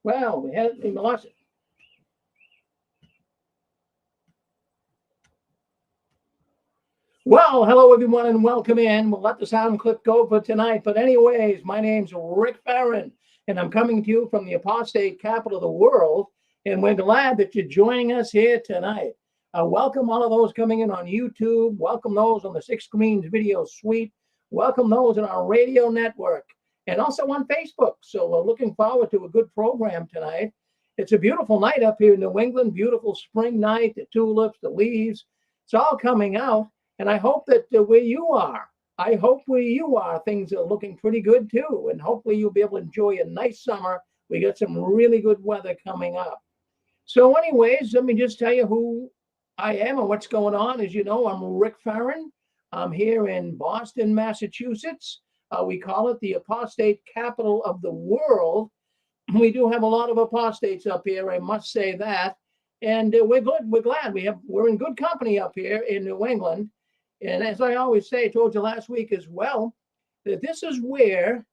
Well, we lost it. Well, hello everyone and welcome in. We'll let the sound clip go for tonight. But anyways, my name's Rick Farron, and I'm coming to you from the apostate capital of the world. And we're glad that you're joining us here tonight. Welcome all of those coming in on YouTube. Welcome those on the Six Screens video suite. Welcome those in our radio network and also on Facebook. So we're looking forward to a good program tonight. It's a beautiful night up here in New England, beautiful spring night, the tulips, the leaves, it's all coming out. And I hope that where you are, things are looking pretty good too. And hopefully you'll be able to enjoy a nice summer. We got some really good weather coming up. So anyways, let me just tell you who I am and what's going on. As you know, I'm Rick Farron. I'm here in Boston, Massachusetts. We call it the apostate capital of the world. We do have a lot of apostates up here, I must say that. And we're good. We're glad. We're in good company up here in New England. And as I always say, I told you last week as well, that this is where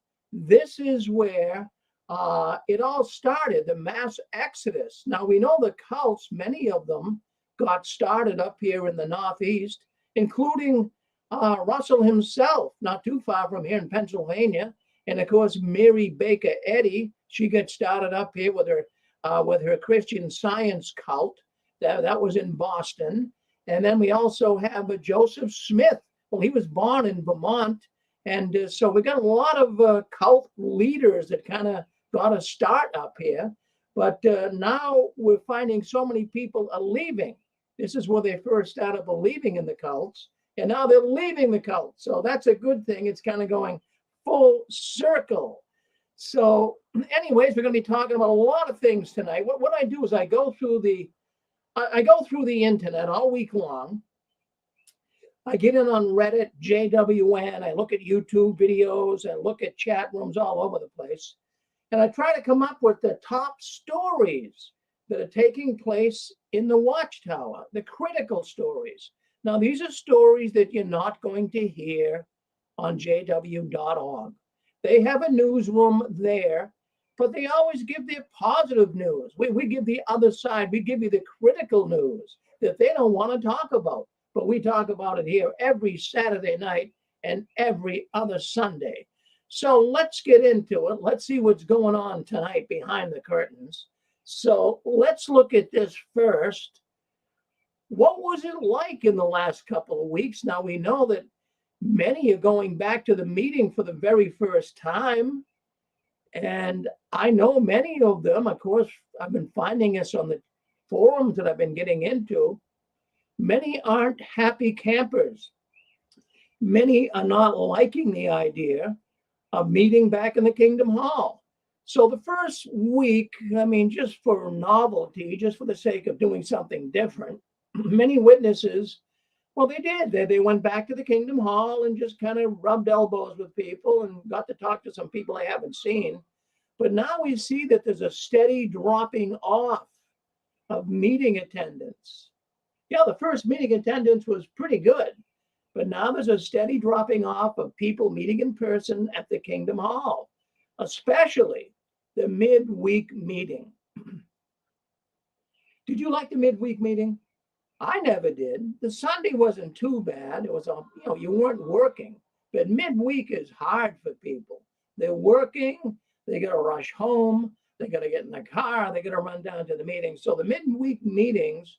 it all started, the mass exodus. Now, we know the cults, many of them got started up here in the Northeast, including Russell himself, not too far from here in Pennsylvania. And of course, Mary Baker Eddy, she got started up here with her Christian Science cult. That was in Boston. And then we also have Joseph Smith. Well, he was born in Vermont. And so we got a lot of cult leaders that kind of got a start up here. But now we're finding so many people are leaving. This is where they first started believing in the cults. And now they're leaving the cult. So that's a good thing. It's kind of going full circle. So anyways, we're going to be talking about a lot of things tonight. What I do is I go through the internet all week long. I get in on Reddit, JWN. I look at YouTube videos. I look at chat rooms all over the place. And I try to come up with the top stories that are taking place in the Watchtower, the critical stories. Now, these are stories that you're not going to hear on jw.org. They have a newsroom there, but they always give their positive news. We give the other side. We give you the critical news that they don't want to talk about. But we talk about it here every Saturday night and every other Sunday. So let's get into it. Let's see what's going on tonight behind the curtains. So let's look at this first. What was it like in the last couple of weeks? Now, we know that many are going back to the meeting for the very first time. And I know many of them, of course, I've been finding this on the forums that I've been getting into. Many aren't happy campers. Many are not liking the idea of meeting back in the Kingdom Hall. So the first week, I mean, just for novelty, just for the sake of doing something different, many witnesses, well, they did. They went back to the Kingdom Hall and just kind of rubbed elbows with people and got to talk to some people I haven't seen. But now we see that there's a steady dropping off of meeting attendance. Yeah, the first meeting attendance was pretty good, but now there's a steady dropping off of people meeting in person at the Kingdom Hall, especially the midweek meeting. Did you like the midweek meeting? I never did. The Sunday wasn't too bad. It was, you weren't working, but midweek is hard for people. They're working, they got to rush home, they got to get in the car, they got to run down to the meeting. So the midweek meetings,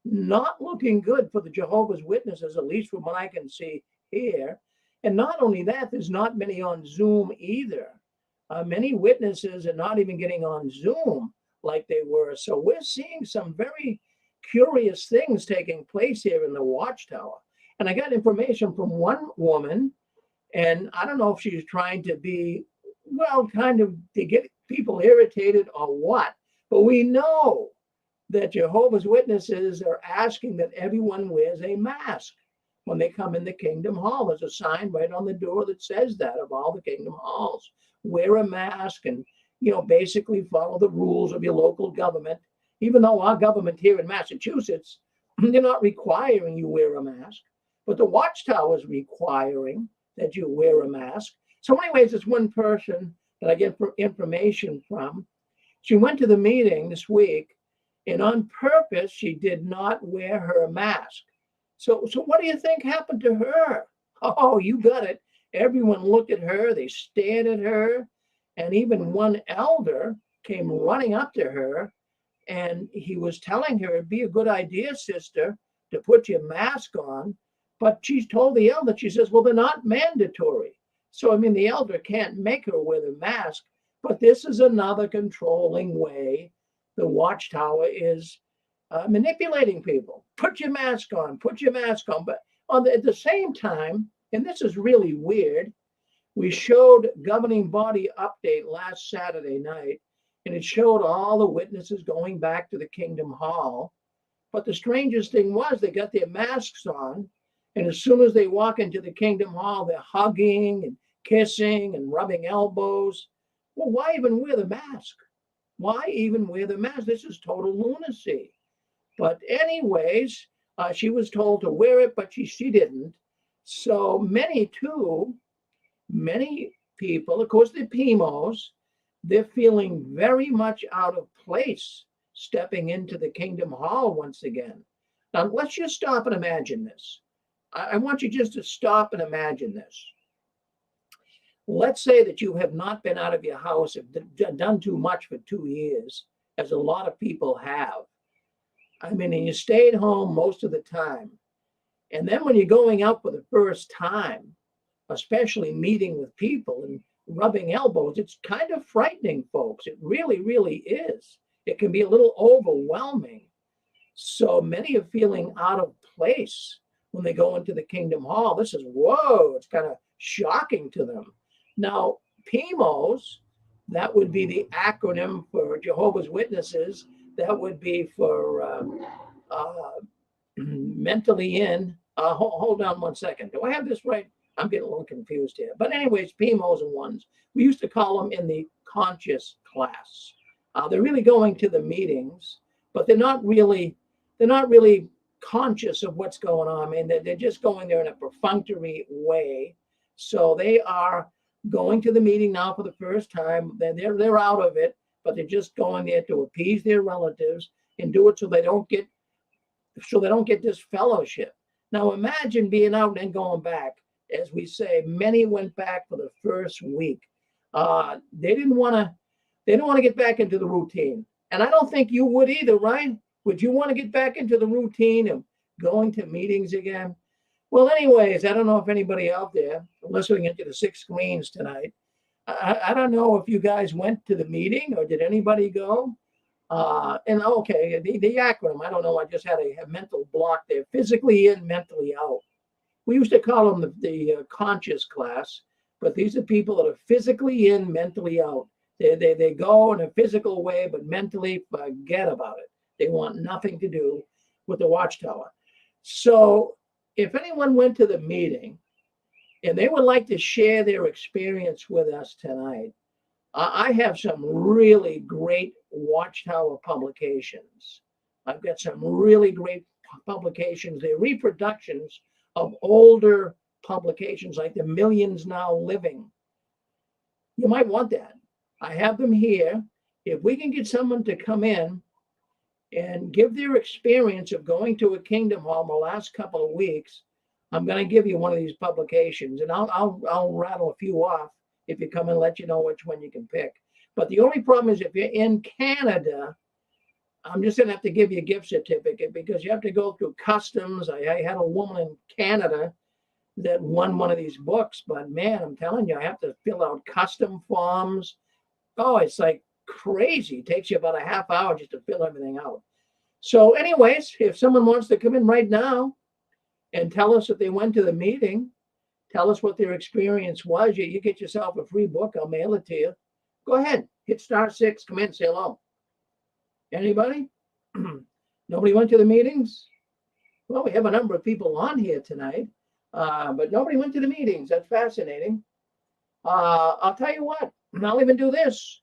not looking good for the Jehovah's Witnesses, at least from what I can see here. And not only that, there's not many on Zoom either. Many witnesses are not even getting on Zoom like they were. So we're seeing some very curious things taking place here in the Watchtower. And I got information from one woman, and I don't know if she's trying to be, well, kind of to get people irritated or what, but we know that Jehovah's Witnesses are asking that everyone wears a mask when they come in the Kingdom Hall. There's a sign right on the door that says that of all the Kingdom Halls. Wear a mask and, basically follow the rules of your local government. Even though our government here in Massachusetts, they're not requiring you wear a mask, but the Watchtower is requiring that you wear a mask. So anyways, it's one person that I get information from. She went to the meeting this week, and on purpose, she did not wear her mask. So what do you think happened to her? Oh, you got it. Everyone looked at her, they stared at her, and even one elder came running up to her, and he was telling her it'd be a good idea, sister, to put your mask on. But she told the elder, she says, well, they're not mandatory. So, I mean, the elder can't make her wear the mask, but this is another controlling way the Watchtower is manipulating people. Put your mask on, put your mask on. But at the same time, and this is really weird, we showed governing body update last Saturday night, and it showed all the witnesses going back to the Kingdom Hall. But the strangest thing was they got their masks on, and as soon as they walk into the Kingdom Hall, they're hugging and kissing and rubbing elbows. Well, why even wear the mask? Why even wear the mask? This is total lunacy. But anyways, she was told to wear it, but she didn't. So many people, of course, the PMOs, they're feeling very much out of place stepping into the Kingdom Hall once again. Now, let's just stop and imagine this. I want you just to stop and imagine this. Let's say that you have not been out of your house, have done too much for 2 years, as a lot of people have. I mean, and you stayed home most of the time. And then when you're going out for the first time, especially meeting with people and rubbing elbows, it's kind of frightening, folks. It really, really is. It can be a little overwhelming. So many are feeling out of place when they go into the Kingdom Hall. This is, whoa, it's kind of shocking to them. Now, PMOs, that would be the acronym for Jehovah's Witnesses. That would be for mentally in. Hold on one second. Do I have this right? I'm getting a little confused here. But anyways, PMOs and ones. We used to call them in the conscious class. They're really going to the meetings, but they're not really conscious of what's going on. I mean, they're just going there in a perfunctory way. So they are going to the meeting now for the first time. They're out of it, but they're just going there to appease their relatives and do it so they don't get disfellowship. Now imagine being out and going back. As we say, many went back for the first week. They didn't want to get back into the routine, and I don't think you would either, right? Would you want to get back into the routine of going to meetings again? Well, anyways, I don't know if anybody out there listening into the 6 screens tonight, I don't know if you guys went to the meeting or did anybody go? And okay, the acronym, I don't know, I just had a mental block there. Physically in, mentally out. We used to call them the conscious class, but these are people that are physically in, mentally out. They go in a physical way, but mentally forget about it. They want nothing to do with the Watchtower. So if anyone went to the meeting and they would like to share their experience with us tonight, I have some really great Watchtower publications. I've got some really great publications. They're reproductions of older publications like The Millions Now Living. You might want that. I have them here. If we can get someone to come in and give their experience of going to a Kingdom Hall in the last couple of weeks, I'm going to give you one of these publications, and I'll rattle a few off if you come and let you know which one you can pick. But the only problem is if you're in Canada, I'm just going to have to give you a gift certificate because you have to go through customs. I had a woman in Canada that won one of these books, but man, I'm telling you, I have to fill out custom forms. Oh, it's like crazy. It takes you about a half hour just to fill everything out. So anyways, if someone wants to come in right now and tell us if they went to the meeting, tell us what their experience was, you get yourself a free book. I'll mail it to you. Go ahead, hit *6, come in, say hello. Anybody? Nobody went to the meetings? Well, we have a number of people on here tonight, but nobody went to the meetings. That's fascinating. I'll tell you what, I'll even do this.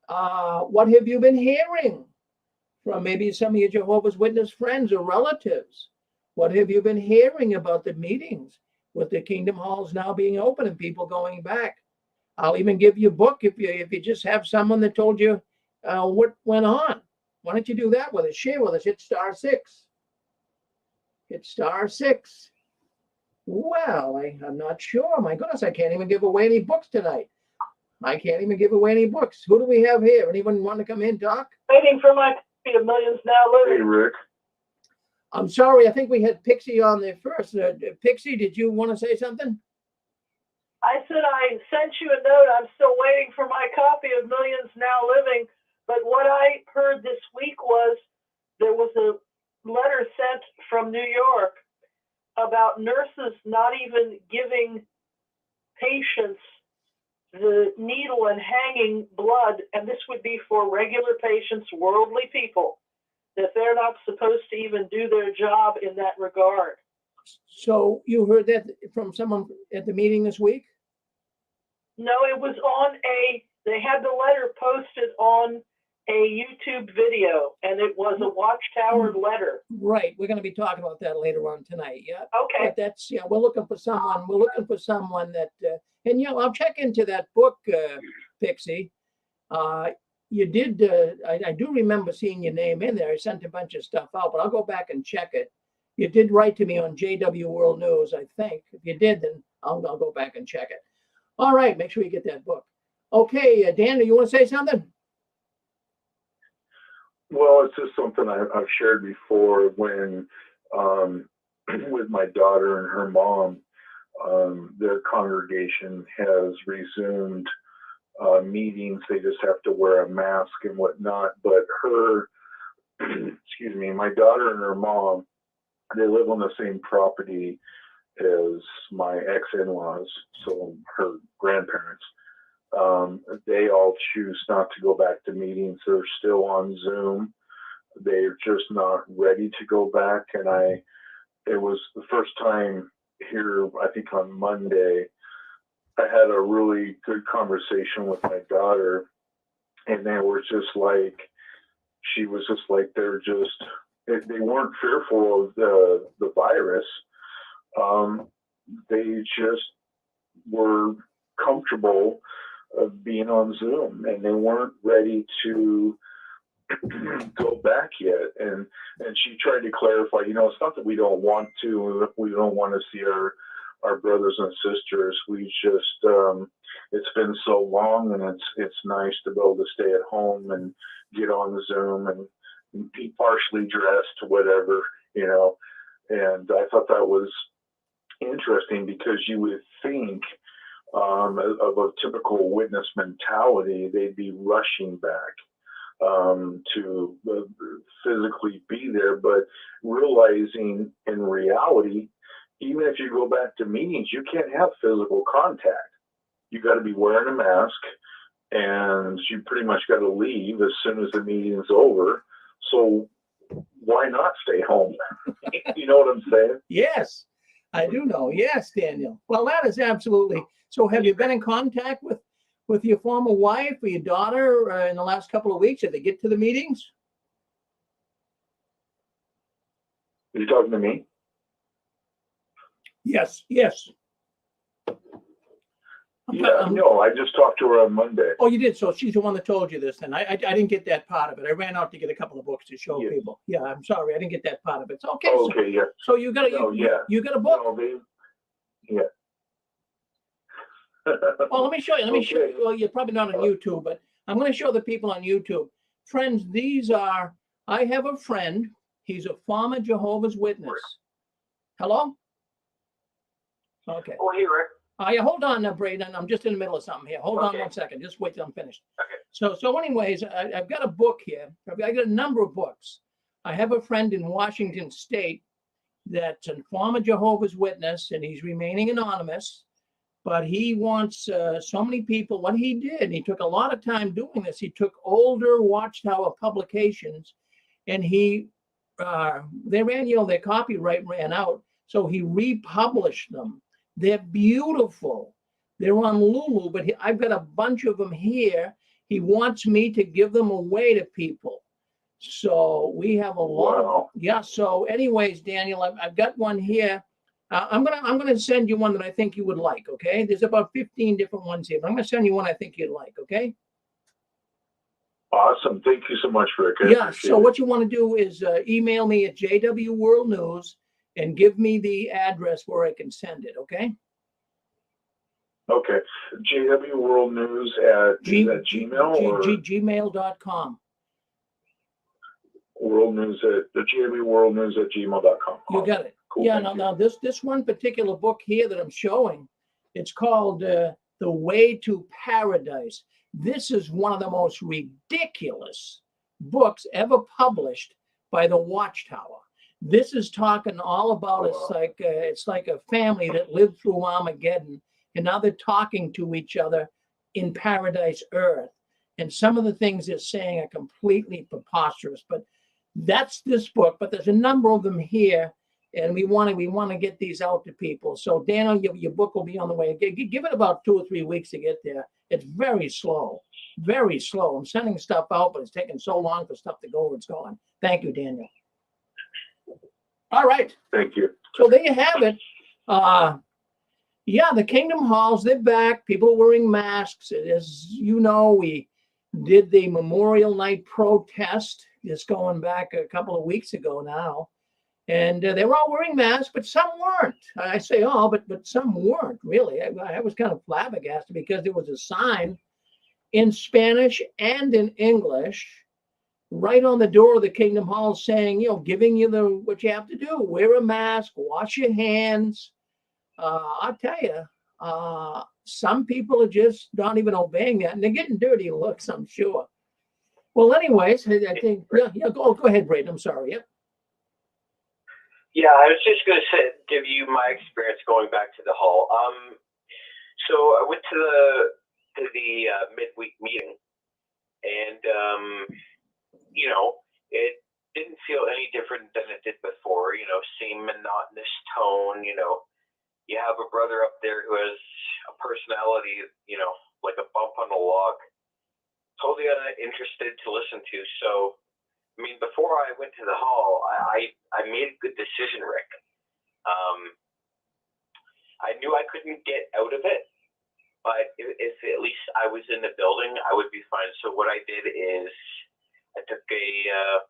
What have you been hearing from maybe some of your Jehovah's Witness friends or relatives? What have you been hearing about the meetings with the Kingdom Halls now being open and people going back? I'll even give you a book if you just have someone that told you what went on. Why don't you do that with us? Share with us. Hit *6. Hit *6. Well, I'm not sure. My goodness, I can't even give away any books tonight. I can't even give away any books. Who do we have here? Anyone want to come in, Doc? Waiting for my copy of Millions Now Living. Hey, Rick. I'm sorry. I think we had Pixie on there first. Pixie, did you want to say something? I said I sent you a note. I'm still waiting for my copy of Millions Now Living. But what I heard this week was there was a letter sent from New York about nurses not even giving patients the needle and hanging blood, and this would be for regular patients, worldly people, that they're not supposed to even do their job in that regard. So you heard that from someone at the meeting this week? No, it was on they had the letter posted on a YouTube video, and it was a Watchtower letter. Right. We're going to be talking about that later on tonight. Yeah. Okay. But that's, yeah, we're looking for someone that, and I'll check into that book, Pixie. You did, I do remember seeing your name in there. I sent a bunch of stuff out, but I'll go back and check it. You did write to me on JW World News, I think. If you did, then I'll go back and check it. All right. Make sure you get that book. Okay. Dan, do you want to say something? Well, it's just something I've shared before when with my daughter and her mom, their congregation has resumed meetings. They just have to wear a mask and whatnot. But excuse me, my daughter and her mom, they live on the same property as my ex-in-laws, so her grandparents. They all choose not to go back to meetings. They're still on Zoom. They're just not ready to go back. And it was the first time here, I think on Monday, I had a really good conversation with my daughter, and they were just like, she was just like, they weren't fearful of the virus. They just were comfortable of being on Zoom, and they weren't ready to go back yet. And she tried to clarify, it's not that we don't want to, we don't want to see our brothers and sisters. We just, it's been so long, and it's nice to be able to stay at home and get on Zoom and be partially dressed, whatever, and I thought that was interesting, because you would think of a typical witness mentality, they'd be rushing back to physically be there, but realizing in reality, even if you go back to meetings, you can't have physical contact. You got to be wearing a mask, and you pretty much got to leave as soon as the meeting's over. So why not stay home? You know what I'm saying? Yes, I do know. Yes, Daniel. Well, that is absolutely. So have you been in contact with your former wife or your daughter in the last couple of weeks? Did they get to the meetings? Are you talking to me? Yes. No, I just talked to her on Monday. Oh, you did? So she's the one that told you this then. I didn't get that part of it. I ran out to get a couple of books to show people. Yeah, I'm sorry. I didn't get that part of it. It's okay. Oh, okay, yeah. So you got you got a book? No, yeah. Well, let me show you. Let me show you. Well, you're probably not on YouTube, but I'm going to show the people on YouTube. Friends, I have a friend. He's a former Jehovah's Witness. Hello? Okay. Oh, hey, Rick. Yeah, hold on now, Braden. I'm just in the middle of something here. Hold on 1 second. Just wait till I'm finished. Okay. So anyways, I've got a book here. I got a number of books. I have a friend in Washington State that's a former Jehovah's Witness, and he's remaining anonymous. But he wants so many people. What he did, he took a lot of time doing this. He took older Watchtower publications, and they ran, their copyright ran out. So he republished them. They're beautiful. They're on Lulu, but I've got a bunch of them here. He wants me to give them away to people. So we have a lot. Wow. Yeah. So anyways, Daniel, I've got one here. I'm gonna send you one that I think you would like. Okay, there's about 15 different ones here, but I'm gonna send you one I think you'd like. Okay. Awesome. Thank you so much, Rick. I Yeah. appreciate So it. what you want to do is email me at JW World News and give me the address where I can send it. Okay. Okay. JW World News at, is that Gmail or gmail.com. World News at the JW World News at gmail.com. You got it. Cool, Yeah. thank you. Now this one particular book here that I'm showing, it's called The Way to Paradise. This is one of the most ridiculous books ever published by the Watchtower. This is talking all about it's like a family that lived through Armageddon, and now they're talking to each other in Paradise Earth. And some of the things they're saying are completely preposterous. But that's this book. But there's a number of them here, and we want to get these out to people. So Daniel, your book will be on the way. Give it about 2 or 3 weeks to get there. It's very slow, very slow. I'm sending stuff out, but it's taking so long for stuff to go where it's going. Thank you, Daniel. All right. Thank you. So there you have it. Yeah, the Kingdom Halls, they're back. People are wearing masks. As you know, we did the Memorial Night protest just going back a couple of weeks ago now. And they were all wearing masks, but some weren't. I say all, but some weren't, really. I was kind of flabbergasted because there was a sign in Spanish and in English right on the door of the Kingdom Hall saying, giving you what you have to do. Wear a mask, wash your hands. I'll tell you, some people are just not even obeying that, and they're getting dirty looks, I'm sure. Well, anyways, I think, go ahead, Braden. I'm sorry. Yep. Yeah, I was just going to give you my experience going back to the hall. So I went to the midweek meeting, and it didn't feel any different than it did before. Same monotonous tone. You have a brother up there who has a personality, like a bump on a log. Totally uninterested to listen to. So, before I went to the hall, I made a good decision, Rick. I knew I couldn't get out of it, but if at least I was in the building, I would be fine. So what I did is I took a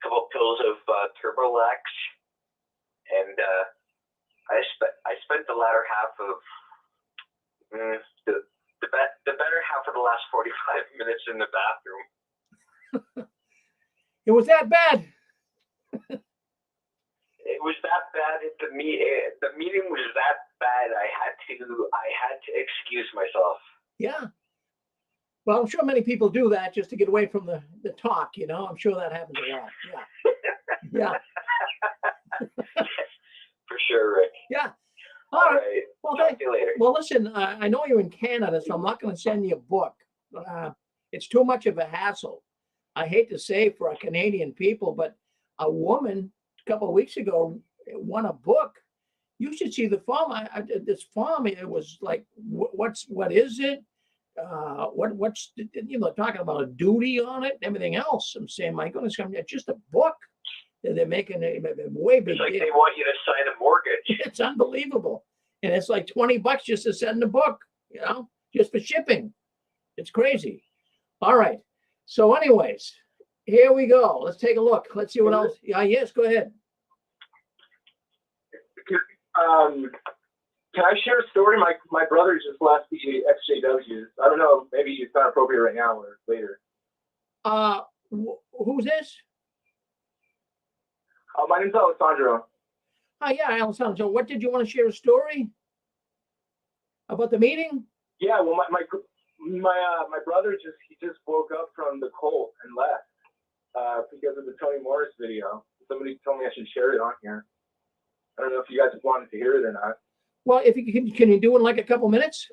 couple pills of Turbolax, and I spent the latter half of the better half of the last 45 minutes in the bathroom. It was that bad. It was that bad. The meeting was that bad. I had to excuse myself. Yeah. Well, I'm sure many people do that just to get away from the talk. I'm sure that happens a lot. Yeah. Yeah. For sure, Rick. Yeah. All right. Well, talk to you later. Well, listen, I know you're in Canada, so I'm not going to send you a book. It's too much of a hassle. I hate to say for our Canadian people, but a woman a couple of weeks ago won a book. You should see the farm. This farm, it was like, what is it? What's talking about a duty on it, everything else. I'm saying, my goodness, it's just a book. They're making a way big. It's like deal. they want you to sign a mortgage. It's unbelievable, and it's like $20 just to send the book. Just for shipping. It's crazy. All right. So, anyways, here we go. Let's take a look. Let's see what else. Yes, go ahead. Can I share a story? My brother just left the XJWs. I don't know. Maybe it's not appropriate right now or later. Who's this? My name's Alessandro. Yeah, Alessandro. So what did you want to share a story about the meeting? Yeah, well, my brother just woke up from the cold and left because of the Tony Morris video. Somebody told me I should share it on here. I don't know if you guys wanted to hear it or not. Well, if you can you do it in like a couple minutes?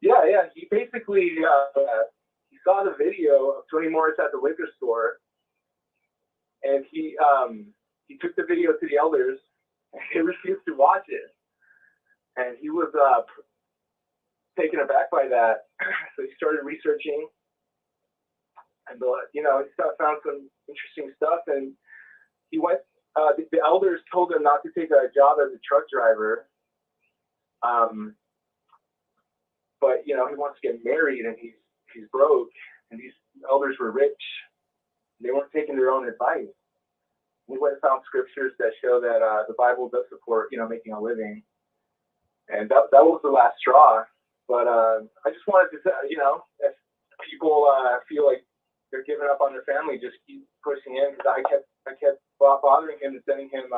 Yeah. He basically he saw the video of Tony Morris at the liquor store, and he took the video to the elders, and they refused to watch it, and he was taken aback by that. So he started researching, and he found some interesting stuff, and he went. The elders told him not to take a job as a truck driver, but he wants to get married, and he's he's broke, and these elders were rich. They weren't taking their own advice. We went and found scriptures that show that the Bible does support, making a living, and that was the last straw. But I just wanted to, if people feel like they're giving up on their family, just keep pushing in, because I kept bothering him and sending him,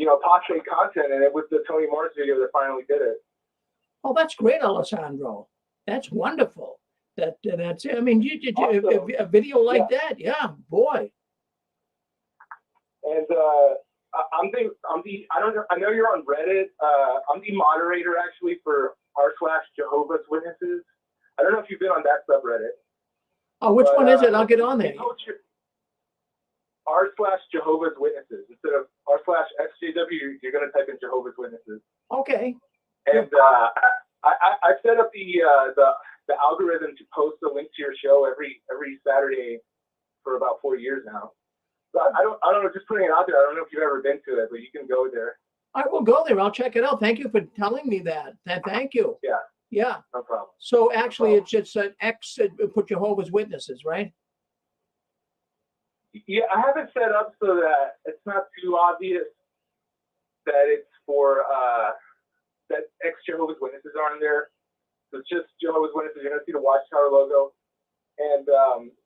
apostate content, and it was the Tony Morris video that finally did it. Oh, that's great, Alessandro. That's wonderful. That's it. I mean, you Also, a video like that, yeah, boy. And I know you're on Reddit. I'm the moderator actually for r/Jehovah's Witnesses. I don't know if you've been on that subreddit. Oh, which one is it? I'll get on there. r/Jehovah's Witnesses. Instead of r/XJW, you're going to type in Jehovah's Witnesses. Okay. And I set up the algorithm to post a link to your show every Saturday for about 4 years now. So I don't know, just putting it out there. I don't know if you've ever been to it, but you can go there. I will go there. I'll check it out. Thank you for telling me that. Thank you. Yeah. Yeah. No problem. So actually, it's just an X, put Jehovah's Witnesses, right? Yeah, I have it set up so that it's not too obvious that it's for that ex-Jehovah's Witnesses are in there. So it's just Jehovah's Witnesses. You're going to see the Watchtower logo. And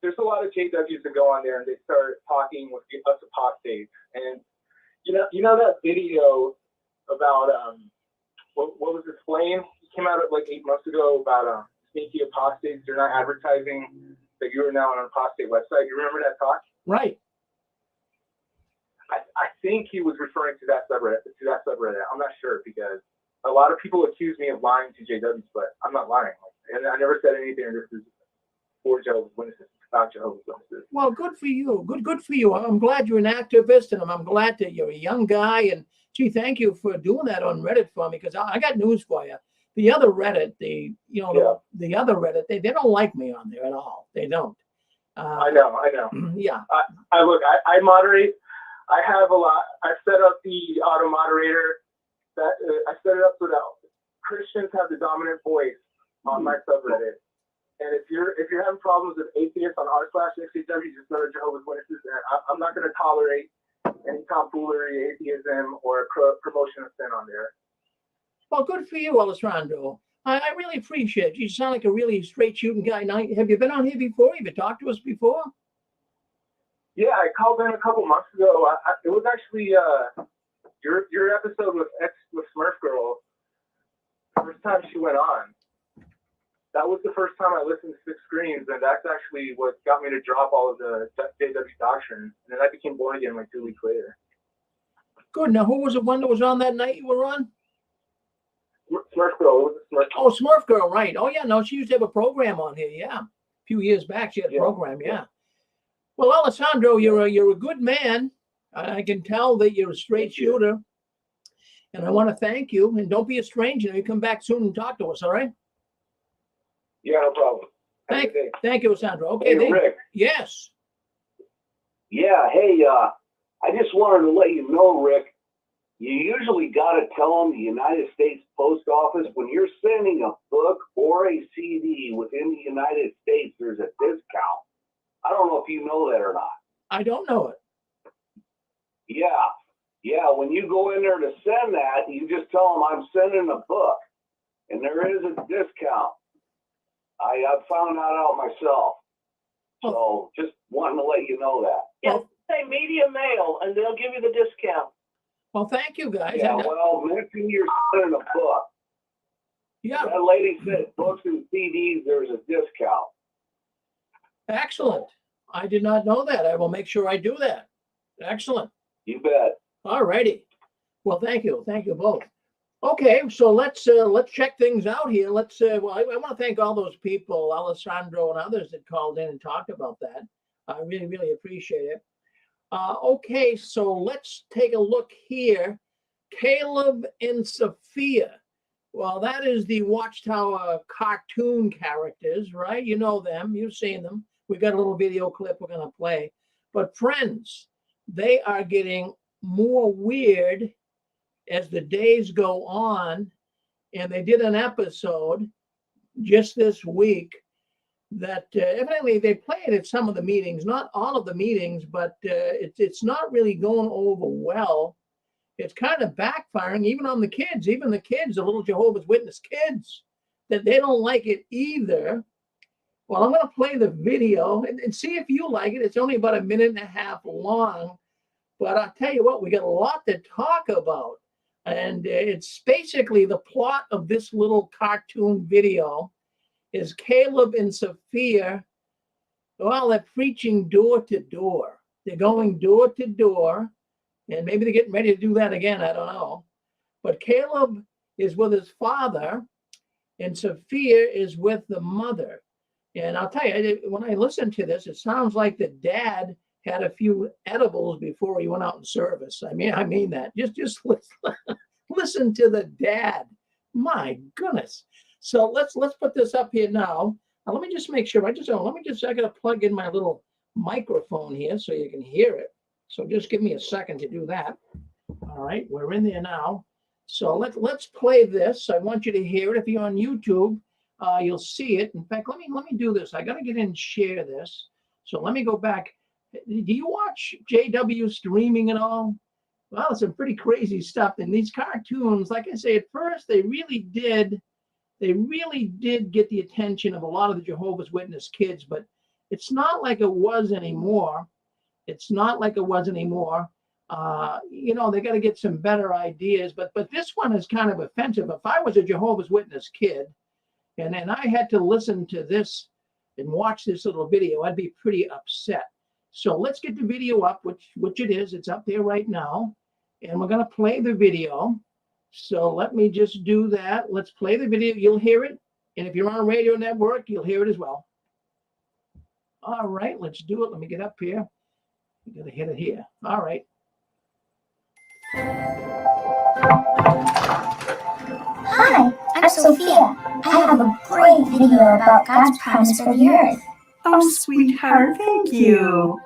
there's a lot of JWs that go on there and they start talking with us apostates. And you know that video about what was it, Flame? It came out like 8 months ago about sneaky apostates. They're not advertising that you are now on an apostate website. You remember that talk? Right. I think he was referring to that subreddit. I'm not sure, because a lot of people accuse me of lying to JWs, but I'm not lying. And I never said anything. This is for Jehovah's Witnesses, about Jehovah's Witnesses. Well, good for you. Good for you. I'm glad you're an activist, and I'm glad that you're a young guy. And gee, thank you for doing that on Reddit for me, because I got news for you. The other Reddit, the other Reddit, they don't like me on there at all. They don't. I know. Yeah. I moderate. I have a lot. I set up the auto moderator. That I set it up so that Christians have the dominant voice on my subreddit. And if you're having problems with atheists on r/XJW, just go to Jehovah's Witnesses. And I'm not going to tolerate any tomfoolery, atheism, or promotion of sin on there. Well, good for you, Alessandro. I really appreciate it. You sound like a really straight shooting guy. Now, have you been on here before? Have you talked to us before? Yeah, I called in a couple months ago. It was actually your episode with Smurf Girl. The first time she went on. That was the first time I listened to Six Screens, and that's actually what got me to drop all of the JW doctrine. And then I became born again like 2 weeks later. Good. Now, who was the one that was on that night you were on? Smurf Girl. Oh, Smurf Girl, right. Oh, yeah, no, she used to have a program on here, yeah. A few years back, she had a program, yeah. Well, Alessandro, you're a good man. I can tell that you're a straight shooter. And I want to thank you. And don't be a stranger. You come back soon and talk to us, all right? Yeah, no problem. Thank you, Alessandro. Okay, hey, Rick. Yes. Yeah, hey, I just wanted to let you know, Rick, you usually got to tell them the United States Post Office, when you're sending a book or a CD within the United States, there's a discount. I don't know if you know that or not. I don't know it. Yeah, when you go in there to send that, you just tell them I'm sending a book, and there is a discount. I found that out myself. So just wanting to let you know that. Yeah, say media mail, and they'll give you the discount. Well, thank you, guys. Yeah, well, mention you're sending a book. Yeah. That lady said books and CDs, there's a discount. Excellent. I did not know that. I will make sure I do that. Excellent. You bet. All righty. Well, thank you. Thank you both. Okay, so let's check things out here. I want to thank all those people, Alessandro and others that called in and talked about that. I really, really appreciate it. Okay, so let's take a look here. Caleb and Sophia. Well, that is the Watchtower cartoon characters, right? You know them. You've seen them. We've got a little video clip we're going to play. But friends, they are getting more weird as the days go on. And they did an episode just this week that evidently they play it at some of the meetings, not all of the meetings, but it's not really going over well. It's kind of backfiring even on the kids, the little Jehovah's Witness kids, that they don't like it either. Well, I'm going to play the video and see if you like it. It's only about a minute and a half long, but I'll tell you what, we got a lot to talk about. And it's basically the plot of this little cartoon video is Caleb and Sophia. Well, they're preaching door to door. They're going door to door, and maybe they're getting ready to do that again. I don't know. But Caleb is with his father, and Sophia is with the mother. And I'll tell you, when I listen to this, it sounds like the dad had a few edibles before he went out in service. I mean that. Just listen to the dad. My goodness. So let's put this up here now. Now let me just make sure. I gotta plug in my little microphone here so you can hear it. So just give me a second to do that. All right, we're in there now. So let's play this. I want you to hear it. If you're on YouTube, you'll see it. In fact, let me do this. I gotta get in and share this. So let me go back. Do you watch JW streaming at all? Well, some pretty crazy stuff. And these cartoons, like I say, at first they really did get the attention of a lot of the Jehovah's Witness kids, but it's not like it was anymore. They got to get some better ideas, but this one is kind of offensive. If I was a Jehovah's Witness kid and I had to listen to this and watch this little video, I'd be pretty upset. So let's get the video up, which it is. It's up there right now. And we're going to play the video. So let me just do that. Let's play the video. You'll hear it. And if you're on a radio network, you'll hear it as well. All right, let's do it. Let me get up here. We got to hit it here. All right. Hi, I'm Sophia. I have a great video about God's promise for the earth. Oh, sweetheart, thank you.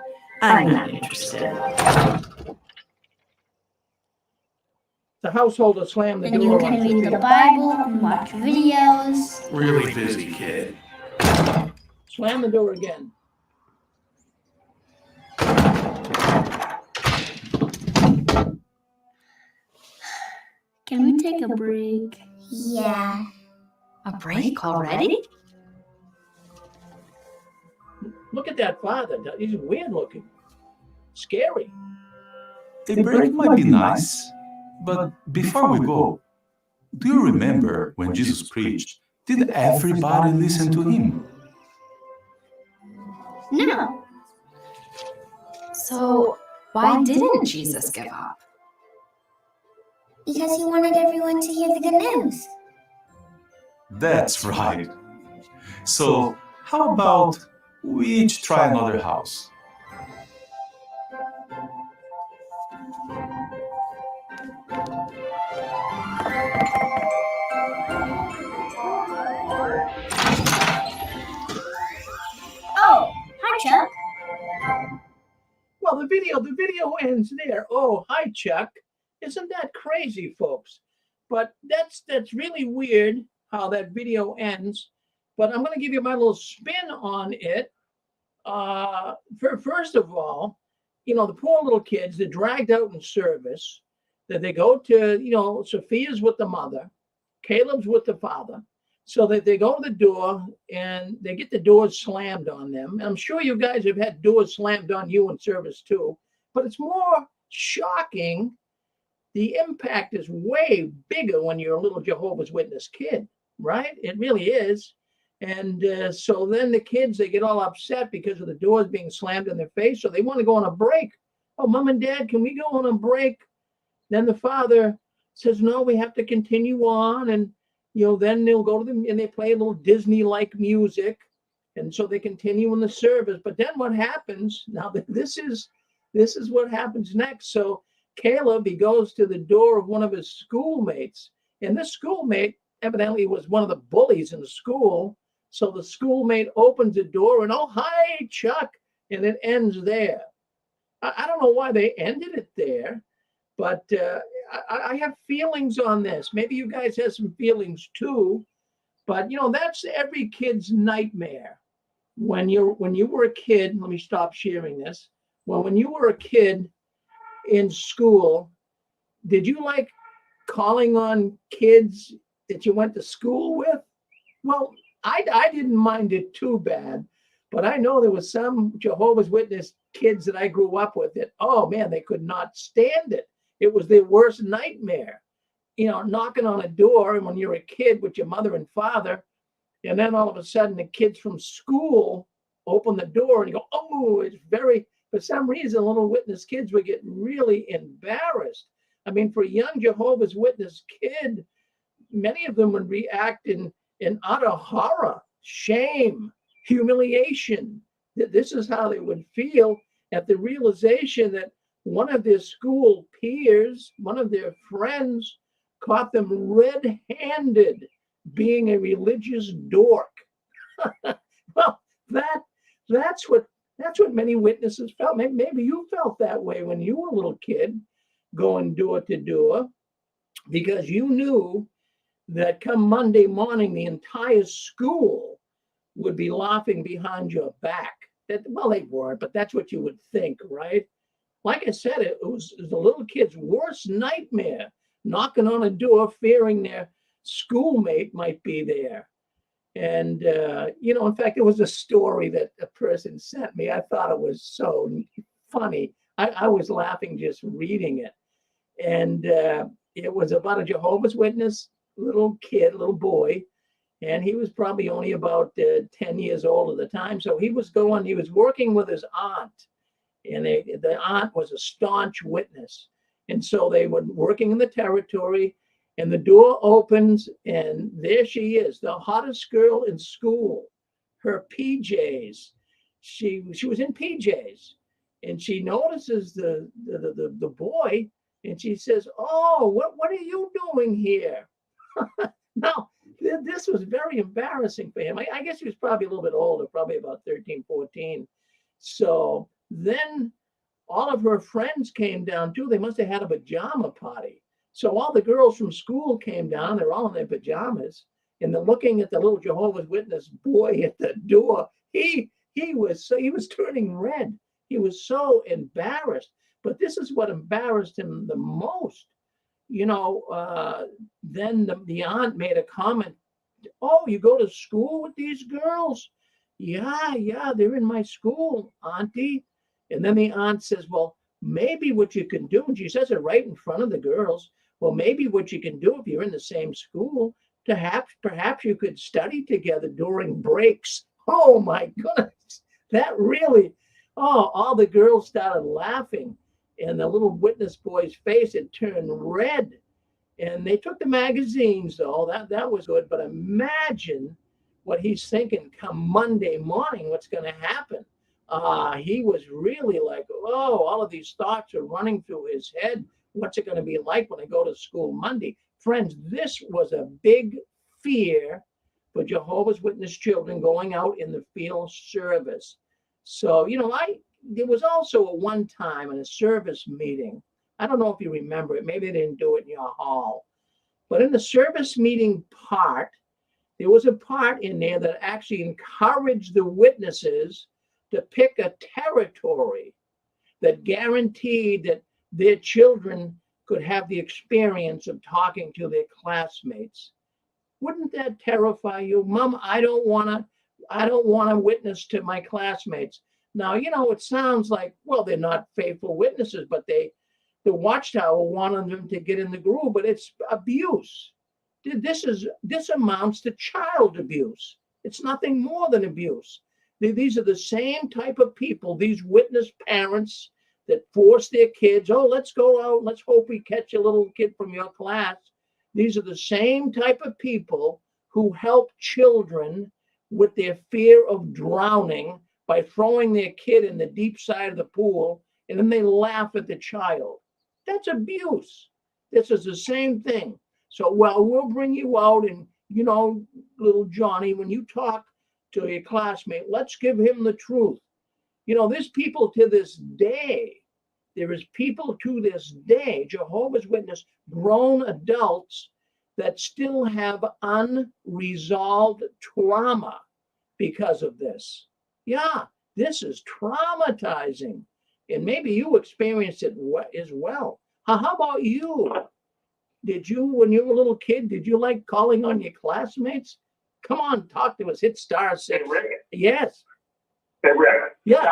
I'm not interested. The householder slammed the Then door. you can read the Bible and watch videos. Really busy kid. Slam the door again. Can we take a break? Yeah. A break already? Look at that father. He's weird looking. Scary. A break might be nice, but before we go, do you remember when Jesus preached? Did everybody listen to him? No. So, why didn't Jesus give up? Because he wanted everyone to hear the good news. That's right. So, how about we each try another house? Oh, hi, Chuck. Well, the video ends there. Oh, hi, Chuck. Isn't that crazy, folks? But that's really weird how that video ends. But I'm going to give you my little spin on it. First of all, the poor little kids, they're dragged out in service. That they go to, Sophia's with the mother, Caleb's with the father. So that they go to the door and they get the doors slammed on them. And I'm sure you guys have had doors slammed on you in service too. But it's more shocking. The impact is way bigger when you're a little Jehovah's Witness kid, right? It really is. And so then the kids, they get all upset because of the doors being slammed in their face. So they want to go on a break. Oh, Mom and Dad, can we go on a break? Then the father says, no, we have to continue on. And, then they'll go to them and they play a little Disney-like music. And so they continue in the service. But then what happens? Now, this is what happens next. So Caleb, he goes to the door of one of his schoolmates. And this schoolmate evidently was one of the bullies in the school. So the schoolmate opens the door and, oh, hi, Chuck. And it ends there. I don't know why they ended it there, but I have feelings on this. Maybe you guys have some feelings too. But that's every kid's nightmare. When you were a kid, let me stop sharing this. Well, when you were a kid in school, did you like calling on kids that you went to school with? Well, I didn't mind it too bad, but I know there was some Jehovah's Witness kids that I grew up with that, oh man, they could not stand it. It was their worst nightmare. Knocking on a door, and when you're a kid with your mother and father, and then all of a sudden the kids from school open the door and you go, oh, it's for some reason, little Witness kids would get really embarrassed. I mean, for a young Jehovah's Witness kid, many of them would react in utter horror, shame, humiliation. This is how they would feel at the realization that one of their school peers, one of their friends, caught them red-handed being a religious dork. Well, that's what many witnesses felt. Maybe you felt that way when you were a little kid, going door to door, because you knew that come Monday morning, the entire school would be laughing behind your back. Well, they weren't, but that's what you would think, right? Like I said, it was the little kid's worst nightmare, knocking on a door, fearing their schoolmate might be there. And, in fact, it was a story that a person sent me. I thought it was so funny. I was laughing just reading it. And it was about a Jehovah's Witness little boy. And he was probably only about 10 years old at the time. So he was working with his aunt. And the aunt was a staunch witness. And so they were working in the territory, and the door opens, and there she is, the hottest girl in school, her PJs. She was in PJs, and she notices the boy, and she says, "Oh, what are you doing here?" Now, this was very embarrassing for him. I guess he was probably a little bit older, probably about 13, 14. So then all of her friends came down too. They must have had a pajama party. So all the girls from school came down. They're all in their pajamas, and they're looking at the little Jehovah's Witness boy at the door. He was turning red. He was so embarrassed. But this is what embarrassed him the most. Then the aunt made a comment. "Oh, you go to school with these girls?" Yeah, they're in my school, Auntie. And then the aunt says, "Well, maybe what you can do," and she says it right in front of the girls, "well, maybe what you can do if you're in the same school, perhaps you could study together during breaks." Oh my goodness, that really, all the girls started laughing, and the little witness boy's face had turned red. And they took the magazines, though. That was good. But imagine what he's thinking come Monday morning, what's going to happen. He was really like, all of these thoughts are running through his head. What's it going to be like when I go to school Monday? Friends, this was a big fear for Jehovah's Witness children going out in the field service. So, there was also a one time in a service meeting. I don't know if you remember it. Maybe they didn't do it in your hall. But in the service meeting part, there was a part in there that actually encouraged the witnesses to pick a territory that guaranteed that their children could have the experience of talking to their classmates. Wouldn't that terrify you? Mom, I don't want to witness to my classmates. Now, it sounds like, well, they're not faithful witnesses, but the Watchtower wanted them to get in the groove, but it's abuse. This amounts to child abuse. It's nothing more than abuse. These are the same type of people, these witness parents that force their kids, let's go out, let's hope we catch a little kid from your class. These are the same type of people who help children with their fear of drowning by throwing their kid in the deep side of the pool, and then they laugh at the child. That's abuse. This is the same thing. So, we'll bring you out, and, little Johnny, when you talk to your classmate, let's give him the truth. There's people to this day, Jehovah's Witness, grown adults that still have unresolved trauma because of this. Yeah, this is traumatizing. And maybe you experienced it as well. How about you? Did you, when you were a little kid, did you like calling on your classmates? Come on, talk to us. Hit star 6. Hey, Rick. Yes. Hey, Rick. Yeah.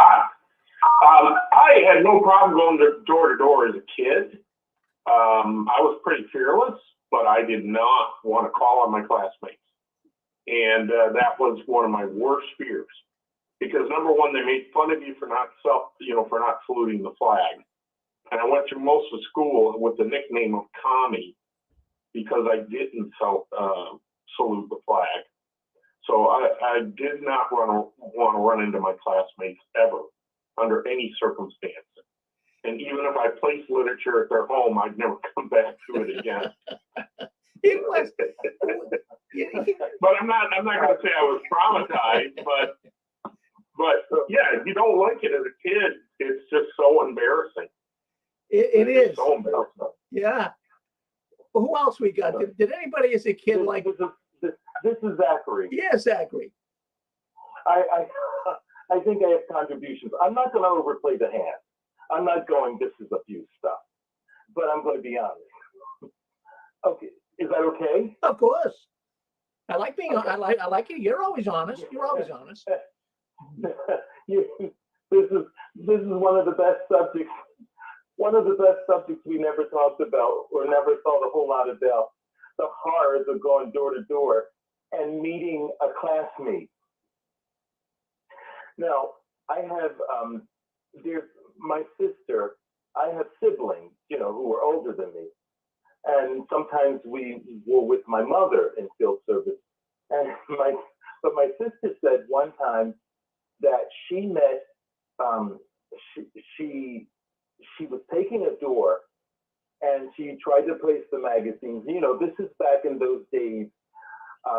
I had no problem going door to door as a kid. I was pretty fearless, but I did not want to call on my classmates. And that was one of my worst fears. Because number one, they made fun of you for not saluting the flag. And I went through most of school with the nickname of Commie because I didn't salute the flag. So I did not want to run into my classmates ever under any circumstance. And even if I placed literature at their home, I'd never come back to it again. It was, but I'm not going to say I was traumatized, but yeah, if you don't like it as a kid, it's just so embarrassing. It is. So embarrassing. Yeah. Who else we got? Did anybody as a kid like? This is Zachary. Yeah, Zachary. I think I have contributions. I'm not going to overplay the hand. I'm not going, this is abuse stuff. But I'm going to be honest. Okay, is that okay? Of course. I like being. Okay. I like you. You're always honest. You're always honest. This is one of the best subjects. One of the best subjects we never talked about or never thought a whole lot about. The horrors of going door to door and meeting a classmate. Now, I have there's my sister. I have siblings, who are older than me, and sometimes we were with my mother in field service. And my sister said one time that she met she was taking a door and she tried to place the magazines. This is back in those days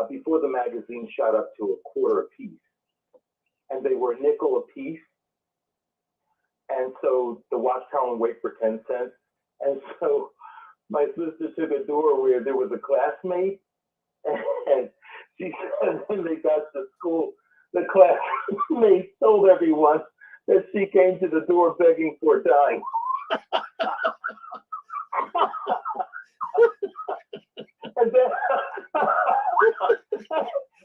before the magazine shot up to a quarter a piece, and they were a nickel a piece. And so the Watchtower and wait for 10 cents. And so my sister took a door where there was a classmate, and she said when they got to school, the classmate told everyone that she came to the door begging for a dime. And then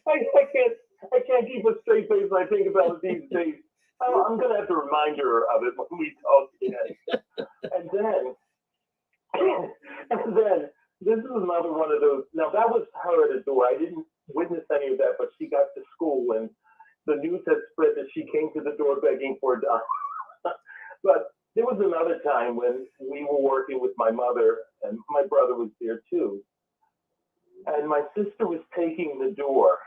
I can't keep a straight face when I think about it these days. I'm going to have to remind her of it when we talk again. And then this is another one of those. Now that was her at a door. I didn't witness any of that, but she got to school and the news had spread that she came to the door begging for a dime. But there was another time when we were working with my mother and my brother was there too. And my sister was taking the door,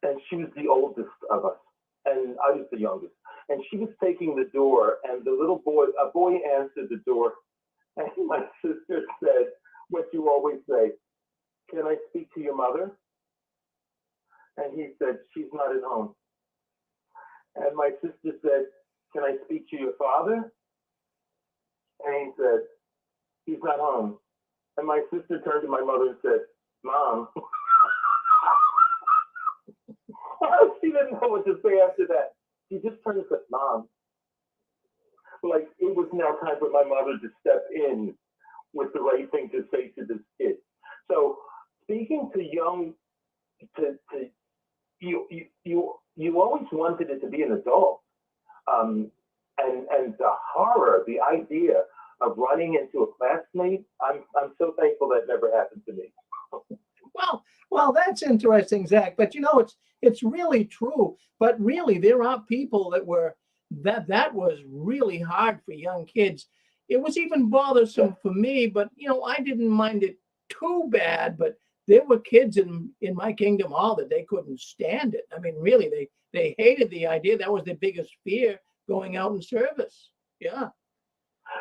and she was the oldest of us, and I was the youngest. And she was taking the door, and a boy answered the door, and my sister said what you always say, "Can I speak to your mother?" And he said, "She's not at home." And my sister said, "Can I speak to your father?" And he said, "He's not home." And my sister turned to my mother and said, "Mom." She didn't know what to say after that. She just turned and said, "Mom." Like it was now time for my mother to step in with the right thing to say to this kid. So speaking to you always wanted it to be an adult. And the horror, the idea of running into a classmate, I'm so thankful that never happened to me. Well, that's interesting, Zach. But it's really true. But really, there are people that was really hard for young kids. It was even bothersome for me, but I didn't mind it too bad. But there were kids in my kingdom hall that they couldn't stand it. I mean, really, they hated the idea. That was their biggest fear, going out in service. Yeah.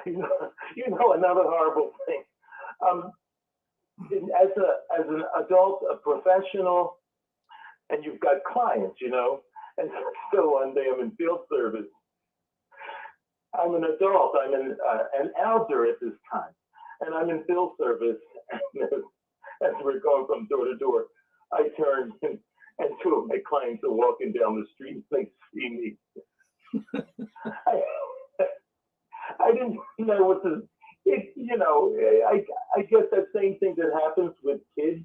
Another horrible thing. As an adult, a professional, and you've got clients, and so one day I'm in field service. I'm an adult. I'm an elder at this time, And I'm in field service. And as we're going from door to door, I turn and two of my clients are walking down the street and they see me. I didn't know what to, I guess that same thing that happens with kids,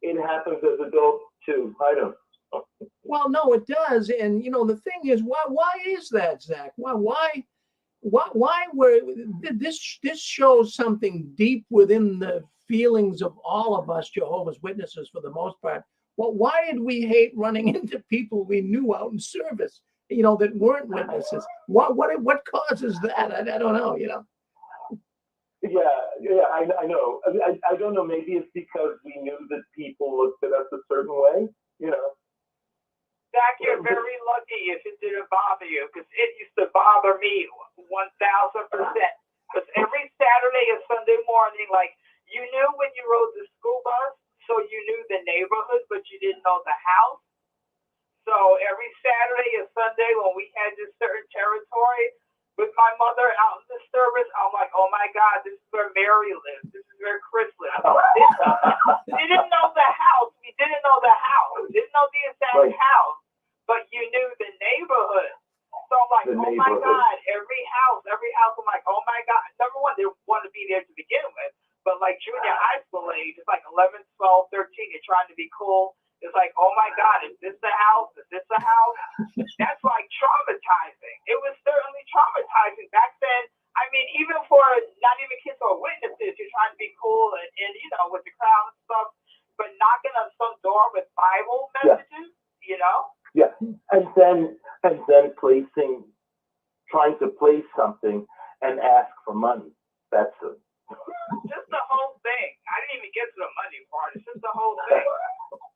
it happens as adults too. I don't know. Well, no, it does. And, the thing is, why is that, Zach? Why were this shows something deep within the feelings of all of us Jehovah's Witnesses for the most part. Well, why did we hate running into people we knew out in service, that weren't witnesses? What causes that? I don't know, Yeah, I know. I don't know. Maybe it's because we knew that people looked at us a certain way, Zach, you're very lucky if it didn't bother you, because it used to bother me 1,000%. Because every Saturday and Sunday morning, like, you knew when you rode the school bus, so you knew the neighborhood, but you didn't know the house. So every Saturday and Sunday when we had this certain territory, with my mother out in the service, I'm like, oh my God, this is where Mary lives. This is where Chris lives. We didn't know the house. We didn't know the house. We didn't know the exact house, but you knew the neighborhood. So I'm like, oh my God, every house, I'm like, oh my God. Number one, they want to be there to begin with, but like junior high school age, it's like 11, 12, 13, you're trying to be cool. It's like, oh my God, is this the house? Is this the house? That's like traumatizing. It was certainly traumatizing back then. I mean, even for not even kids or witnesses, you're trying to be cool and with the crowd and stuff, but knocking on some door with Bible messages, Yeah, and then trying to place something and ask for money. That's it. Just the whole thing. I didn't even get to the money part. It's just the whole thing.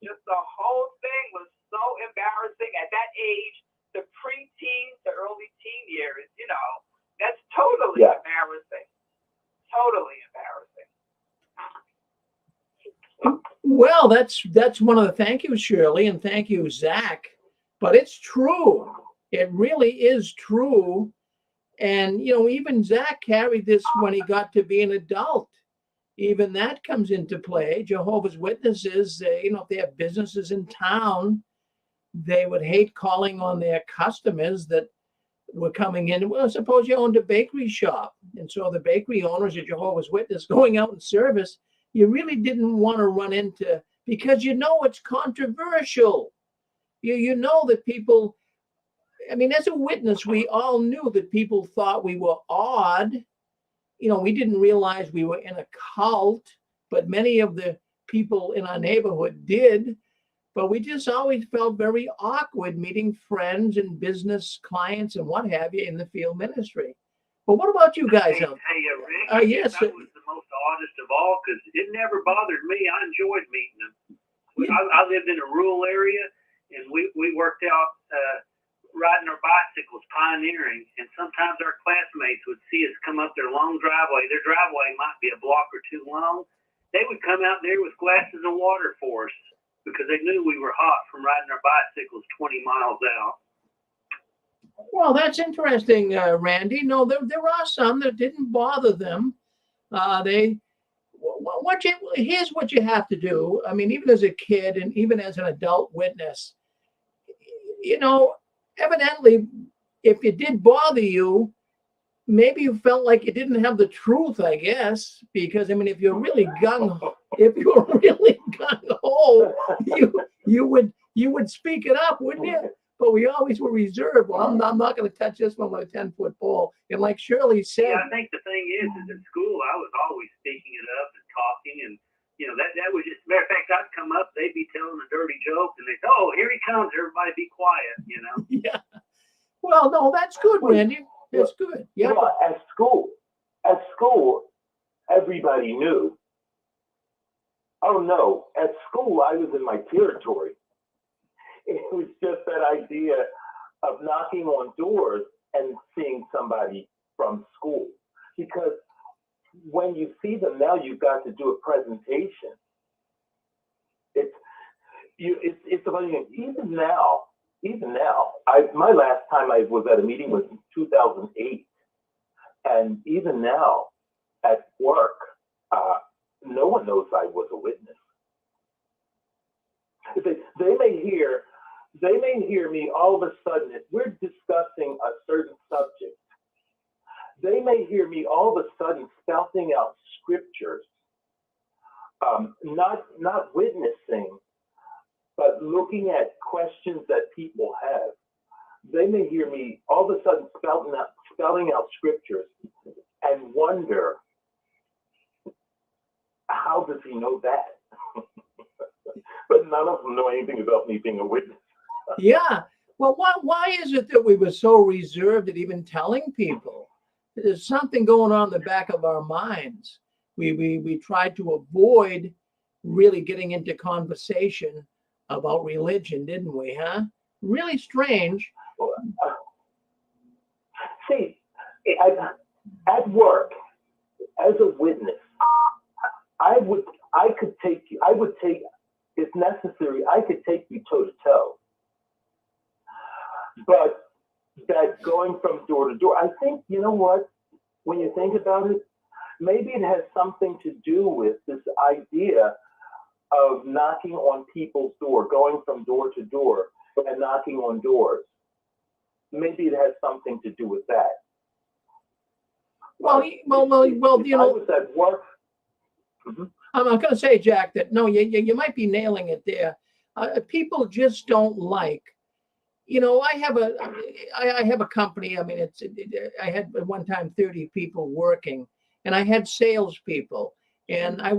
Just the whole thing was so embarrassing at that age, the preteen to early teen years, that's totally embarrassing. Totally embarrassing. Well, that's one of the thank you, Shirley, and thank you, Zach. But it's true. It really is true. And, even Zach carried this when he got to be an adult. Even that comes into play. Jehovah's Witnesses, if they have businesses in town, they would hate calling on their customers that were coming in. Well, suppose you owned a bakery shop. And so the bakery owners, a Jehovah's Witness, going out in service, you really didn't want to run into, because it's controversial. You know that people, as a witness, we all knew that people thought we were odd. We didn't realize we were in a cult, but many of the people in our neighborhood did. But we just always felt very awkward meeting friends and business clients and what have you in the field ministry. But what about you guys? Hey, Rick, yes. That was the most oddest of all, because it never bothered me. I enjoyed meeting them. I lived in a rural area, and we worked out riding our bicycles, pioneering, and sometimes our classmates would see us come up their long driveway. Their driveway might be a block or two long. They would come out there with glasses of water for us because they knew we were hot from riding our bicycles 20 miles out. Well, that's interesting, Randy. No, there are some that didn't bother them. Here's what you have to do. Even as a kid and even as an adult witness, evidently, if it did bother you, maybe you felt like you didn't have the truth, I guess, because if you're really gung-ho, you would speak it up, wouldn't you? But we always were reserved. Well, I'm not going to touch this one with a 10-foot pole. And like Shirley said, I think the thing is at school, I was always speaking it up and talking, and that was just, matter of fact, I'd come up, they'd be telling a dirty joke, and they'd say, oh, here he comes, everybody be quiet, Yeah. Well, no, that's good, Randy. That's good. Yeah. At school, everybody knew. Oh no, at school I was in my territory. It was just that idea of knocking on doors and seeing somebody from school. Because when you see them now, you've got to do a presentation. It's funny. Even now, my last time I was at a meeting was in 2008, and even now at work, no one knows I was a witness. They may hear me all of a sudden, if we're discussing a certain subject, they may hear me all of a sudden spouting out scriptures, not witnessing, but looking at questions that people have. They may hear me all of a sudden spouting out scriptures and wonder, how does he know that? But none of them know anything about me being a witness. Yeah. Well, why is it that we were so reserved at even telling people? There's something going on in the back of our minds. We tried to avoid really getting into conversation about religion, didn't we, huh? Really strange. See, at work, as a witness, I would take, if necessary, I could take you toe to toe. But that going from door to door, I think, you know what, when you think about it, maybe it has something to do with this idea of knocking on people's door, going from door to door and knocking on doors. Maybe it has something to do with that. Well, you know, I was at work. Mm-hmm. I'm going to say, Jack, that no, you might be nailing it there. People just don't like. You know, I have a company. I mean, I had at one time 30 people working, and I had salespeople, and I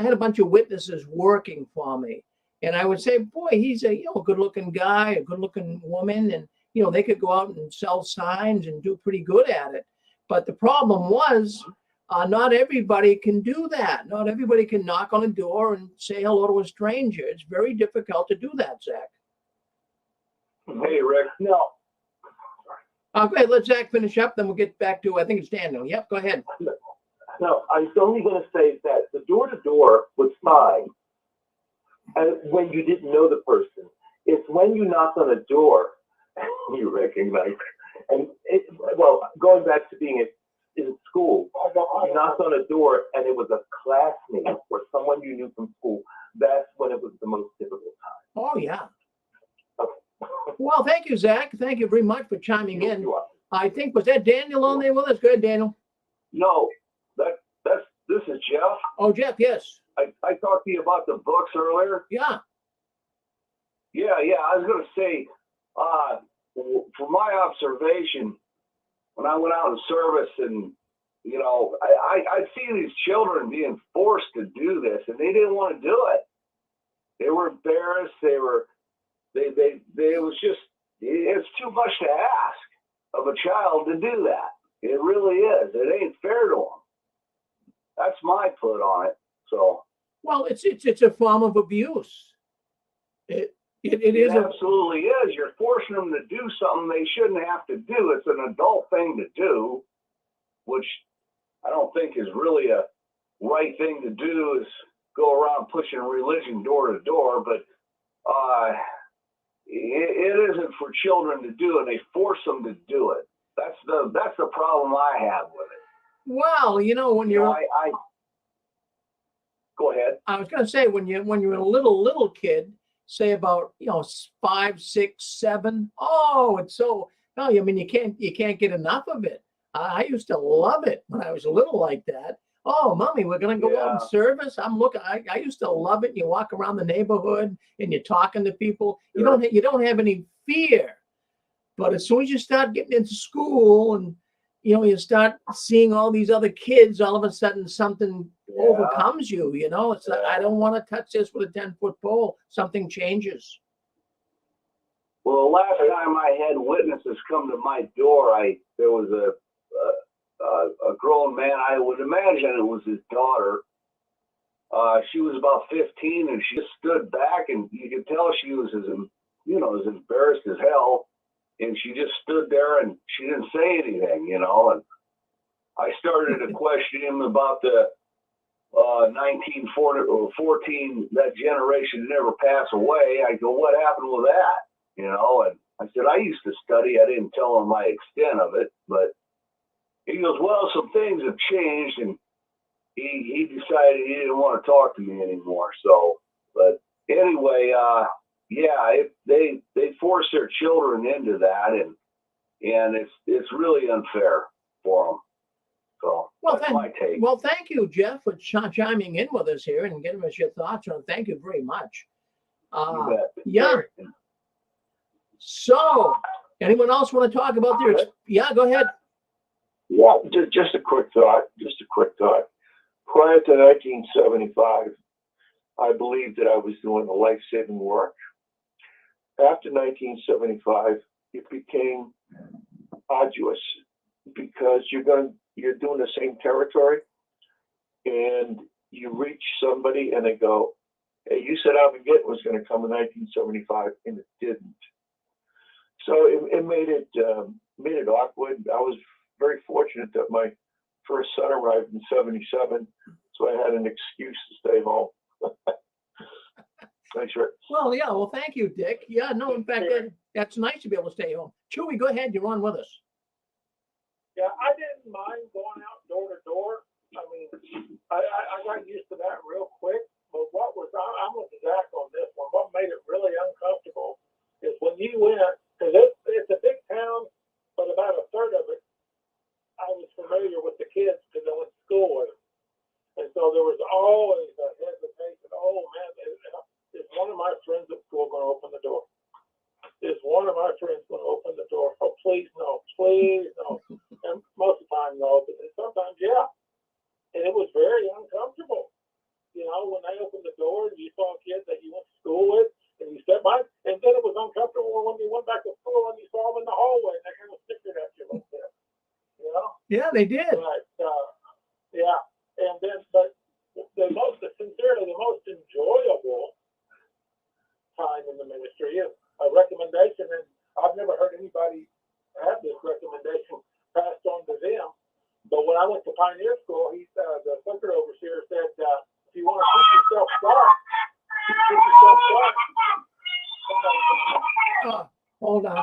had a bunch of witnesses working for me, and I would say, boy, he's a good-looking guy, a good-looking woman, and they could go out and sell signs and do pretty good at it. But the problem was, not everybody can do that. Not everybody can knock on a door and say hello to a stranger. It's very difficult to do that, Zach. Hey, Rick. No. Go ahead. Let Zach finish up, then we'll get back to, I think it's Daniel. Yep, go ahead. No, I was only going to say that the door-to-door was fine when you didn't know the person. It's when you knock on a door and you recognize. And going back to being in school, you knocked on a door and it was a classmate or someone you knew from school. That's when it was the most difficult time. Oh, yeah. Well, thank you, Zach. Thank you very much for chiming in. I think, was that Daniel on there with us? Go ahead, Daniel. No, this is Jeff. Oh, Jeff, yes. I talked to you about the books earlier. Yeah. Yeah. I was going to say, from my observation, when I went out in service and, I'd see these children being forced to do this and they didn't want to do it. They were embarrassed. It's too much to ask of a child to do that. It really is. It ain't fair to them. That's my put on it. So. Well, it's a form of abuse. It is. Absolutely is. You're forcing them to do something they shouldn't have to do. It's an adult thing to do, which I don't think is really a right thing to do, is go around pushing religion door to door, but it isn't for children to do, and they force them to do it. That's the problem I have with it. Well, when you're go ahead. I was going to say, when you're a little kid, say about 5, 6, 7. Oh, it's so. No, I mean you can't get enough of it. I used to love it when I was little like that. Oh, mommy, we're gonna go out in service. I'm looking. I used to love it. You walk around the neighborhood and you're talking to people. Sure. You don't have any fear. But as soon as you start getting into school and you start seeing all these other kids, all of a sudden something overcomes you. It's like, I don't want to touch this with a 10-foot pole. Something changes. Well, the last time I had witnesses come to my door, there was a grown man. I would imagine it was his daughter. She was about 15, and she just stood back, and you could tell she was as embarrassed as hell. And she just stood there, and she didn't say anything, And I started to question him about the 1914, that generation never pass away. I go, what happened with that? And I said, I used to study. I didn't tell him my extent of it, but he goes, well, some things have changed. And he decided he didn't want to talk to me anymore. So, but anyway, they force their children into that, and it's really unfair for them. So that's my take. Well, thank you, Jeff, for chiming in with us here and giving us your thoughts on it. Thank you very much. You bet. Yeah. So, anyone else want to talk about their? Yeah, go ahead. Yeah, just a quick thought. Prior to 1975, I believed that I was doing a life-saving work. After 1975, it became arduous because you're doing the same territory, and you reach somebody and they go, "Hey, you said Armageddon was going to come in 1975, and it didn't." So it made it awkward. I was very fortunate that my first son arrived in 77, so I had an excuse to stay home. Thanks, Rick. Well, yeah. Well, thank you, Dick. Yeah, no, in fact, that's nice to be able to stay home. Chewy, go ahead. You're on with us. Yeah, I didn't mind going out door to door. I mean, I got used to that real quick. But I'm with Zach on this one. What made it really uncomfortable is when you went, because it's a big town, but about a third of it, I was familiar with the kids because I went to school with them. And so there was always a hesitation. Oh, man, is one of my friends at school going to open the door? Is one of my friends going to open the door? Oh, please no. And most of the time, no. But sometimes, yeah. And it was very uncomfortable. You know, when they opened the door and you saw kids that you went to school with, and you stepped by, and then it was uncomfortable when you went back to school and you saw them in the hallway and they kind of stickered at you like that. You know? Yeah, they did. But, yeah. And then, but sincerely, the most enjoyable time in the ministry is a recommendation, and I've never heard anybody have this recommendation passed on to them. But when I went to Pioneer School, the secretary overseer said, if you want to keep yourself sharp, Hold on.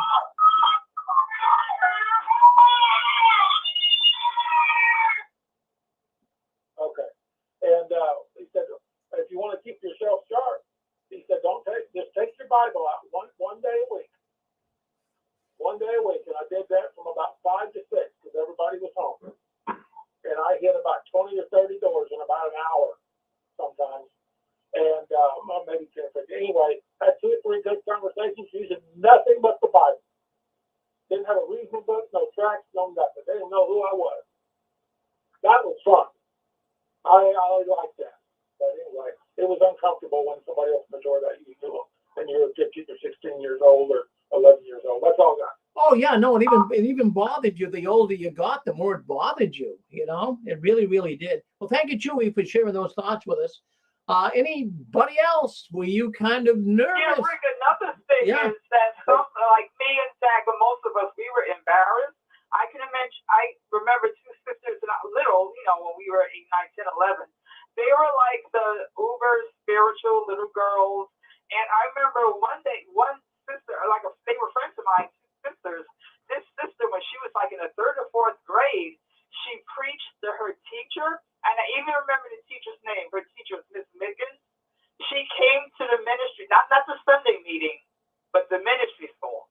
Okay. And he said, if you want to keep yourself sharp, he said, just take your Bible out one day a week. One day a week. And I did that from about 5 to 6 because everybody was home. And I hit about 20 or 30 doors in about an hour sometimes. And maybe 10 or 15. Anyway, had 2 or 3 good conversations using nothing but the Bible. Didn't have a reason book, no tracks, no nothing. They didn't know who I was. That was fun. I liked that. But anyway, it was uncomfortable when somebody opened the door that you knew them and you were 15 or 16 years old or 11 years old. That's all that. Oh yeah, no, it even bothered you. The older you got, the more it bothered you. You know, it really, really did. Well, thank you, Chewy, for sharing those thoughts with us. Anybody else? Were you kind of nervous? Yeah, Rick, another thing is that something like me and Zach, and most of us, we were embarrassed. I remember 2 sisters, little, when we were 8, 9, 10, 11. They were like the uber spiritual little girls. And I remember one day, one sister, they were friends of mine, 2 sisters. This sister, when she was like in the 3rd or 4th grade, she preached to her teacher. And I even remember the teacher's name. Her teacher was Miss Mickens. She came to the ministry, not the Sunday meeting, but the ministry school.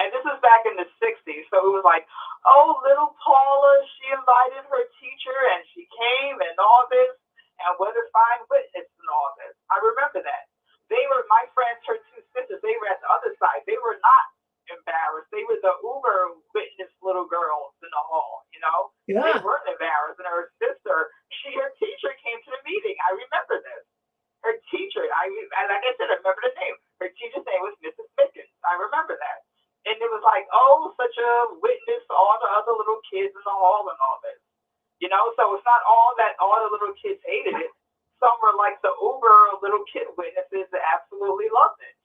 And this was back in the 60s. So it was like, oh, little Paula, she invited her teacher and she came and all this. And what a fine witness and all this. I remember that. They were my friends, her 2 sisters. They were at the other side. They were not embarrassed. They were the uber witness little girls in the hall, Yeah. They weren't embarrassed. And her sister, her teacher came to the meeting. I remember this. Her teacher, like I said, I remember the name. Her teacher's name was Mrs. Mickens. I remember that. And it was like, oh, such a witness to all the other little kids in the hall and all this. So it's not all that all the little kids hated it. Some were like the uber little kid witnesses that absolutely loved it,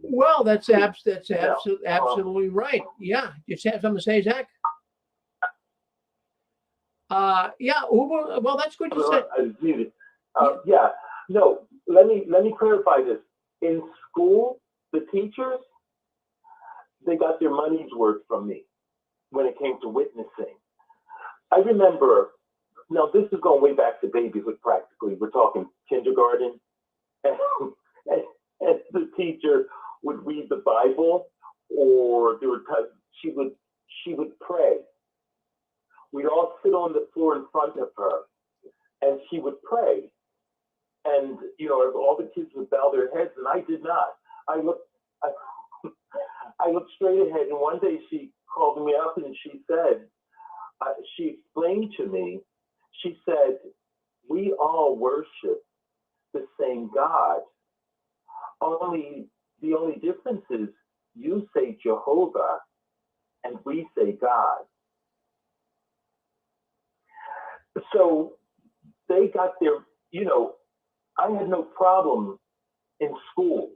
Well, that's absolutely right. Yeah. You have something to say, Zach? Yeah, Uber. Well, that's good to say. I was muted. Yeah. No, let me clarify this. In school, the teachers, they got their money's worth from me when it came to witnessing. I remember Now, this is going way back to babyhood practically. We're talking kindergarten. And, and the teacher would read the Bible, or she would pray. We'd all sit on the floor in front of her, and she would pray. And, all the kids would bow their heads, and I did not. I looked straight ahead, and one day she called me up and she said, she explained to me, she said, we all worship the same God. The only difference is you say Jehovah and we say God. So they got their, I had no problem in school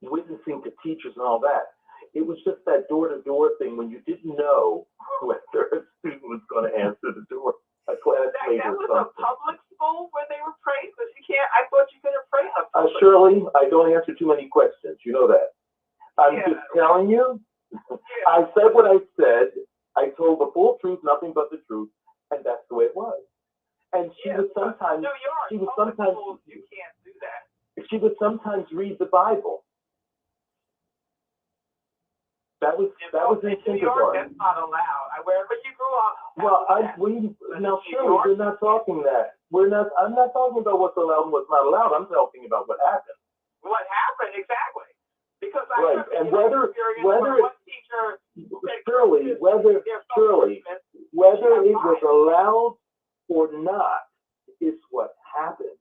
witnessing to teachers and all that. It was just that door-to-door thing when you didn't know whether a student was going to answer the door. A classmate that or was something. a public school where they were praying? Because I thought you couldn't pray in a public Shirley, I don't answer too many questions. You know that. I'm just telling you. I said what I said. I told the full truth, nothing but the truth, and that's the way it was. And she would sometimes. She would sometimes. Schools, you can't do that. She would sometimes read the Bible. That was in New York, kindergarten. that's not allowed. Wherever you grew up. Well, Shirley, we're not talking that. I'm not talking about what's allowed and what's not allowed. I'm talking about what happened. What happened exactly? Because I right, and whether one teacher Shirley, whether it was allowed or not is what happened.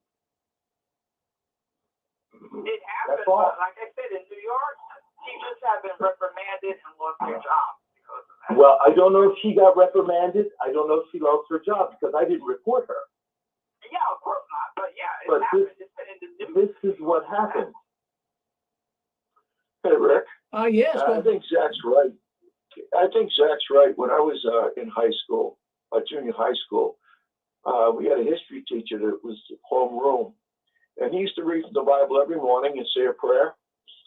It happened, That's all. but like I said, in New York, teachers have been reprimanded and lost their jobs because of that. Well, I don't know if she got reprimanded. I don't know if she lost her job because I didn't report her. Yeah, of course not. But yeah, it But happened. It's been in the news. This is what happened. Hey, Rick. Yes. I think Zach's right. When I was in high school, junior high school, we had a history teacher that was homeroom. And he used to read the Bible every morning and say a prayer.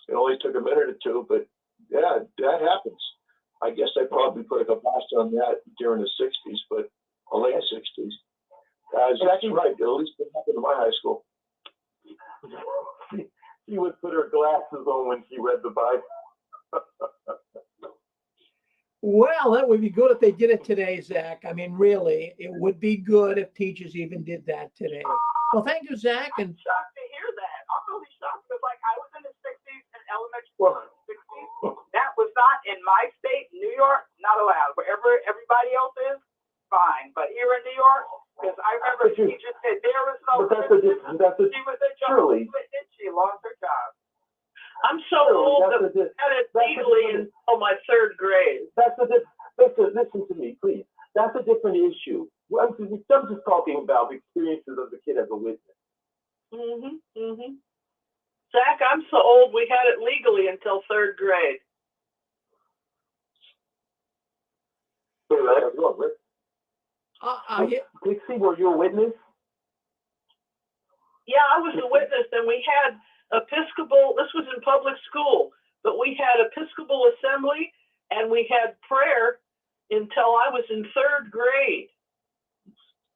It only took a minute or two, but yeah, that happens. I guess they probably put a kibosh on that during the 60s, but late 60s. Zach's right. At least it happened in my high school. She would put her glasses on when she read the Bible. Well, that would be good if they did it today, Zach. I mean, really, it would be good if teachers even did that today. Well, thank you, Zach. And I'm shocked to hear that. I'm really shocked because, I was in the 60s in elementary school in the 60s. That was not in my state, New York, not allowed. Wherever everybody else is, fine. But here in New York, because I remember the teacher said there was no. But she was a Shirley. And she lost her job. I'm so old that I had it legally until my third grade. Listen to me, please. That's a different issue. I'm just talking about the experiences of the kid as a witness. Zach, I'm so old, we had it legally until third grade. Dixie, were you a witness? Yeah, I was a witness, and we had Episcopal, this was in public school, but we had Episcopal assembly, and we had prayer until I was in third grade.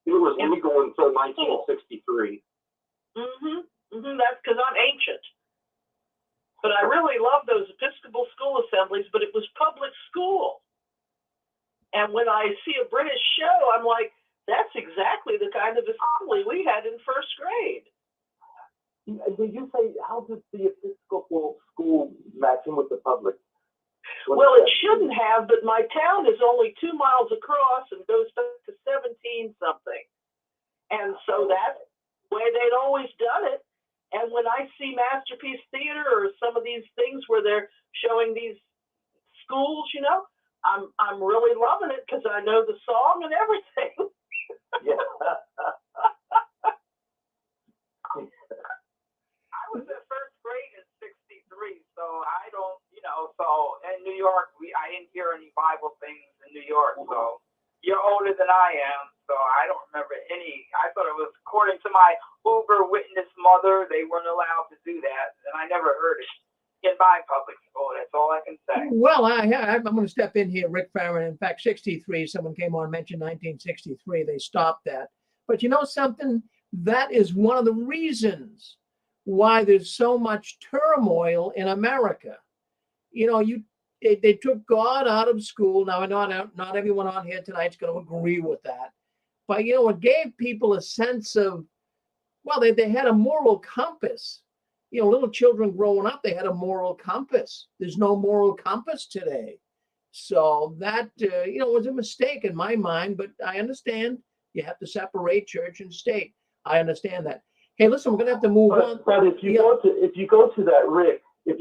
It was legal until 1963. That's because I'm ancient. But I really love those Episcopal school assemblies, but it was public school. And when I see a British show, I'm like, that's exactly the kind of assembly we had in first grade. Did you say, how does the Episcopal school match in with the public? Well, it shouldn't have, but my town is only 2 miles across and goes back to 17 something. And so that's the way they'd always done it. And when I see Masterpiece Theater or some of these things where they're showing these schools, you know, I'm really loving it because I know the song and everything. Yeah. I was in first grade in '63, so I don't, you know, so in New York, I didn't hear any Bible things in New York, so you're older than I am, so I don't remember any. I thought it was, according to my Uber witness mother, they weren't allowed to do that, and I never heard it. in my public school. That's all I can say. Well, I'm going to step in here, Rick Farron. In fact, 63, someone came on and mentioned 1963. They stopped that. But you know something? That is one of the reasons why there's so much turmoil in America. You know, they took God out of school. Now, I know not everyone on here tonight is going to agree with that. But, you know, it gave people a sense of, well, they had a moral compass. You know, little children growing up, they had a moral compass. There's no moral compass today. So that, you know, was a mistake in my mind, but I understand you have to separate church and state. I understand that. Hey, listen, we're going to have to move on. But if you go to that, Rick, if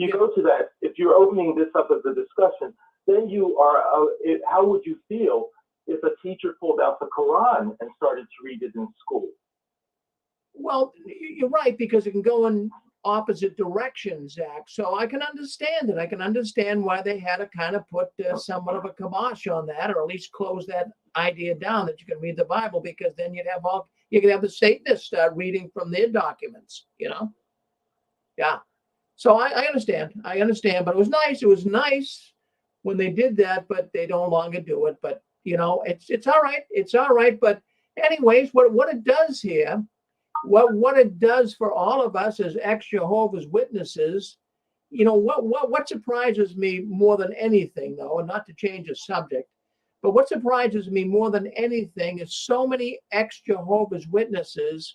you're opening this up as a discussion, then you are, how would you feel if a teacher pulled out the Quran and started to read it in school? Well, you're right, because it can go in opposite directions, Zach. So I can understand it. I can understand why they had to kind of put somewhat of a kibosh on that, or at least close that idea down that you can read the Bible, because then you could have the Satanists start reading from their documents, you know? Yeah. So I understand. But it was nice. It was nice when they did that, but they no longer do it. But, you know, it's all right. It's all right. But anyways, what it does here, what it does for all of us as ex-Jehovah's Witnesses, you know, what surprises me more than anything, though, and not to change the subject, but what surprises me more than anything is so many ex-Jehovah's Witnesses,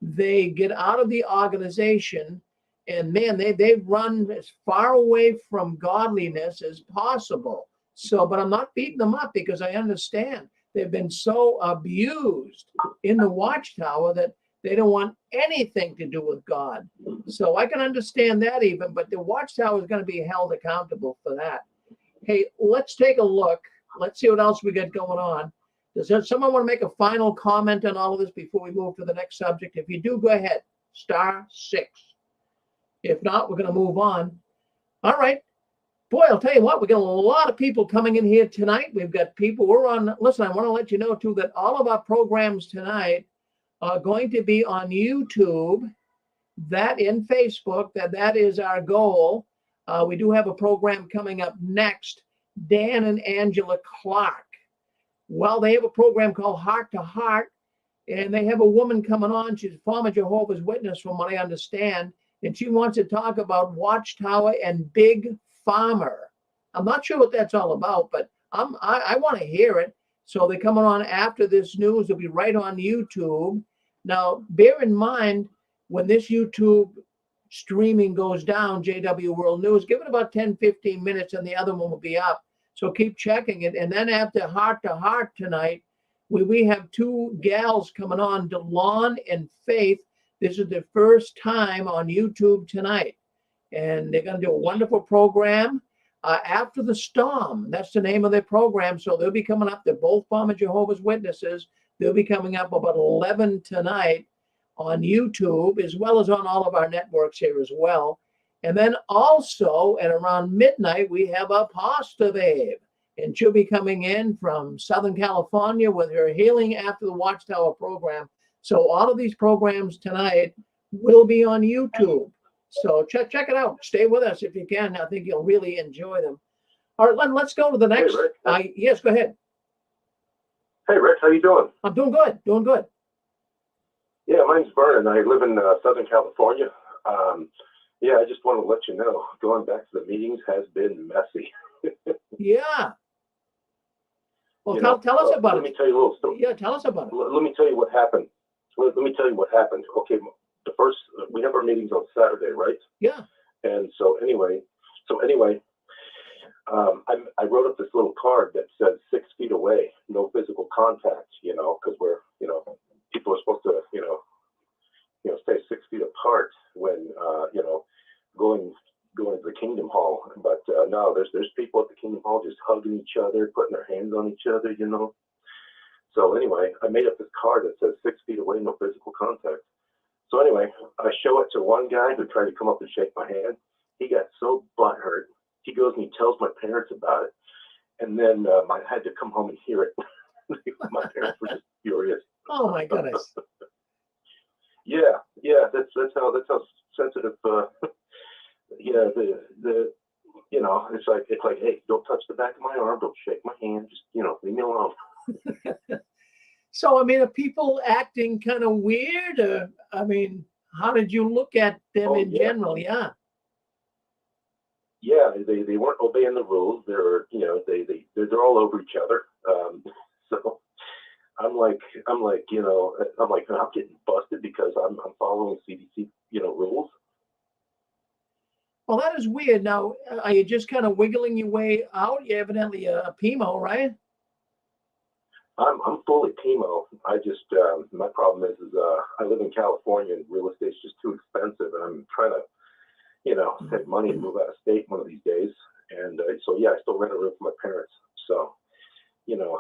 they get out of the organization and, man, they run as far away from godliness as possible. So, but I'm not beating them up, because I understand they've been so abused in the Watchtower that they don't want anything to do with God. So I can understand that even, but the Watchtower is going to be held accountable for that. Hey, let's take a look. Let's see what else we got going on. Does someone want to make a final comment on all of this before we move to the next subject? If you do, go ahead. *6. If not, we're going to move on. All right. Boy, I'll tell you what, we got a lot of people coming in here tonight. We've got people, listen, I want to let you know too that all of our programs tonight are going to be on YouTube, that in Facebook, that is our goal. We do have a program coming up next, Dan and Angela Clark. Well, they have a program called Heart to Heart, and they have a woman coming on. She's a former Jehovah's Witness, from what I understand, and she wants to talk about Watchtower and Big Farmer. I'm not sure what that's all about, but I want to hear it. So they're coming on after this news. It'll be right on YouTube. Now, bear in mind, when this YouTube streaming goes down, JW World News, give it about 10, 15 minutes and the other one will be up. So keep checking it. And then after Heart to Heart tonight, we have two gals coming on, DeLon and Faith. This is their first time on YouTube tonight. And they're going to do a wonderful program. After the Storm, that's the name of their program. So they'll be coming up. They're both former Jehovah's Witnesses. They'll be coming up about 11 tonight on YouTube, as well as on all of our networks here as well. And then also at around midnight, we have Apostle Babe. And she'll be coming in from Southern California with her Healing After the Watchtower program. So all of these programs tonight will be on YouTube. So check it out. Stay with us if you can. I think you'll really enjoy them. All right, let's go to the next. Hey, Rick. Yes, go ahead. Hey, Rick, how you doing? I'm doing good. Doing good. Yeah, my name's Vernon. I live in Southern California. Yeah, I just want to let you know, going back to the meetings has been messy. Yeah. Well, tell us about it. Let me tell you a little story. Yeah, tell us about it. Let me tell you what happened. Let me tell you what happened. Okay, we have our meetings on Saturday, right? Yeah. And so anyway, I wrote up this little card that says 6 feet away, no physical contact, because we're, people are supposed to, stay 6 feet apart when, going to the Kingdom Hall. But no, there's people at the Kingdom Hall just hugging each other, putting their hands on each other, So anyway, I made up this card that says 6 feet away, no physical contact. So anyway, I show it to one guy who tried to come up and shake my hand. He got so butthurt. He goes and he tells my parents about it. And then I had to come home and hear it. My parents were just furious. Oh my goodness. Yeah, that's how sensitive the it's like, hey, don't touch the back of my arm, don't shake my hand, just leave me alone. So, I mean, are people acting kind of weird? Or, I mean, how did you look at them in general? Yeah. Yeah, they weren't obeying the rules. They're all over each other. So I'm like, I'm getting busted because I'm following CDC, rules. Well, that is weird. Now, are you just kind of wiggling your way out? You're evidently a PMO, right? I'm fully chemo. I just my problem is I live in California and real estate's just too expensive, and I'm trying to save money and move out of state one of these days. And so I still rent a room for my parents. So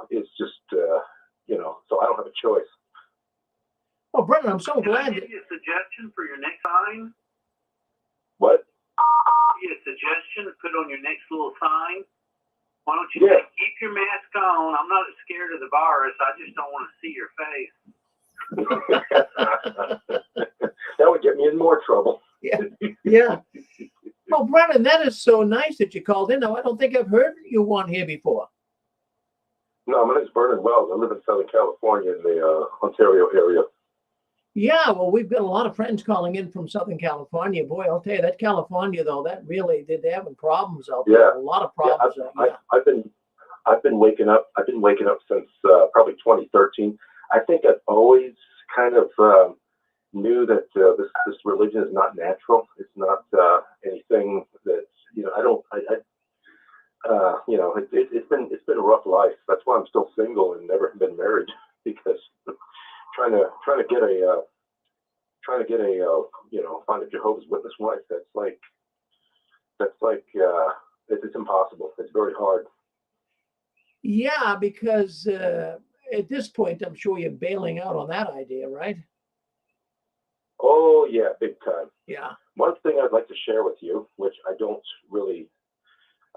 it's just so I don't have a choice. Oh, Brendan, I'm so glad. Can I give you a suggestion for your next sign? What? Give you a suggestion to put on your next little sign. Why don't you say, keep your mask on? I'm not scared of the virus. I just don't want to see your face. That would get me in more trouble. Yeah. Oh, Brendan, that is so nice that you called in. Now, I don't think I've heard you on here before. No, my name's Brendan Wells. I live in Southern California in the Ontario area. Yeah, well, we've got a lot of friends calling in from Southern California. Boy, I'll tell you, that California, though, that really, they're having problems out there. A lot of problems. I've been waking up. I've been waking up since probably 2013. I think I've always kind of knew that this religion is not natural. It's not anything that it's been a rough life. That's why I'm still single and never been married, because trying to get a find a Jehovah's Witness wife, it's impossible. It's very hard. Yeah, because at this point, I'm sure you're bailing out on that idea, right? Oh yeah, big time. Yeah. One thing I'd like to share with you, which I don't really,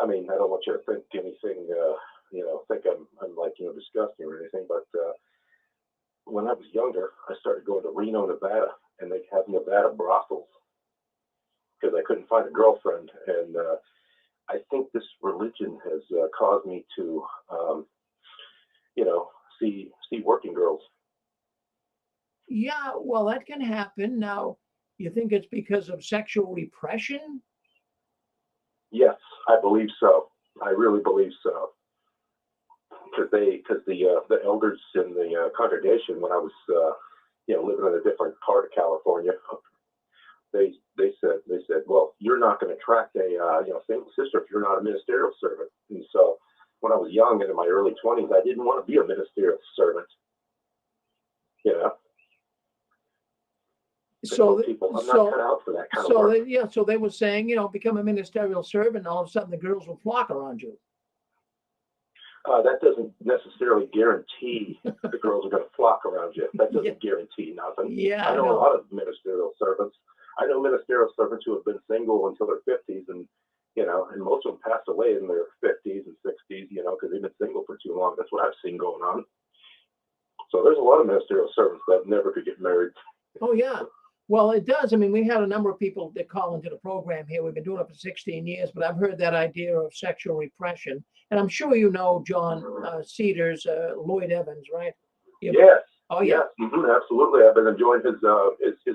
I don't want you to think anything, think I'm like, disgusting or anything, but when I was younger, I started going to Reno, Nevada, and they have Nevada brothels because I couldn't find a girlfriend. And I think this religion has caused me to, see working girls. Yeah, well, that can happen. Now, you think it's because of sexual repression? Yes, I believe so. I really believe so. Because the elders in the congregation, when I was living in a different part of California, they said, well, you're not going to attract a single sister if you're not a ministerial servant. And so when I was young and in my early 20s, I didn't want to be a ministerial servant. So people, I'm not cut out for that kind of work. So they were saying, become a ministerial servant, and all of a sudden the girls will flock around you. That doesn't necessarily guarantee the girls are going to flock around you. That doesn't guarantee nothing. Yeah, I know a lot of ministerial servants. I know ministerial servants who have been single until their 50s, and most of them pass away in their 50s and 60s, because they've been single for too long. That's what I've seen going on. So there's a lot of ministerial servants that never could get married. Oh yeah. Well, it does. We had a number of people that call into the program here. We've been doing it for 16 years, but I've heard that idea of sexual repression. And I'm sure you know John Cedars, Lloyd Evans, right? Yes. Oh, yeah. Yes. Absolutely. I've been enjoying his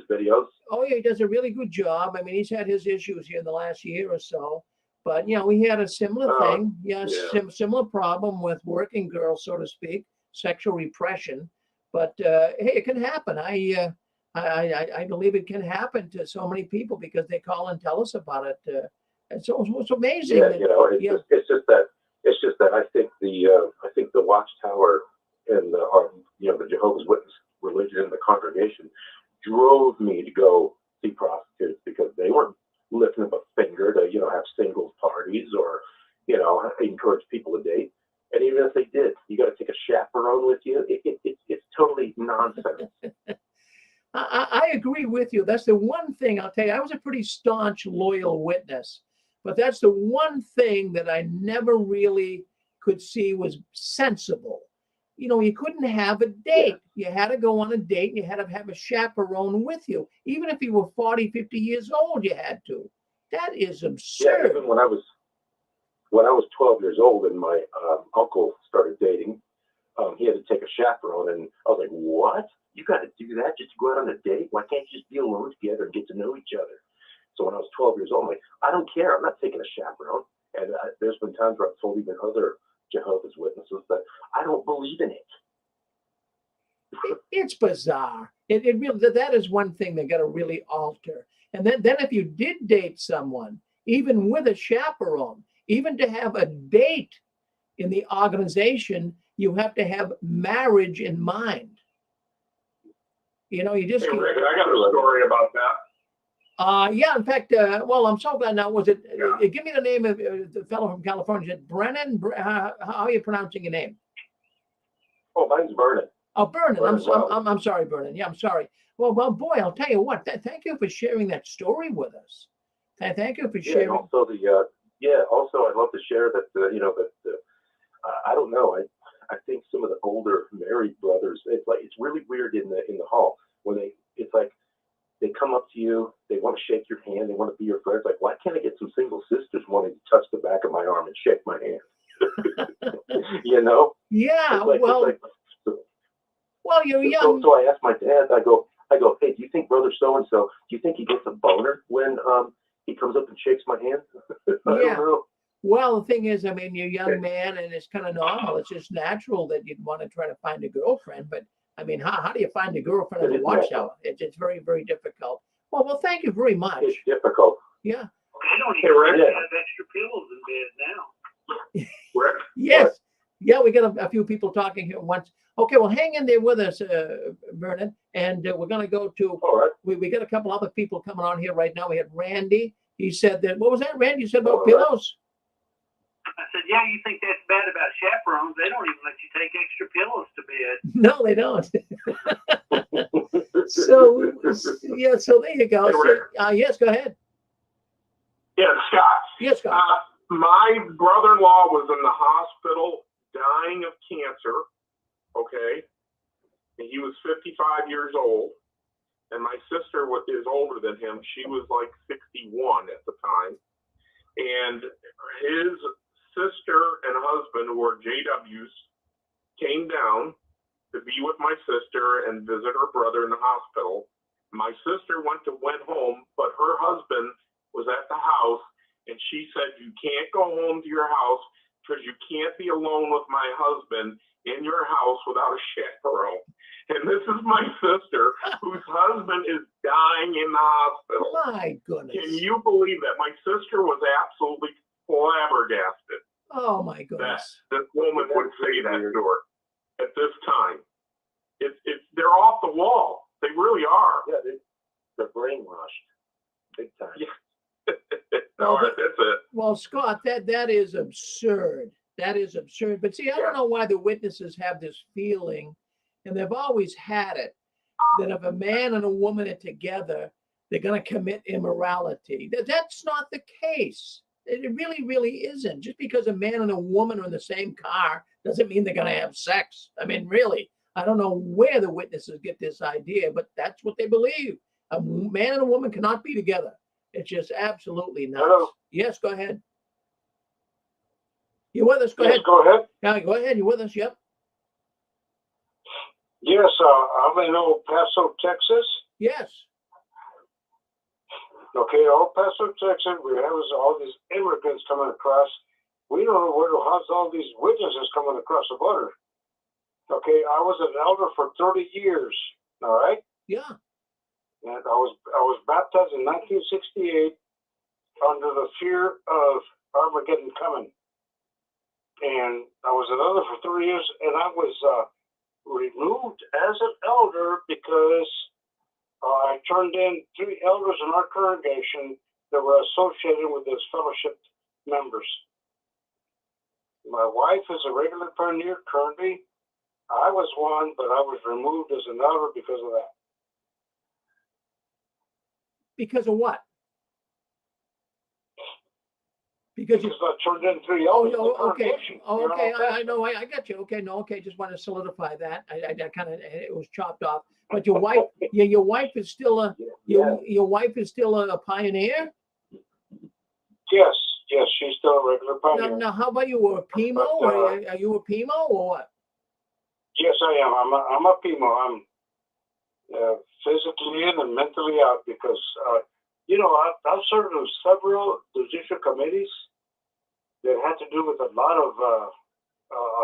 videos. Oh, yeah. He does a really good job. He's had his issues here in the last year or so. But, we had a similar thing. Similar problem with working girls, so to speak, sexual repression. But, hey, it can happen. I believe it can happen to so many people because they call and tell us about it. And so it's amazing. Yeah, it's just that I think the Watchtower and the Jehovah's Witness religion and the congregation drove me to go see prostitutes because they weren't lifting up a finger to have singles parties or encourage people to date. And even if they did, you got to take a chaperone with you. It's totally nonsense. I agree with you. That's the one thing I'll tell you. I was a pretty staunch, loyal witness, but that's the one thing that I never really could see was sensible. You couldn't have a date. You had to go on a date and you had to have a chaperone with you. Even if you were 40, 50 years old, you had to. That is Yeah, absurd. even when I was 12 years old and my uncle started dating, he had to take a chaperone, and I was like, "What? You got to do that just to go out on a date? Why can't you just be alone together and get to know each other?" So when I was 12 years old, I'm like, "I don't care. I'm not taking a chaperone." And there's been times where I've told even other Jehovah's Witnesses that I don't believe in it. It's bizarre. It really, that is one thing they got to really alter. And then if you did date someone, even with a chaperone, even to have a date in the organization, you have to have marriage in mind. You know, you just. Hey, Rick, I got a story about that. Yeah, in fact, well, I'm so glad now. Was it, give me the name of the fellow from California. Is it Brennan? How are you pronouncing your name? Oh, mine's Vernon. Oh, Vernon. Vernon, I'm sorry, Vernon. Yeah, I'm sorry. Well, boy, I'll tell you what. Thank you for sharing that story with us. Thank you for sharing. And also also I'd love to share that I don't know. I think some of the older married brothers, it's really weird in the hall when it's like they come up to you, they want to shake your hand, they want to be your friends. Like, why can't I get some single sisters wanting to touch the back of my arm and shake my hand? You know? Yeah. Well, you're young. So I asked my dad. I go, "Hey, do you think brother so and so? Do you think he gets a boner when he comes up and shakes my hand?" I don't know. Well, the thing is, I mean, you're a young man, and it's kind of normal. It's just natural that you'd want to try to find a girlfriend. But I mean, how do you find a girlfriend in the Watchtower? It's very, very difficult. Well, thank you very much. It's difficult. Yeah. They don't even have extra pillows in bed now. Rick? Yes. What? Yeah, we got a few people talking here at once. Okay, well, hang in there with us, Vernon, and we're going to go to. All right. We got a couple other people coming on here right now. We had Randy. He said that. What was that, Randy? You said about pillows. I said, yeah, you think that's bad about chaperones? They don't even let you take extra pillows to bed. No, they don't. So there you go. Yes, go ahead. Yeah, Scott. Yes, Scott. My brother-in-law was in the hospital dying of cancer, okay? And he was 55 years old. And my sister is older than him. She was like 61 at the time. And his sister and husband, who were JWs, came down to be with my sister and visit her brother in the hospital. My sister went home, but her husband was at the house, and she said, "You can't go home to your house because you can't be alone with my husband in your house without a chaperone." And this is my sister, whose husband is dying in the hospital. My goodness. Can you believe that? My sister was absolutely flabbergasted. Oh, my goodness. That this woman would say that to her at this time. They're off the wall. They really are. Yeah, they're brainwashed. Big time. Yeah. All right, that's it. Well, Scott, that is absurd. That is absurd. But see, I don't know why the witnesses have this feeling, and they've always had it, that if a man and a woman are together, they're going to commit immorality. That's not the case. It really, really isn't. Just because a man and a woman are in the same car doesn't mean they're going to have sex. I mean, really, I don't know where the witnesses get this idea, but that's what they believe. A man and a woman cannot be together. It's just absolutely nuts. Hello. Yes, go ahead. You with us? Go Yes, ahead. go ahead. Yeah, go ahead. You with us? Yep. Yes, I'm in El Paso, Texas. Yes. Okay, El Paso, Texas, we have all these immigrants coming across. We don't know how's all these witnesses coming across the border. Okay, I was an elder for 30 years, all right? Yeah. And I was baptized in 1968 under the fear of Armageddon coming. And I was an elder for 3 years, and I was removed as an elder because I turned in 3 elders in our congregation that were associated with this fellowship members. My wife is a regular pioneer currently. I was one, but I was removed as an elder because of that. Because of what? Because I turned in 3 elders. Okay. Okay. I know. I got you. Okay. No. Okay. Just want to solidify that. I kind of, it was chopped off. But your wife, your wife is still your wife is still a pioneer. Yes, yes, she's still a regular Now, pioneer. how about you? Were a PIMO? But, Are you a PIMO or what? Yes, I am. I'm a PIMO. I'm physically in and mentally out because, I've served on several judicial committees that had to do with a lot of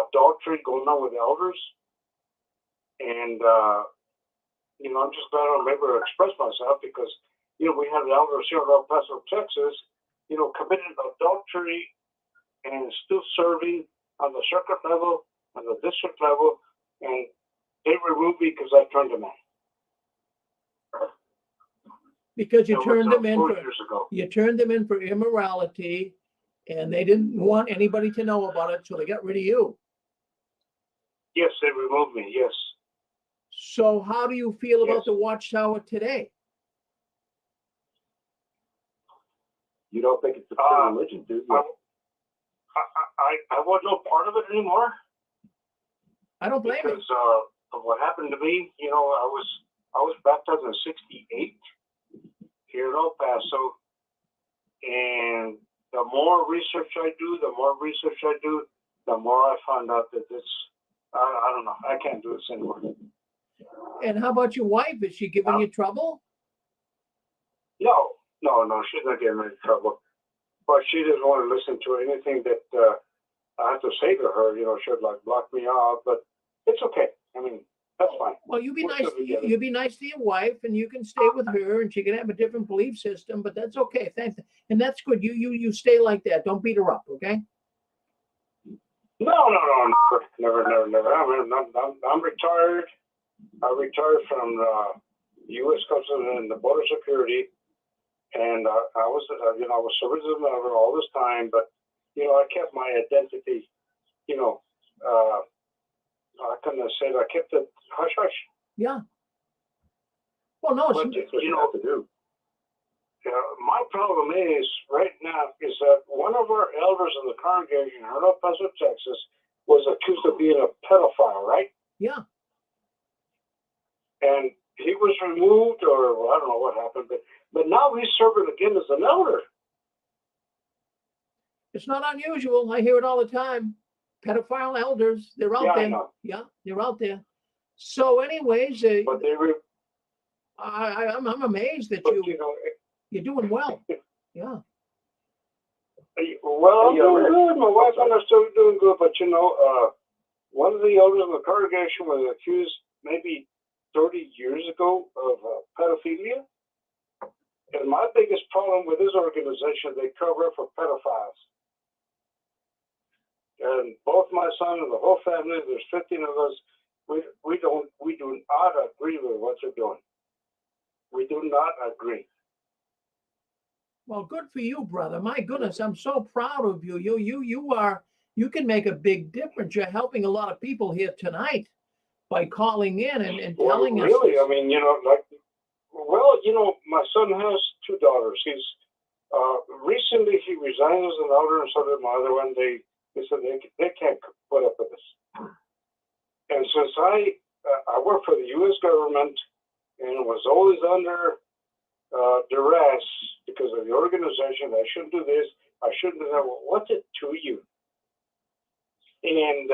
adultery going on with elders. And, I'm just glad I'm able to express myself because, we have the elders here in El Paso, Texas, committed adultery and still serving on the circuit level, on the district level, and they removed me because I turned them in. Because you That turned was, them in 4 for years ago. you turned them in for immorality, and they didn't want anybody to know about it, so they got rid of you. Yes, they removed me. Yes. So how do you feel about the Watchtower today? You don't think it's a pure religion, do you? I was no part of it anymore. I don't blame you. Because of what happened to me, I was baptized in '68 here in El Paso, and the more research I do, the more I find out that I don't know, I can't do this anymore. And how about your wife? Is she giving you trouble? No, she's not getting me in trouble. But she doesn't want to listen to anything that I have to say to her. She'd like block me off, but it's okay. I mean, that's fine. Well, you be nice. You be nice to your wife, and you can stay with her, and she can have a different belief system. But that's okay. Thanks, and that's good. You stay like that. Don't beat her up, okay? No, never. I'm retired. I retired from U.S. Customs and the Border Security, and I was service member all this time. But I kept my identity. I couldn't have said I kept it hush hush. Yeah. Well, no, but, it's what you have to do. My problem is right now is that one of our elders in the congregation in El Paso, Texas, was accused of being a pedophile, right? Yeah. And he was removed, or well, I don't know what happened, but now he's serving again as an elder. It's not unusual. I hear it all the time. Pedophile elders, they're out there. Yeah, they're out there. So, anyways, but I'm amazed that you're doing well. Yeah. Well, I'm doing good. My wife and I are still doing good, but one of the elders in the congregation was accused maybe 30 years ago of pedophilia. And my biggest problem with this organization, they cover up for pedophiles. And both my son and the whole family, there's 15 of us, we do not agree with what they're doing. We do not agree. Well, good for you, brother. My goodness, I'm so proud of you. You can make a big difference. You're helping a lot of people here tonight by calling in and telling us. Really, I mean, my son has 2 daughters. He's recently he resigned as an elder, and so did my other one. They said they can't put up with this. And since I work for the U.S. government and was always under duress because of the organization, I shouldn't do this, I shouldn't do that. Well, what's it to you? And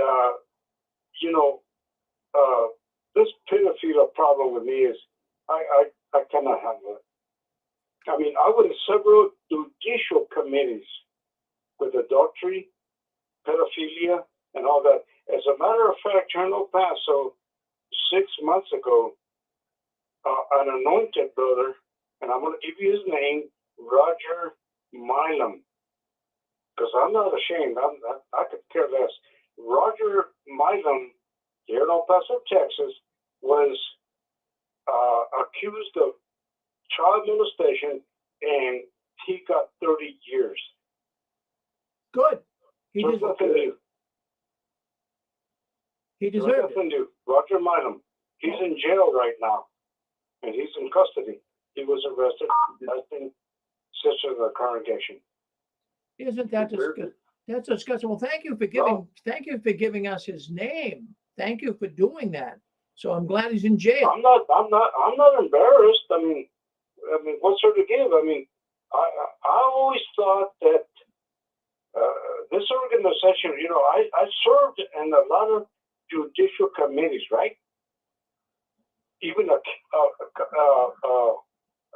this pedophilia problem with me is I cannot handle it. I mean, I was in several judicial committees with adultery, pedophilia, and all that. As a matter of fact, here in El Paso, 6 months ago, an anointed brother, and I'm going to give you his name, Roger Milam, because I'm not ashamed. I could care less. Roger Milam, here in El Paso, Texas, was accused of child molestation, and he got 30 years. Good. He deserved it. He deserved it. Roger Milam. He's in jail right now, and he's in custody. He was arrested, molesting sisters of the congregation. Isn't that disgusting? That's disgusting. Well, thank you for giving us his name. Thank you for doing that. So I'm glad he's in jail. I'm not embarrassed. I mean, what's there to give? I mean, I always thought that this organization, I served in a lot of judicial committees, right? Even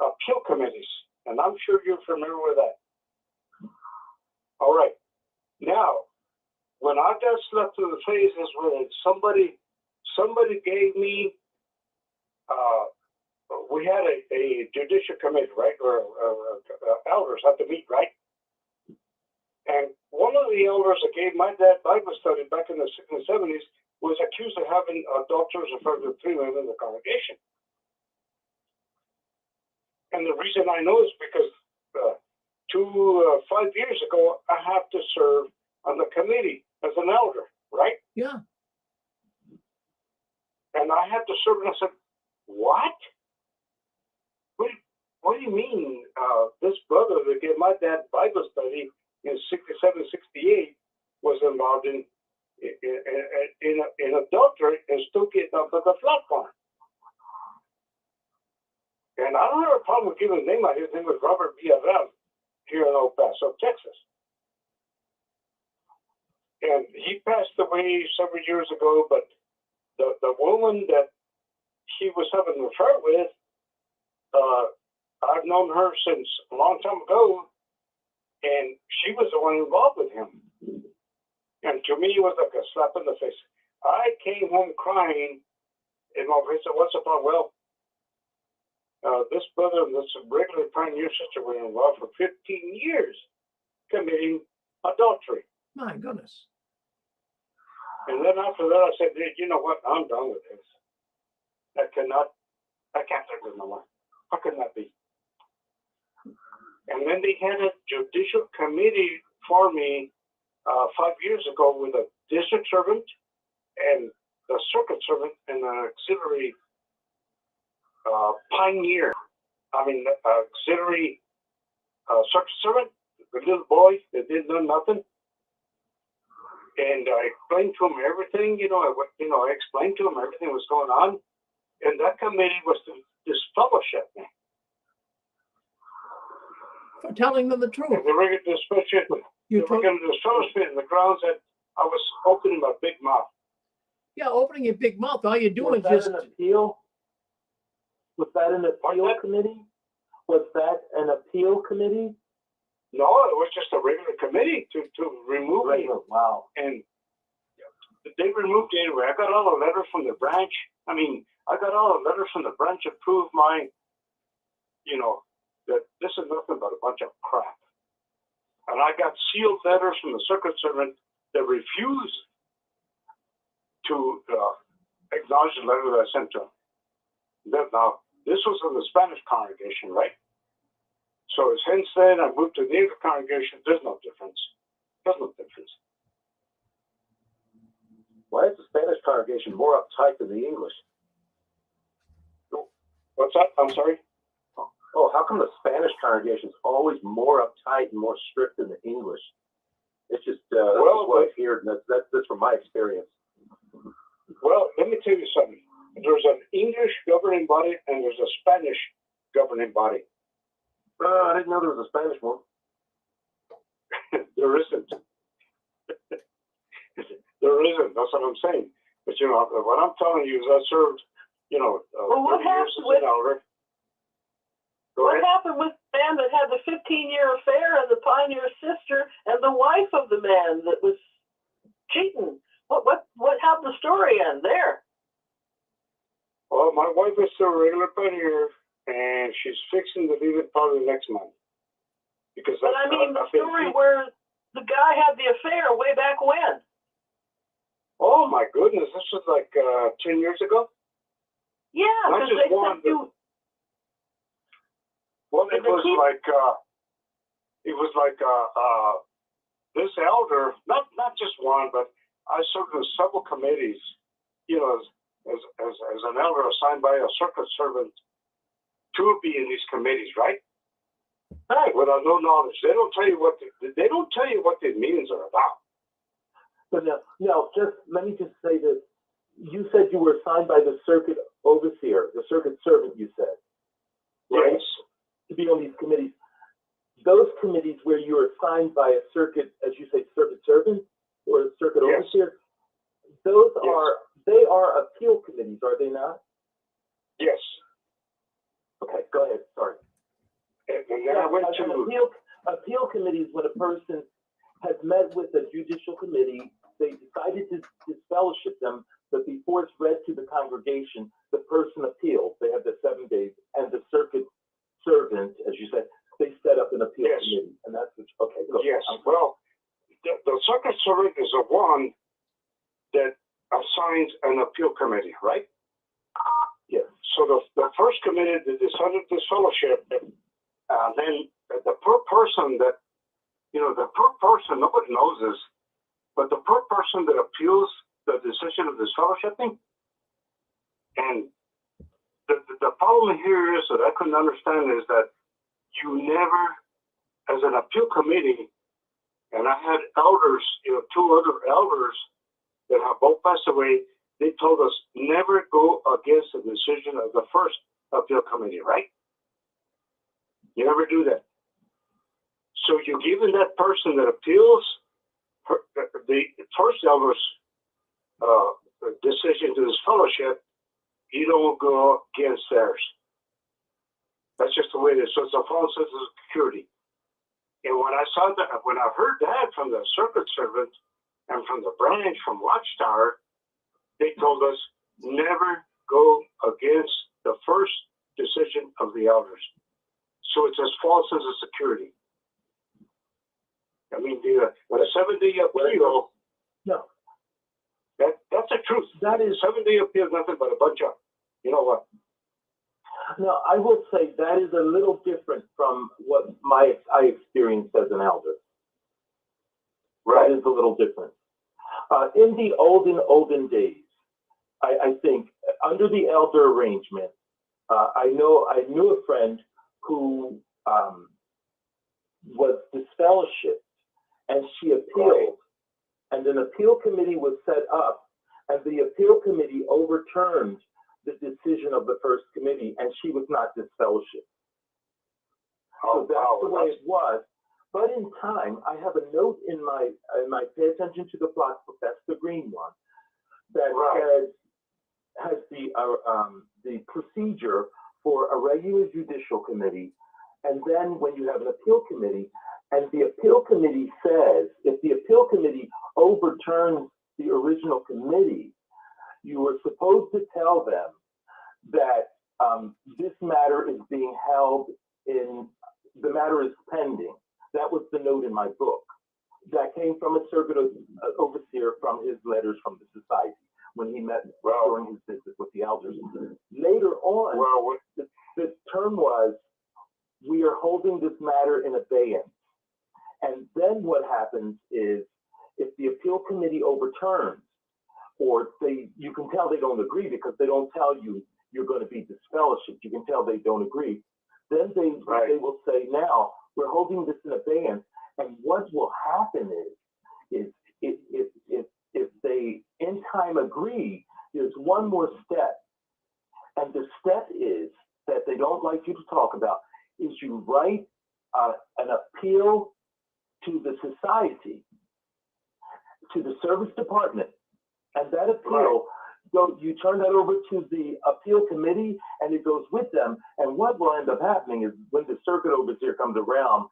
appeal committees, and I'm sure you're familiar with that. All right. Now, when I got slapped in the face is when somebody gave me, we had a judicial committee, right? Or elders had to meet, right? And one of the elders that gave my dad Bible study back in the 70s was accused of having adulterous affairs with 3 women in the congregation. And the reason I know is because 5 years ago, I have to serve on the committee as an elder, right? Yeah. And I had to serve, and I said, what? What do you mean? This brother that gave my dad Bible study in 67, 68 was involved in adultery and still getting up at the flat farm. And I don't have a problem with giving his name out. His name was Robert B. Arel here in El Paso, Texas. And he passed away several years ago, but the woman that he was having an affair with, I've known her since a long time ago, and she was the one involved with him. And to me, it was like a slap in the face. I came home crying, and my wife said, what's the problem? Well, this brother and this regular pioneer sister were involved for 15 years committing adultery. My goodness. And then after that, I said, you know what? I'm done with this. I can't take this no more. How can that be? And then they had a judicial committee for me 5 years ago with a district servant and the circuit servant and an auxiliary pioneer. Auxiliary circuit servant, the little boy that didn't know nothing. And I explained to him everything, I explained to him everything was going on. And that committee was to disfellowship me. For telling them the truth. And they were going to disfellowship me in the grounds that I was opening my big mouth. Yeah, opening your big mouth. All you're doing is just... an appeal? Was that an appeal committee? Was that an appeal committee? No, it was just a regular committee to remove me. Wow. And they removed it anyway. I got all the letters from the branch. I got all the letters from the branch to prove that this is nothing but a bunch of crap. And I got sealed letters from the circuit servant that refused to acknowledge the letter that I sent to him. Now, this was in the Spanish congregation, right? So since then, I moved to the Native congregation. There's no difference. There's no difference. Why is the Spanish congregation more uptight than the English? What's that? I'm sorry? Oh, how come the Spanish congregation is always more uptight and more strict than the English? It's just that's what I've heard, and that's from my experience. Well, let me tell you something. There's an English governing body and there's a Spanish governing body. I didn't know there was a Spanish one. There isn't. There isn't. That's what I'm saying. But what I'm telling you is I served, what 30 years as an elder. What happened with the man that had the 15-year affair and the pioneer sister and the wife of the man that was cheating? How'd the story end there? Well, my wife is still a regular pioneer, and she's fixing to leave it probably next month. But the story where the guy had the affair way back when. Oh my goodness, this was like 10 years ago. Yeah, because they said you. Well, it was like this elder, not just one, but I served in several committees, as an elder assigned by a circuit servant to be in these committees, right? Right. Without no knowledge, they don't tell you what the meetings are about. But no, just let me just say this: you said you were assigned by the circuit overseer, the circuit servant. You said, right? Yes. To be on these committees. those committees where you're assigned by a circuit, as you say, circuit servant or a circuit overseer, those they are appeal committees, are they not? Yes. Okay, go ahead. Sorry. And then I went to appeal committees when a person has met with a judicial committee, they decided to disfellowship them, but before it's read to the congregation, the person appeals. They have the 7 days, and the circuit servant, as you said, they set up an appeal committee, and that's okay. Go. Yes. Well, the circuit servant is the one that assigns an appeal committee, right? Yes. So the first committee that decided this fellowship, then the per person that, the per person, nobody knows this, but the per person that appeals the decision of this fellowshipping, and the problem here is that I couldn't understand is that you never, as an appeal committee, and I had elders, 2 other elders that have both passed away, they told us never go against the decision of the first appeal committee, right? You never do that. So you're giving that person that appeals the first elder's decision to this fellowship, you don't go against theirs. That's just the way it is. So it's a false sense of security. And when I saw that, when I heard that from the circuit servant and from the branch from Watchtower, they told us never go against the first decision of the elders. So it's as false as a security. I mean, when a 7-day appeal, no, that's the truth. That is 7-day appeal is nothing but a bunch of, you know what? No, I will say that is a little different from what I experienced as an elder. Right. That is a little different. In the olden days, I think under the elder arrangement, I knew a friend who was disfellowshipped, and she appealed, and an appeal committee was set up, and the appeal committee overturned the decision of the first committee, and she was not disfellowshipped. So that's the way it was. But in time, I have a note in my pay attention to the flock book, that's the green one, that has the procedure for a regular judicial committee, and then when you have an appeal committee, and the appeal committee says, if the appeal committee overturns the original committee, you are supposed to tell them that this matter is being held the matter is pending. That was the note in my book. That came from a circuit overseer from his letters from the society when he met during his visit with the elders. Later on, the term was, we are holding this matter in abeyance. And then what happens is, if the appeal committee overturns, or you can tell they don't agree because they don't tell you you're going to be disfellowshipped. You can tell they don't agree. Then they will say, now we're holding this in abeyance. And what will happen is if they in time agree, there's one more step. And the step is that they don't like you to talk about is you write an appeal to the society, to the service department, and that appeal, you turn that over to the appeal committee, and it goes with them. And what will end up happening is when the circuit overseer comes around,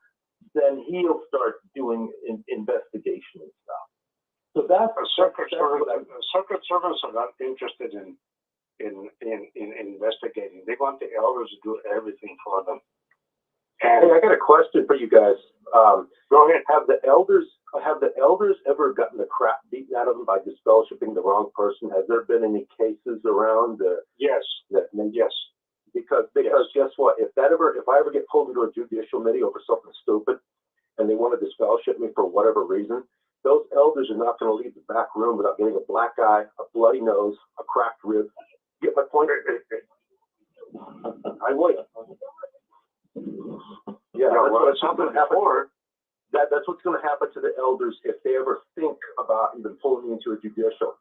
then he'll start doing investigation and stuff. So that's circuit servants are not interested in investigating. They want the elders to do everything for them. And hey, I got a question for you guys. Go ahead. Have the elders ever gotten the crap beaten out of them by disfellowshipping the wrong person? Has there been any cases around? Yes. Yes. Because guess what? If I ever get pulled into a judicial committee over something stupid, and they want to disfellowship me for whatever reason, those elders are not going to leave the back room without getting a black eye, a bloody nose, a cracked rib. Get my point? I would. Yeah, that's what's going to happen. That's what's going to happen to the elders if they ever think about even pulling me into a judicial.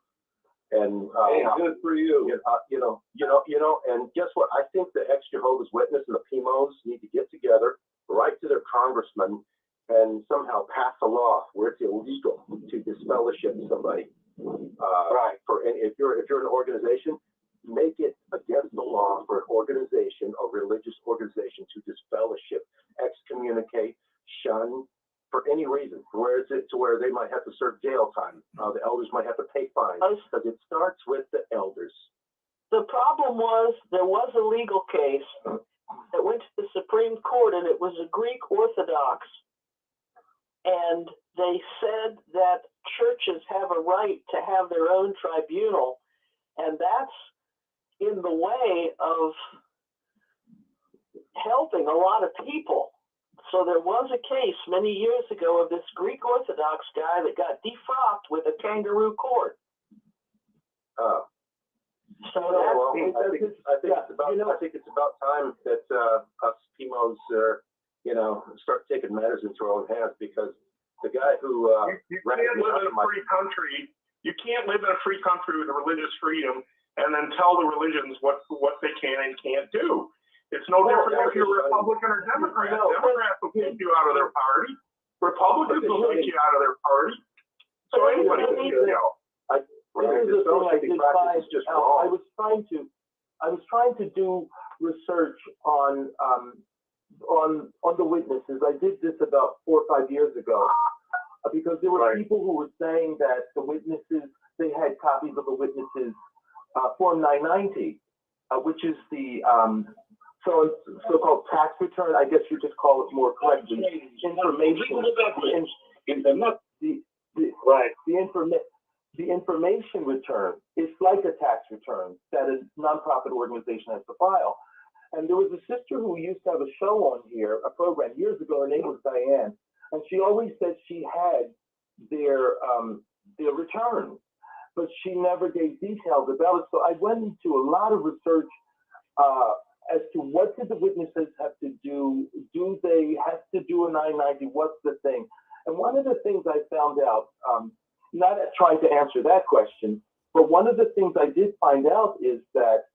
And good for you. And guess what? I think the ex-Jehovah's Witness and the PMOs need to get together, write to their congregation congressman and somehow pass a law where it's illegal to disfellowship somebody. Right. If you're an organization, make it against the law for an organization, a religious organization, to disfellowship, excommunicate, shun, for any reason. Where is it to where they might have to serve jail time? The elders might have to pay fines, because it starts with the elders. The problem was there was a legal case that went to the Supreme Court, and it was a Greek Orthodox. And they said that churches have a right to have their own tribunal, and that's in the way of helping a lot of people. So there was a case many years ago of this Greek Orthodox guy that got defrocked with a kangaroo court. So I think it's about time that us Timos start taking matters into our own hands, because the guy who you can't live in a free country. You can't live in a free country with religious freedom and then tell the religions what they can and can't do. It's no different if you're Republican or Democrat. Democrats will kick you out of their party. Republicans will kick you out of their party. So anybody can do it. Here's the thing I did find out. I was trying to do research on the witnesses. I did this about 4 or 5 years ago, because there were people who were saying that the witnesses, they had copies of the witnesses Form 990, which is the so-called tax return. I guess you just call it more correctly information. The information return is like a tax return that a nonprofit organization has to file. And there was a sister who used to have a show on here, a program years ago. Her name was Diane, and she always said she had their return, but she never gave details about it. So I went into a lot of research as to what did the witnesses have to do? Do they have to do a 990? What's the thing? And one of the things I found out, not trying to answer that question, but one of the things I did find out is that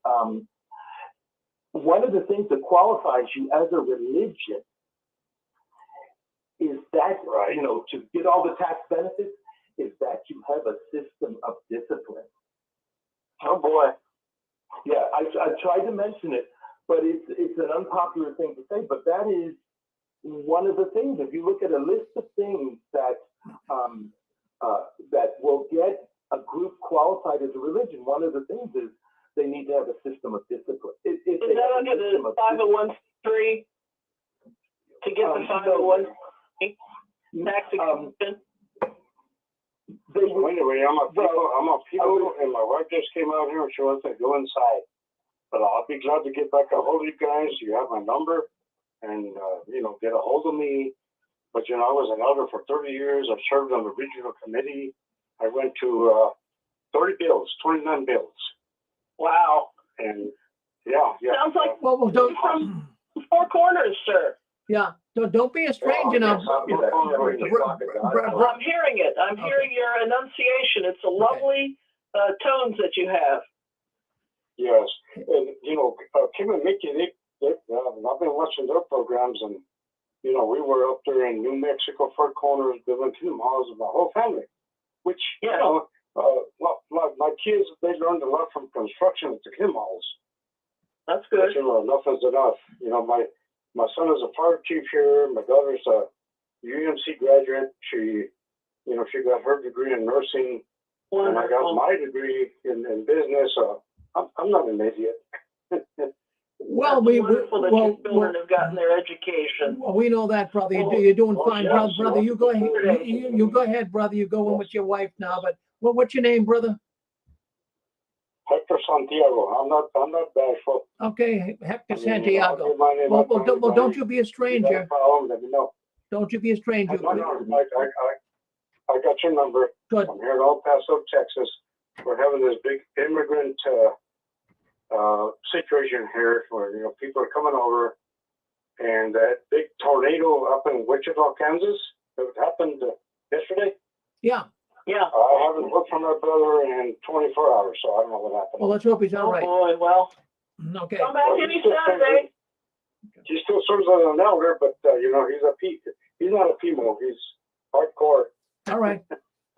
one of the things that qualifies you as a religion is that, to get all the tax benefits, is that you have a system of discipline. Oh boy. Yeah, I tried to mention it, but it's an unpopular thing to say, but that is one of the things. If you look at a list of things that that will get a group qualified as a religion, one of the things is they need to have a system of discipline. Is that under the 501c3 to get the 501c3 tax exemption? Anyway, I'm a people, and my wife just came out here and she wants to go inside. But I'll be glad to get back a hold of you guys. You have my number, and get a hold of me. But I was an elder for 30 years. I served on the regional committee. I went to 30 bills, 29 bills. Wow. And yeah. Sounds like don't from Four Corners, sir. Yeah, don't be a stranger now. I'm hearing it. I'm hearing your enunciation. It's a lovely tones that you have. Yes, and Kim and Mickey, I've been watching their programs, and we were up there in New Mexico, Four Corners, building kingdom halls with my whole family. Which my kids, they learned a lot from construction at the kingdom halls. That's good. But, enough is enough. My son is a fire chief here. My daughter's a UMC graduate. She got her degree in nursing. Wonderful. And I got my degree in business. I'm not an idiot. Well, wonderful that your children have gotten their education. Well, we know that, brother. You're doing fine, brother. You go ahead. You go ahead, brother. You go in with your wife now. But what's your name, brother? Hector Santiago. I'm not bashful. Okay, Hector Santiago. Well, don't you be a stranger. Let me know. Don't you be a stranger. I got your number. Good. I'm here in El Paso, Texas. We're having this big immigrant situation here where people are coming over, and that big tornado up in Wichita, Kansas, that happened yesterday. Yeah. I haven't heard from my brother in 24 hours, so I don't know what happened. Well, let's hope he's all right. Oh boy, well. Okay. Come back any Saturday. He still serves as an elder, but he's not a PMO. He's hardcore. All right.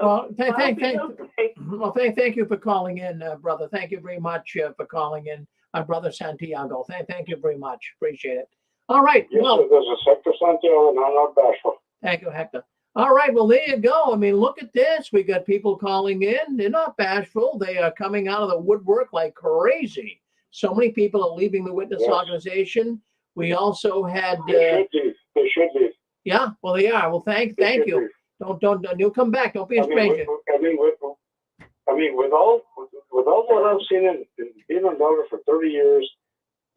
Well, thank you for calling in, brother. Thank you very much for calling in, my brother Santiago. Thank you very much. Appreciate it. All right. Yes, well, sir, there's a sector Santiago, and I'm not bashful. Thank you, Hector. All right. Well, there you go. I mean, look at this. We got people calling in. They're not bashful. They are coming out of the woodwork like crazy. So many people are leaving the witness organization. We also had. They should be. Yeah. Well, they are. Well, thank you. Leave. Don't. You'll come back. Don't be a stranger. With all what I've seen in being an elder for 30 years,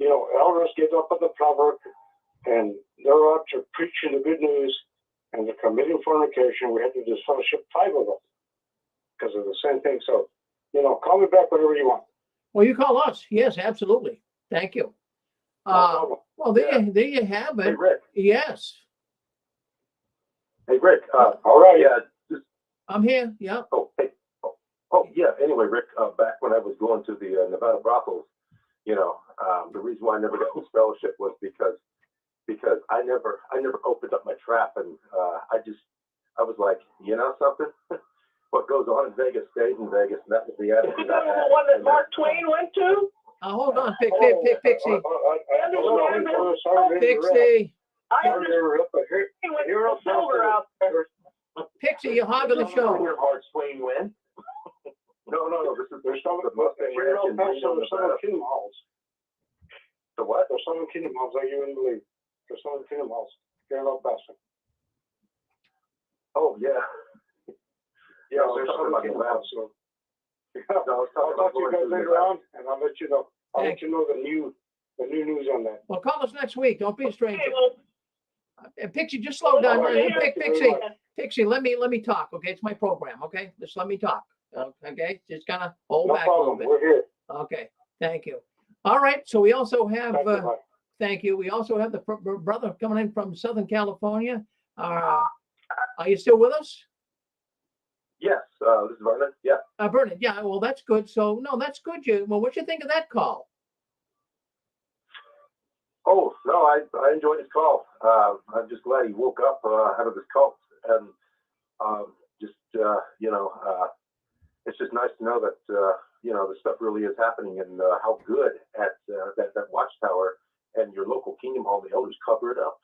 elders get up at the public and they're out to preaching the good news, and they're committing fornication. We had to disfellowship 5 of them because of the same thing. So, call me back whenever you want. Well, you call us. Yes, absolutely. Thank you. Well, there you have it. Hey, Rick. Yes. Hey, Rick. All right. Yeah. I'm here. Yeah. Oh, hey. Oh, yeah. Anyway, Rick, back when I was going to the Nevada brothels, the reason why I never got this fellowship was because I never opened up my trap, and I was like, something? What goes on in Vegas stays in Vegas, and that was the attitude. Isn't that the one that Mark Twain went to? Hold on, Pixie. Pixie. Silver out there. Pixie, you're hogging the show. Where Mark Twain went? No. There's some of the Mustang Ranch in Kingdom Halls. The what? There's some Kingdom Halls that you wouldn't believe. There's some Kingdom Halls. Here in El Paso. Oh, yeah. Yeah, there's some Kingdom Halls. So. I'll talk to you guys later on, and I'll let you know. I'll let you know the new news on that. Well, call us next week. Don't be a stranger. Okay, well, Pixie, just slow down. Okay, Pixie, let me talk. Okay, it's my program. Okay, just let me talk. Okay, just kind of hold back problem. a little bit. We're here. Okay, thank you. All right, so we also have. Thank you. We also have the brother coming in from Southern California. Are you still with us? Yes, this is Vernon. Yeah. Vernon. Yeah. Well, that's good. So no, that's good. Well, what you think of that call? Oh no, I enjoyed his call. I'm just glad he woke up out of his cult, and it's just nice to know that this stuff really is happening, and how good at that Watchtower and your local Kingdom Hall, the elders cover it up.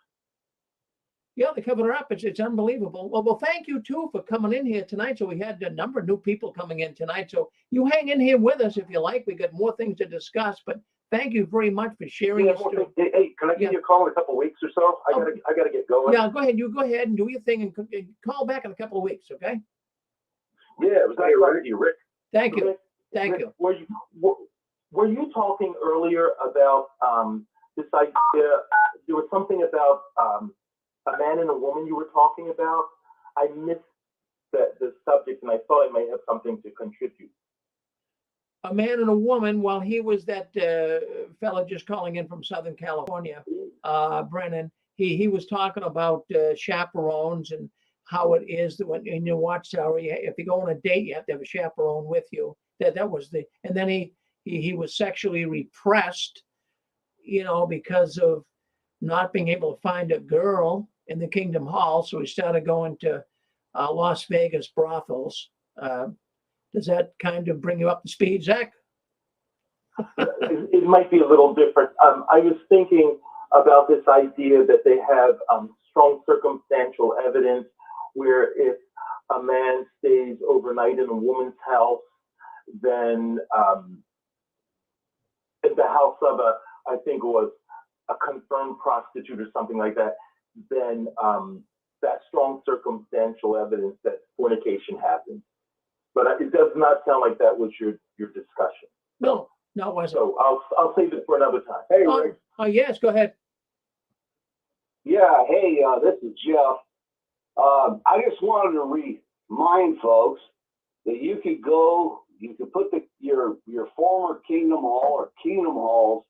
Yeah, they covered it up. It's unbelievable. Well, thank you too for coming in here tonight. So we had a number of new people coming in tonight. So you hang in here with us if you like. We got more things to discuss, but thank you very much for sharing your story. Hey, can I give you a call in a couple of weeks or so? I gotta get going. Yeah, go ahead. You go ahead and do your thing and call back in a couple of weeks, okay? Yeah, it was nice talking to you, Rick. Thank you. Thank you. Were you talking earlier about this idea? There was something about a man and a woman you were talking about. I missed the subject, and I thought I might have something to contribute. A man and a woman. Well, he was that fellow just calling in from Southern California, Brennan. He was talking about chaperones and how it is that when in your Watchtower, if you go on a date, you have to have a chaperone with you. That was and then he was sexually repressed, because of not being able to find a girl in the Kingdom Hall. So he started going to Las Vegas brothels. Does that kind of bring you up to speed, Zach? It might be a little different. I was thinking about this idea that they have strong circumstantial evidence where if a man stays overnight in a woman's house, then in the house of I think it was a confirmed prostitute or something like that, then that strong circumstantial evidence that fornication happens. But it does not sound like that was your discussion. No, it wasn't. So I'll save it for another time. Hey, Rick. Oh, yes, go ahead. Yeah, hey, this is Jeff. I just wanted to remind folks that you could put your former Kingdom Hall or Kingdom Halls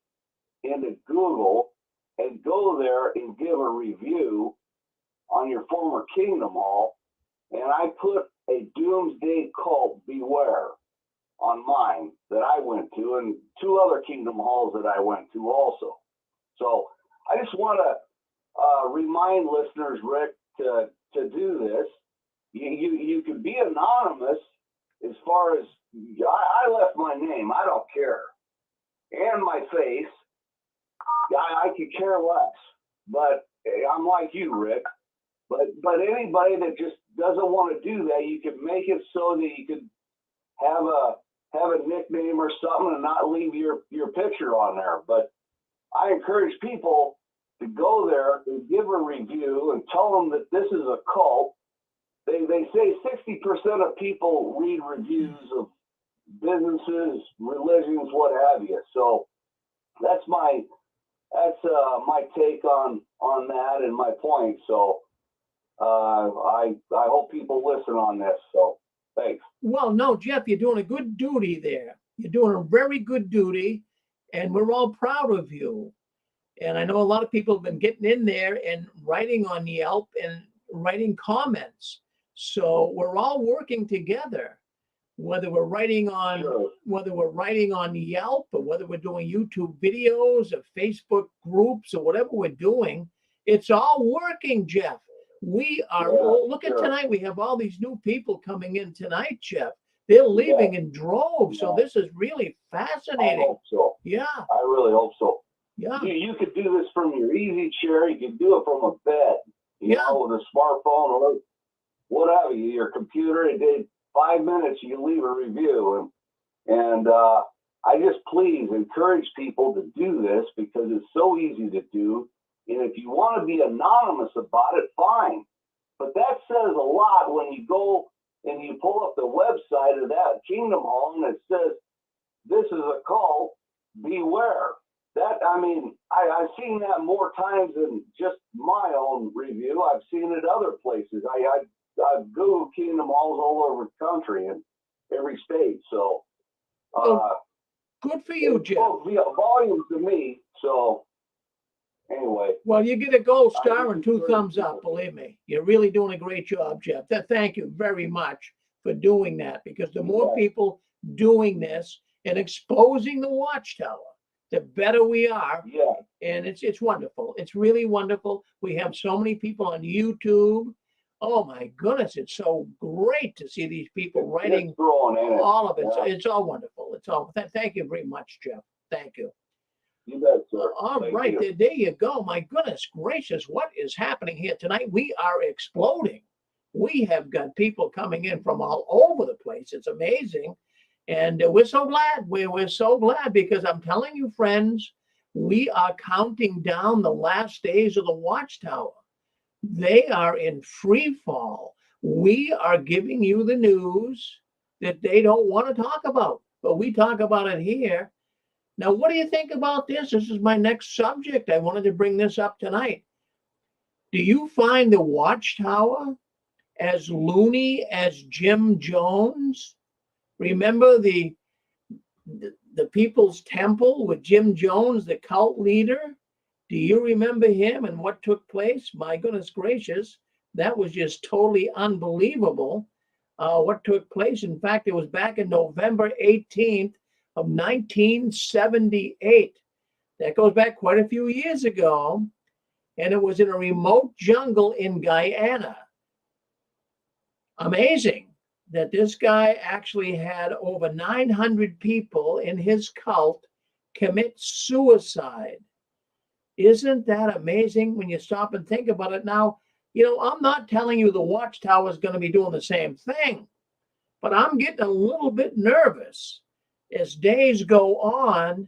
into Google and go there and give a review on your former Kingdom Hall. And I put a doomsday cult beware on mine that I went to, and 2 other Kingdom Halls that I went to also. So I just want to remind listeners, Rick, to do this. You could be anonymous as far as I left my name. I don't care. And my face. I could care less. But I'm like you, Rick. But anybody that just doesn't want to do that, you can make it so that you could have a nickname or something and not leave your picture on there. But I encourage people to go there and give a review and tell them that this is a cult. They say 60% of people read reviews of businesses, religions, what have you. So that's my take on that and my point. So I hope people listen on this. So thanks. Well, no, Jeff, you're doing a good duty there. You're doing a very good duty, and we're all proud of you. And I know a lot of people have been getting in there and writing on Yelp and writing comments. So we're all working together, whether we're writing on Yelp or whether we're doing YouTube videos or Facebook groups or whatever we're doing. It's all working, Jeff. We are, look at tonight. We have all these new people coming in tonight, Jeff. They're leaving in droves. So this is really fascinating. I hope so. Yeah. I really hope so. Yeah. You could do this from your easy chair. You can do it from a bed, you know, with a smartphone or whatever, your computer. It did 5 minutes, you leave a review. And I just please encourage people to do this because it's so easy to do. And if you want to be anonymous about it, fine. But that says a lot when you go and you pull up the website of that Kingdom Hall and it says, this is a cult, beware. That, I mean, I've seen that more times than just my own review. I've seen it other places. I've Googled Kingdom Halls all over the country and every state. So, good for you, Jeff. Volumes to me. So, anyway. Well, you get a gold star and 2 thumbs up, believe me. You're really doing a great job, Jeff. Thank you very much for doing that, because the more people doing this and exposing the Watchtower, the better we are. Yeah. And it's wonderful. It's really wonderful. We have so many people on YouTube. Oh my goodness, it's so great to see these people writing all of it. So it's all wonderful. It's all. Thank you very much, Jeff. Thank you. You bet, sir. All right, there you go. My goodness gracious, what is happening here tonight? We are exploding. We have got people coming in from all over the place. It's amazing. And we're so glad. We're so glad, because I'm telling you, friends, we are counting down the last days of the Watchtower. They are in free fall. We are giving you the news that they don't want to talk about, but we talk about it here. Now, what do you think about this? This is my next subject. I wanted to bring this up tonight. Do you find the Watchtower as loony as Jim Jones? Remember the People's Temple with Jim Jones, the cult leader? Do you remember him and what took place? My goodness gracious, that was just totally unbelievable what took place. In fact, it was back in November 18th of 1978. That goes back quite a few years ago. And it was in a remote jungle in Guyana. Amazing that this guy actually had over 900 people in his cult commit suicide. Isn't that amazing when you stop and think about it? Now, you know, I'm not telling you the Watchtower is going to be doing the same thing, but I'm getting a little bit nervous. As days go on,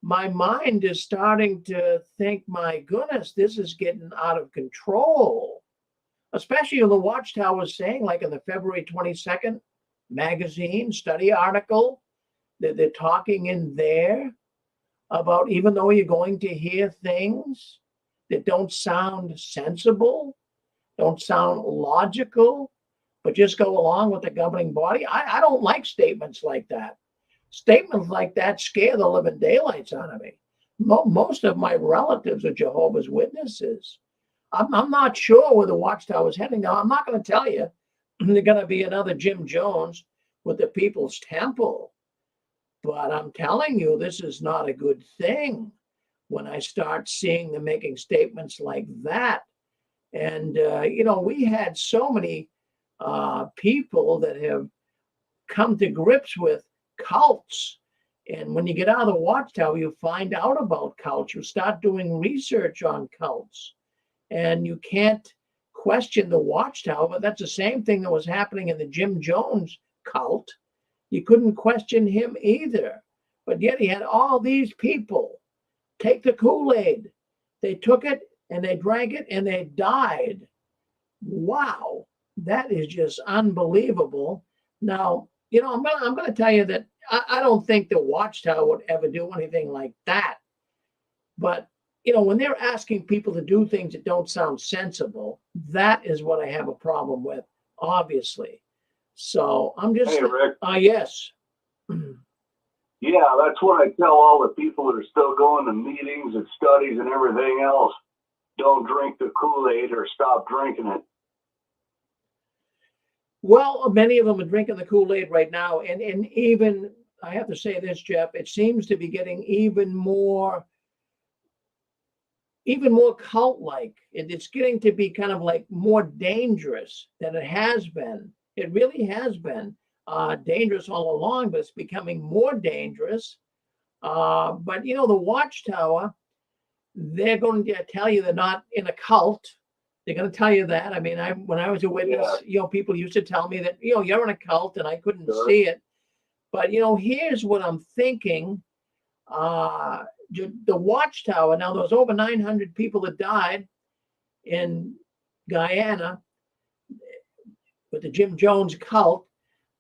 my mind is starting to think, my goodness, this is getting out of control. Especially in the Watchtower saying, like in the February 22nd magazine study article, that they're talking in there about, even though you're going to hear things that don't sound sensible, don't sound logical, but just go along with the governing body. I don't like statements like that. Statements like that scare the living daylights out of me. Most of my relatives are Jehovah's Witnesses. I'm not sure where the Watchtower is heading now. I'm not going to tell you there's going to be another Jim Jones with the People's Temple. But I'm telling you, this is not a good thing. when I start seeing them making statements like that. And, we had so many people that have come to grips with cults. And when you get out of the Watchtower, you find out about cults. You start doing research on cults. And you can't question the Watchtower, but that's the same thing that was happening in the Jim Jones cult. You couldn't question him either. But yet he had all these people take the Kool-Aid. They took it and they drank it and they died. Wow, that is just unbelievable. Now, I'm gonna tell you that I don't think the Watchtower would ever do anything like that. But when they're asking people to do things that don't sound sensible, that is what I have a problem with, obviously. So I'm just. Hey, Rick. Yes. Yeah, that's what I tell all the people that are still going to meetings and studies and everything else. Don't drink the Kool-Aid or stop drinking it. Well, many of them are drinking the Kool-Aid right now. And even, I have to say this, Jeff, it seems to be getting even more cult-like. It's getting to be kind of like more dangerous than it has been. It really has been dangerous all along, but it's becoming more dangerous. But, the Watchtower, they're going to tell you they're not in a cult. They're going to tell you that. I mean, when I was a witness, people used to tell me that, you're in a cult, and I couldn't see it. But, here's what I'm thinking. The Watchtower, now there was over 900 people that died in Guyana with the Jim Jones cult.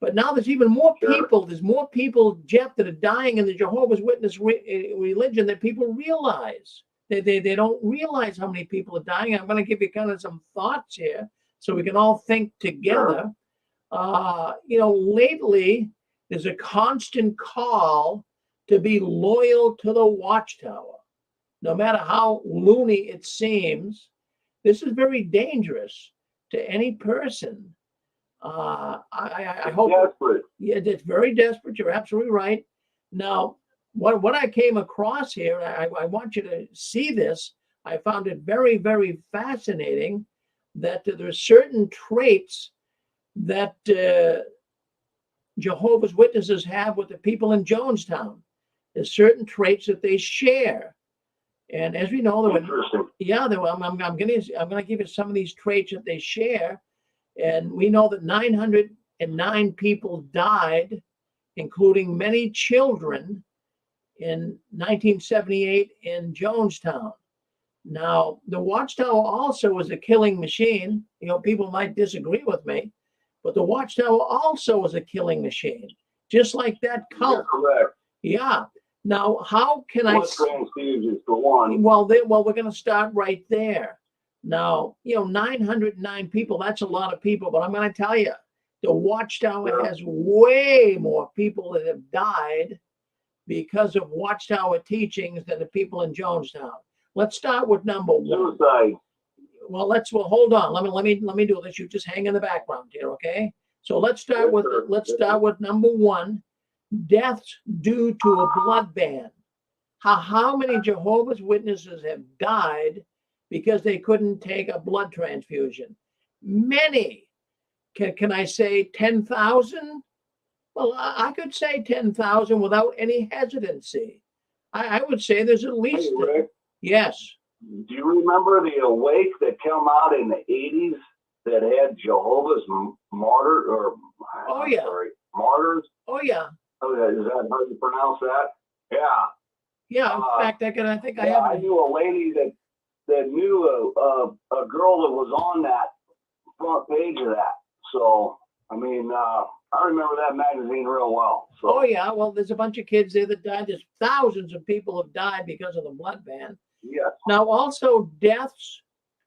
But now there's even more people. There's more people, Jeff, that are dying in the Jehovah's Witness religion than people realize. They don't realize how many people are dying. I'm going to give you kind of some thoughts here so we can all think together. Lately, there's a constant call to be loyal to the Watchtower. No matter how loony it seems, this is very dangerous to any person. I hope. Desperate. Yeah, it's very desperate. You're absolutely right. Now, what I came across here, I want you to see this. I found it very, very fascinating that there are certain traits that Jehovah's Witnesses have with the people in Jonestown. There's certain traits that they share. And as we know, I'm going to give you some of these traits that they share. And we know that 909 people died, including many children, in 1978 in Jonestown. Now, the Watchtower also was a killing machine. People might disagree with me, but the Watchtower also was a killing machine, just like that cult. You're correct. Yeah. Now, how can transfusions for one? Well, we're going to start right there. Now, 909 people, that's a lot of people, but I'm going to tell you, the Watchtower has way more people that have died because of Watchtower teachings than the people in Jonestown. Let's start with number one. Suicide. Well, hold on. Let me do this. You just hang in the background here, okay? So let's start with number one, deaths due to a blood ban. How many Jehovah's Witnesses have died because they couldn't take a blood transfusion? Many. Can I say 10,000? Well, I could say 10,000 without any hesitancy. I would say there's at least. Hey, Rick, yes. Do you remember the Awake that came out in the 80s that had Jehovah's Martyrs? Oh, yeah. Oh, is that how you pronounce that? Yeah. Yeah. In fact, I knew a lady that knew a girl that was on that front page of that. So, I mean, I remember that magazine real well. So. Oh, yeah. Well, there's a bunch of kids there that died. There's thousands of people have died because of the blood ban. Yes. Now, also deaths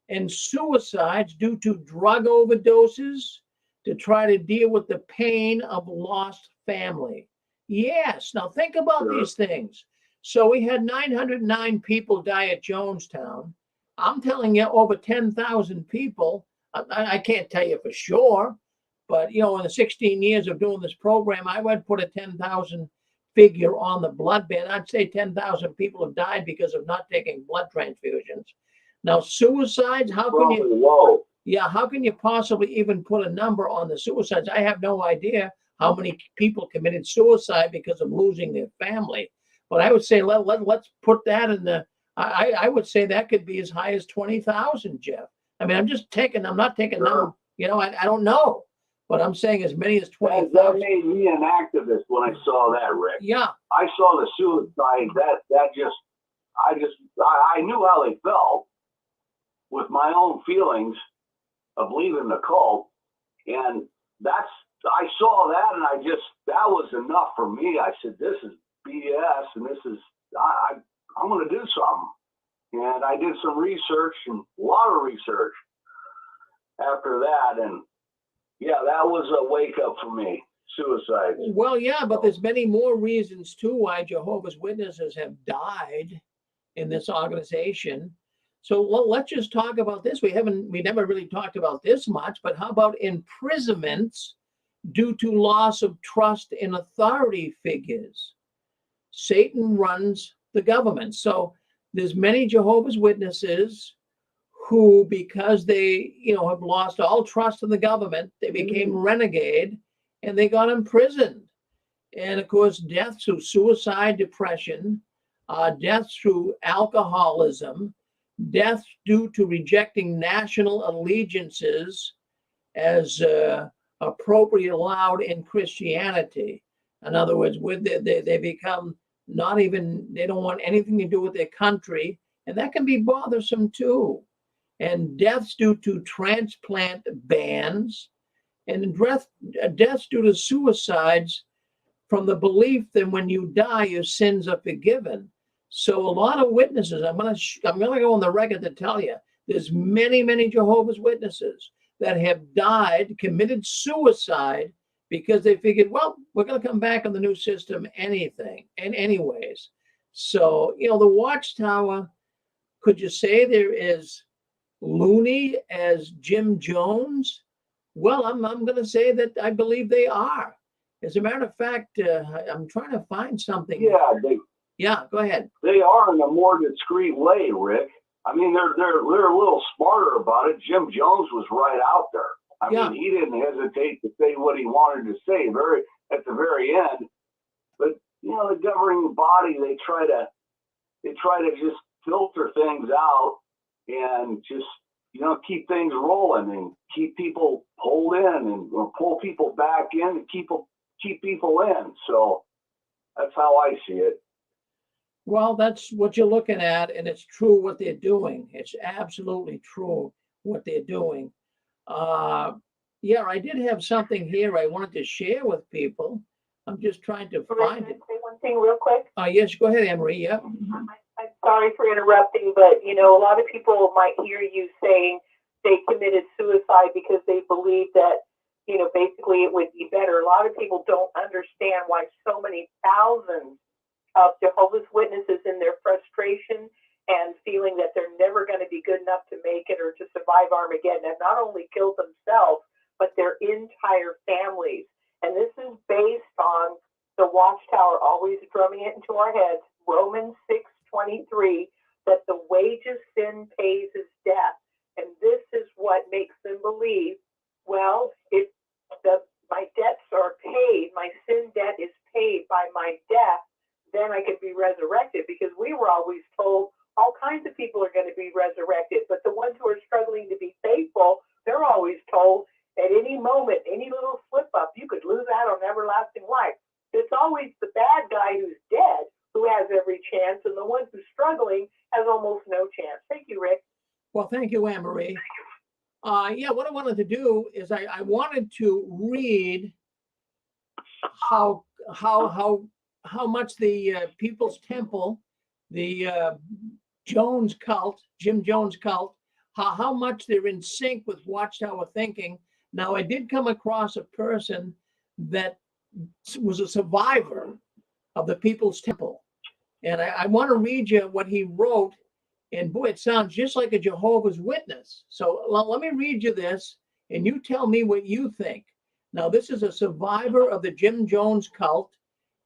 and suicides due to drug overdoses to try to deal with the pain of lost family. Yes. Now, think about these things. So we had 909 people die at Jonestown. I'm telling you, over 10,000 people. I can't tell you for sure, but in the 16 years of doing this program, I would put a 10,000 figure on the blood ban. I'd say 10,000 people have died because of not taking blood transfusions. Now, suicides, how can you? Whoa. Yeah, how can you possibly even put a number on the suicides? I have no idea how many people committed suicide because of losing their family. But I would say let's put that in the. I would say that could be as high as 20,000, Jeff. I mean, I'm not taking number. You know, I don't know, but I'm saying as many as 20,000. That made me an activist when I saw that, Rick. Yeah. I saw the suicide. I knew how they felt with my own feelings of leaving the cult, and I saw that, and that was enough for me. I said, this is BS, and I'm going to do something. And I did some research, and a lot of research after that, and yeah, that was a wake up for me. Suicide. Well, yeah, but there's many more reasons too why Jehovah's Witnesses have died in this organization. So let's just talk about this. We never really talked about this much, but how about imprisonments due to loss of trust in authority figures? Satan runs the government. So there's many Jehovah's Witnesses who, because they, have lost all trust in the government, they became renegade and they got imprisoned. And of course, death through suicide, depression, death through alcoholism, death due to rejecting national allegiances as appropriately allowed in Christianity. In other words, they become they don't want anything to do with their country, and that can be bothersome too. And deaths due to transplant bans, and deaths due to suicides from the belief that when you die, your sins are forgiven. So a lot of witnesses, I'm gonna go on the record to tell you, there's many Jehovah's Witnesses that have died, committed suicide because they figured, well, we're gonna come back in the new system anyways. So, the Watchtower, could you say there is Looney as Jim Jones? Well, I'm gonna say that I believe they are. As a matter of fact, I'm trying to find something. Yeah, go ahead. They are in a more discreet way, Rick. I mean, they're a little smarter about it. Jim Jones was right out there. I mean, he didn't hesitate to say what he wanted to say at the very end. But the governing body, they try to just filter things out and just keep things rolling and keep people pulled in and pull people back in and keep people in. So that's how I see it. Well, that's what you're looking at, and it's true what they're doing. It's absolutely true what they're doing. Yeah, I did have something here I wanted to share with people. I'm just trying to find it. Say one thing real quick. Yes, go ahead, Anne-Marie. Yeah. I'm sorry for interrupting, but a lot of people might hear you saying they committed suicide because they believe that, basically it would be better. A lot of people don't understand why so many thousands of Jehovah's Witnesses, in their frustration and feeling that they're never going to be good enough to make it or to survive Armageddon, have not only killed themselves, but their entire families. And this is based on the Watchtower always drumming it into our heads, Romans 6:23, that the wages sin pays is death. And this is what makes them believe, well, if my debts are paid, my sin debt is paid by my death, then I could be resurrected, because we were always told all kinds of people are going to be resurrected, but the ones who are struggling to be faithful, they're always told at any moment, any little slip up, you could lose out on everlasting life. It's always the bad guy who's dead who has every chance, and the one who's struggling has almost no chance. Thank you, Rick. Well, thank you, Anne-Marie. What I wanted to do is I wanted to read how much the People's Temple, the Jones cult, Jim Jones cult, how much they're in sync with Watchtower thinking. Now, I did come across a person that was a survivor of the People's Temple. And I want to read you what he wrote. And boy, it sounds just like a Jehovah's Witness. So let me read you this, and you tell me what you think. Now, this is a survivor of the Jim Jones cult,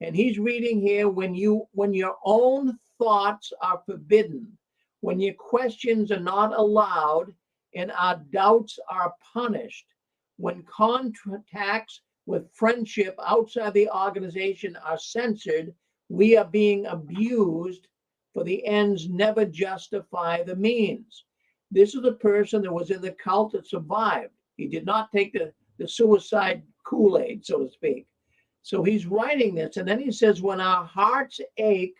And he's reading here, when your own thoughts are forbidden, when your questions are not allowed and our doubts are punished, when contacts with friendship outside the organization are censored, we are being abused, for the ends never justify the means. This is a person that was in the cult that survived. He did not take the suicide Kool-Aid, so to speak. So he's writing this, and then he says, when our hearts ache,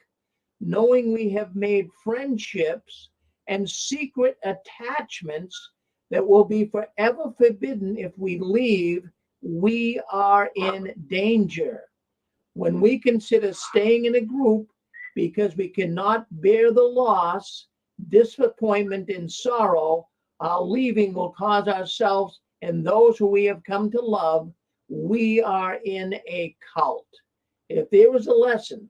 knowing we have made friendships and secret attachments that will be forever forbidden if we leave, we are in danger. When we consider staying in a group because we cannot bear the loss, disappointment, and sorrow, our leaving will cause ourselves and those who we have come to love, we are in a cult. If there is a lesson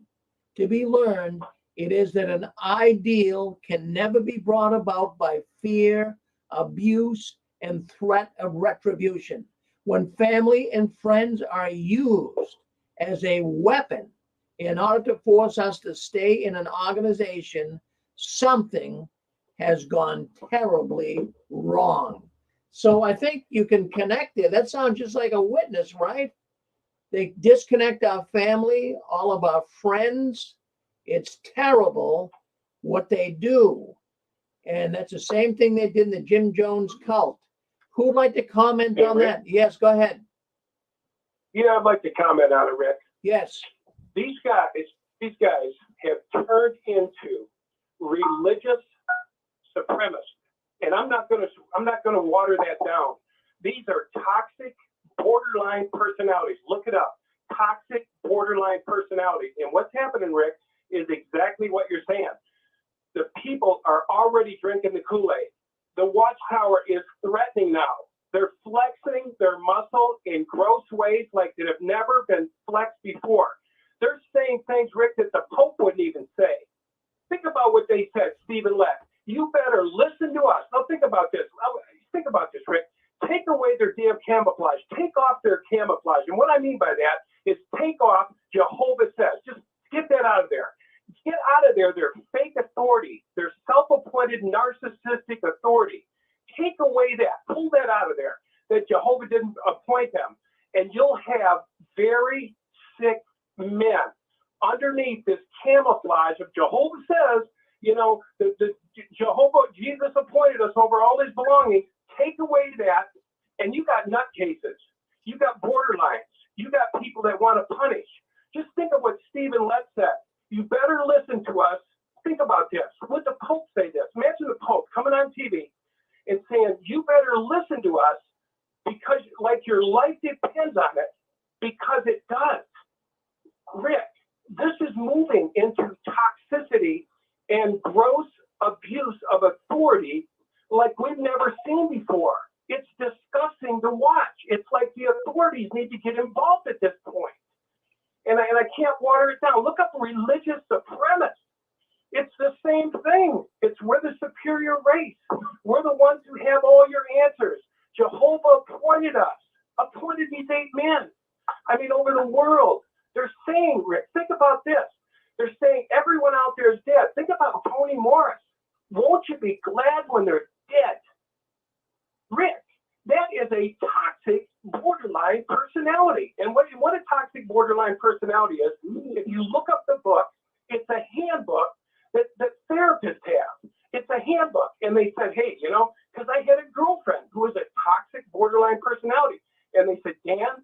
to be learned, it is that an ideal can never be brought about by fear, abuse, and threat of retribution. When family and friends are used as a weapon in order to force us to stay in an organization, something has gone terribly wrong. So I think you can connect there. That sounds just like a witness, right? They disconnect our family, all of our friends. It's terrible what they do. And that's the same thing they did in the Jim Jones cult. Who would like to comment on that? Yes, go ahead. Yeah, I'd like to comment on it, Rick. Yes. These guys have turned into religious supremacists. And I'm not going to water that down. These are toxic borderline personalities. Look it up. Toxic borderline personalities. And what's happening, Rick, is exactly what you're saying. The people are already drinking the Kool-Aid. The Watchtower is threatening now. They're flexing their muscle in gross ways like that have never been flexed before. They're saying things, Rick, that the Pope wouldn't even say. Think about what they said, Stephen Leck. You better listen to us. Now think about this. Think about this, Rick. Take away their damn camouflage. Take off their camouflage. And what I mean by that is take off Jehovah says. Just get that out of there. Get out of there their fake authority, their self-appointed narcissistic authority. Take away that. Pull that out of there, that Jehovah didn't appoint them. And you'll have very sick men underneath this camouflage of Jehovah says, the Jehovah, Jesus appointed us over all his belongings. Take away that, and you got nutcases. You got borderlines. You got people that want to punish. Just think of what Stephen Lett said. You better listen to us. Think about this. Would the Pope say this? Imagine the Pope coming on TV and saying, you better listen to us because like your life depends on it, because it does. Rick, this is moving into toxicity and gross abuse of authority like we've never seen before. It's disgusting to watch. It's like the authorities need to get involved at this point. And I can't water it down. Look up religious supremacists. It's the same thing. We're the superior race. We're the ones who have all your answers. Jehovah appointed these 8 men. Over the world. They're saying, Rick, think about this. They're saying everyone out there is dead. Think about Toni Morris. Won't you be glad when they're dead? Rick, that is a toxic borderline personality. And what a toxic borderline personality is, if you look up the book, it's a handbook that therapists have. It's a handbook. And they said, hey, because I had a girlfriend who was a toxic borderline personality. And they said, Dan,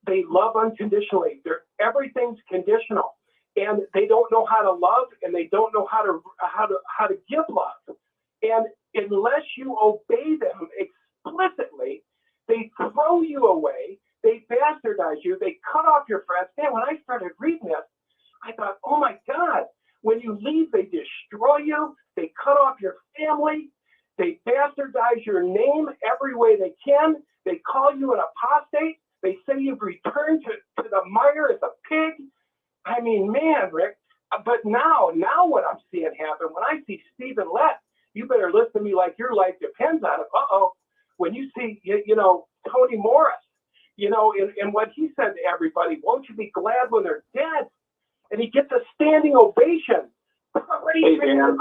they love unconditionally. Everything's conditional. And they don't know how to love, and they don't know how to give love. And unless you obey them explicitly, they throw you away, they bastardize you, they cut off your friends. Man, when I started reading this, I thought, oh my God, when you leave, they destroy you, they cut off your family, they bastardize your name every way they can, they call you an apostate, they say you've returned to the mire as a pig. Man, Rick, but now what I'm seeing happen, when I see Stephen Lett, you better listen to me like your life depends on it. When you see, Toni Morris, and what he said to everybody, won't you be glad when they're dead? And he gets a standing ovation. Hey, Dan.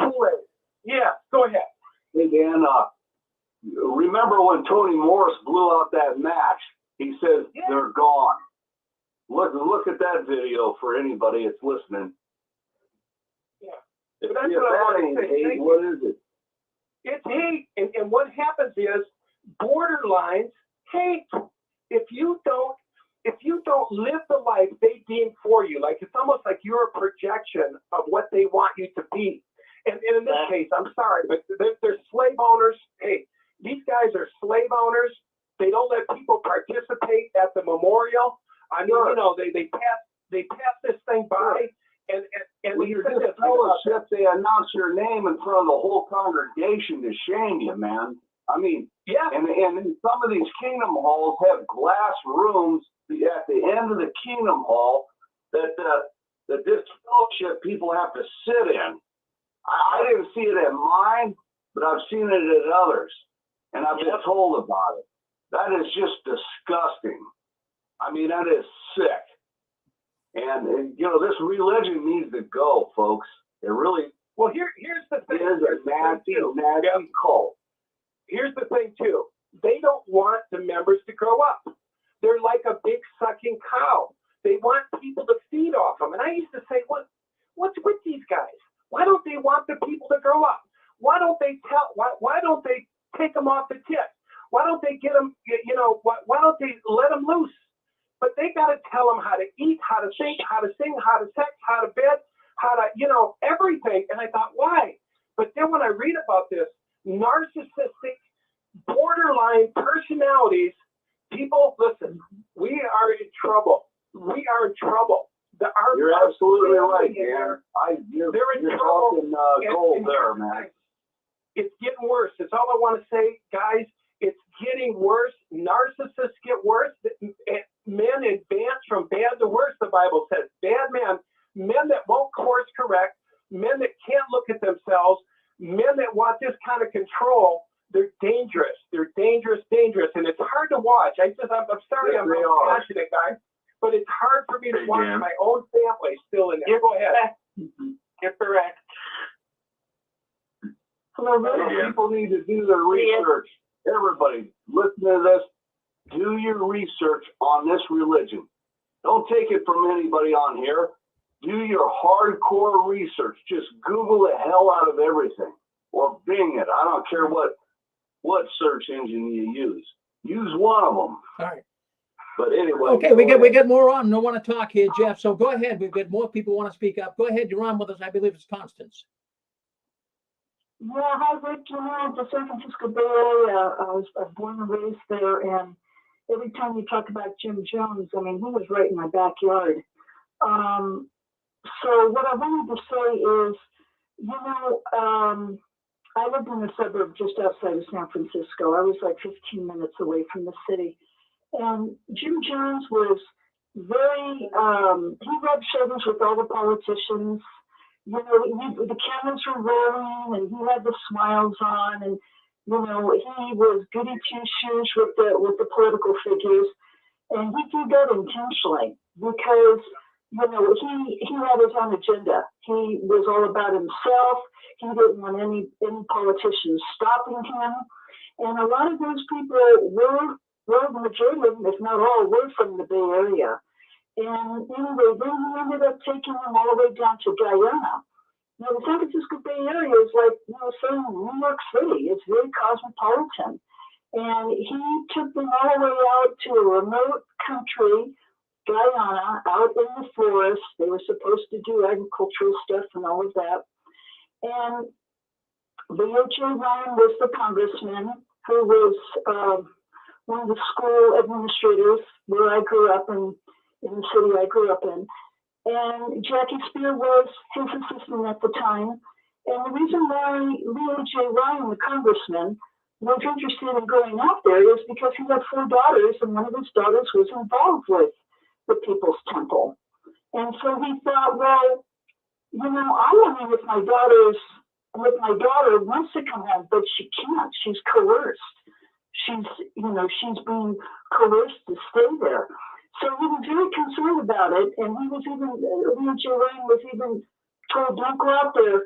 Yeah, go ahead. Hey, Dan, remember when Tony Morris blew out that match? He says they're gone. Look at that video for anybody that's listening. Yeah. If That's that what I want ain't to say. hate, what is it? It's hate. And what happens is borderlines hate. If you don't live the life they deem for you, like it's almost like you're a projection of what they want you to be. And in this case, I'm sorry, but they're slave owners. Hey, these guys are slave owners. They don't let people participate at the memorial. I mean, they pass this thing by, and when you're just fellowship, they announce your name in front of the whole congregation to shame you, man. I mean, and some of these kingdom halls have glass rooms at the end of the kingdom hall that the disfellowship people have to sit in. I didn't see it at mine, but I've seen it at others, and I've been told about it. That is just disgusting. I mean, that is sick. And this religion needs to go, folks. It really. Well, here's the thing. It is a nasty cult. Here's the thing too. They don't want the members to grow up. They're like a big sucking cow. They want people to feed off them. And I used to say, what's with these guys? Why don't they want the people to grow up? Why don't they take them off the tip? Why don't they get them, why don't they let them loose? But they got to tell them how to eat, how to think, how to sing, how to sex, how to bed, how to, everything. And I thought, why? But then when I read about this, narcissistic, borderline personalities, people, listen, we are in trouble. We are in trouble. You're absolutely right, Dan. They're in trouble. Gold there, man. It's getting worse. That's all I want to say, guys. It's getting worse. Narcissists get worse. Men advance from bad to worse, the Bible says. Bad men that won't course correct, men that can't look at themselves, men that want this kind of control. They're dangerous. They're dangerous, and it's hard to watch. I'm sorry, I'm a passionate guy, but it's hard for me to watch my own family still in there. Go ahead. You're correct. People need to do their research. Everybody, listen to this. Do your research on this religion. Don't take it from anybody on here. Do your hardcore research. Just Google the hell out of everything, or Bing it. I don't care what search engine you use. Use one of them. All right. But anyway. Okay, we get more on. No want to talk here, Jeff. So go ahead. We've got more people want to speak up. Go ahead. You're on with us. I believe it's Constance. Yeah, hi, Rick. The San Francisco Bay Area. I was born and raised there, and every time you talk about Jim Jones, I mean, he was right in my backyard. So what I wanted to say is, I lived in a suburb just outside of San Francisco. I was like 15 minutes away from the city. And Jim Jones was very, he rubbed shoulders with all the politicians. The cameras were rolling and he had the smiles on, and, he was goody two-shoes with the political figures. And he did that intentionally because, he had his own agenda. He was all about himself. He didn't want any politicians stopping him. And a lot of those people were the majority of them, if not all, were from the Bay Area. And anyway, then he ended up taking them all the way down to Guyana. Now, the San Francisco Bay Area is like, saying New York City. It's very cosmopolitan. And he took them all the way out to a remote country, Guyana, out in the forest. They were supposed to do agricultural stuff and all of that. And B.H. Ryan was the congressman who was one of the school administrators where I grew up in the city I grew up in. And Jackie Spear was his assistant at the time. And the reason why B.H. Ryan, the congressman, was interested in going out there is because he had 4 daughters, and one of his daughters was involved with the People's Temple. And so he thought, well, I want to with my daughter wants to come home, but she can't. She's coerced. She's, she's being coerced to stay there. So he was very concerned about it, and he was even, Looney J. Ryan was even told, don't go out there,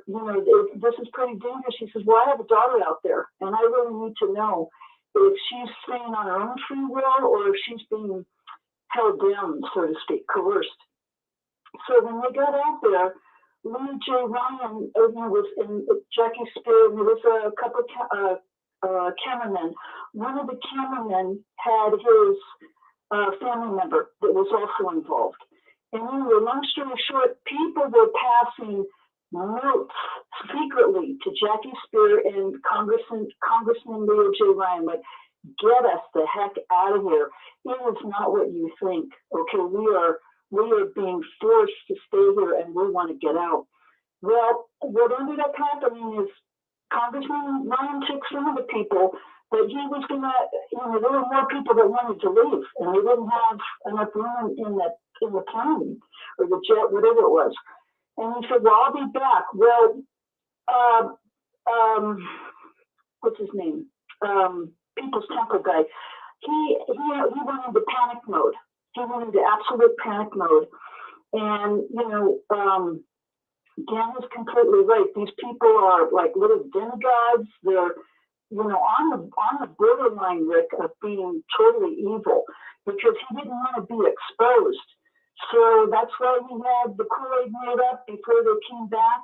this is pretty dangerous. He says, well, I have a daughter out there, and I really need to know if she's staying on her own free will or if she's being held down, so to speak, coerced. So when they got out there, Looney J. Ryan was in Jackie Spear, and there was a couple of cameramen. One of the cameramen had his family member that was also involved. And anyway, long story short, people were passing notes secretly to Jackie Spear and Congressman Leo J. Ryan, like, get us the heck out of here. It is not what you think. Okay, we are being forced to stay here and we want to get out. Well, what ended up happening is Congressman Ryan took some of the people, but he was gonna, there were more people that wanted to leave, and they didn't have enough room in the plane or the jet, whatever it was. And he said, well, I'll be back. Well, what's his name? People's Temple guy. He went into panic mode. He went into absolute panic mode. And, Dan is completely right. These people are like little demigods. They're, on the borderline, Rick, of being totally evil, because he didn't want to be exposed. So that's why he had the Kool-Aid made up before they came back.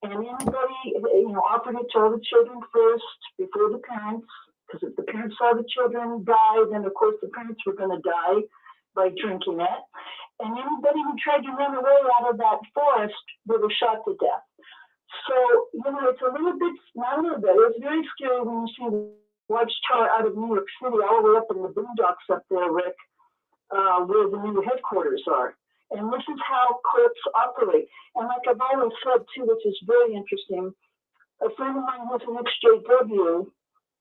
And anybody, offered it to all the children first before the parents, because if the parents saw the children die, then of course the parents were going to die by drinking it. And anybody who tried to run away out of that forest, they were shot to death. So, it's a little bit, not a little bit, it's very scary when you see Watchtower out of New York City, all the way up in the boondocks up there, Rick, where the new headquarters are. And this is how courts operate. And like I've always said, too, which is very interesting, a friend of mine was an XJW.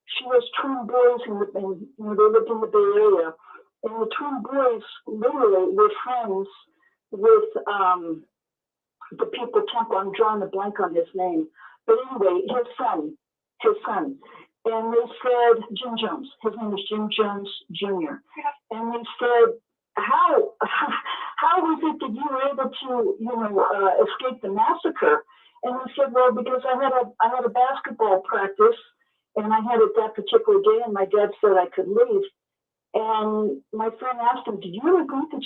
She has twin boys, and they lived in the Bay Area. And the twin boys literally were friends with the People Temple. I'm drawing a blank on his name. But anyway, his son. And they said, Jim Jones. His name is Jim Jones Jr. And they said, how was it that you were able to, escape the massacre? And he said, well, because I had a basketball practice, and I had it that particular day, and my dad said I could leave. And my friend asked him, did you really think that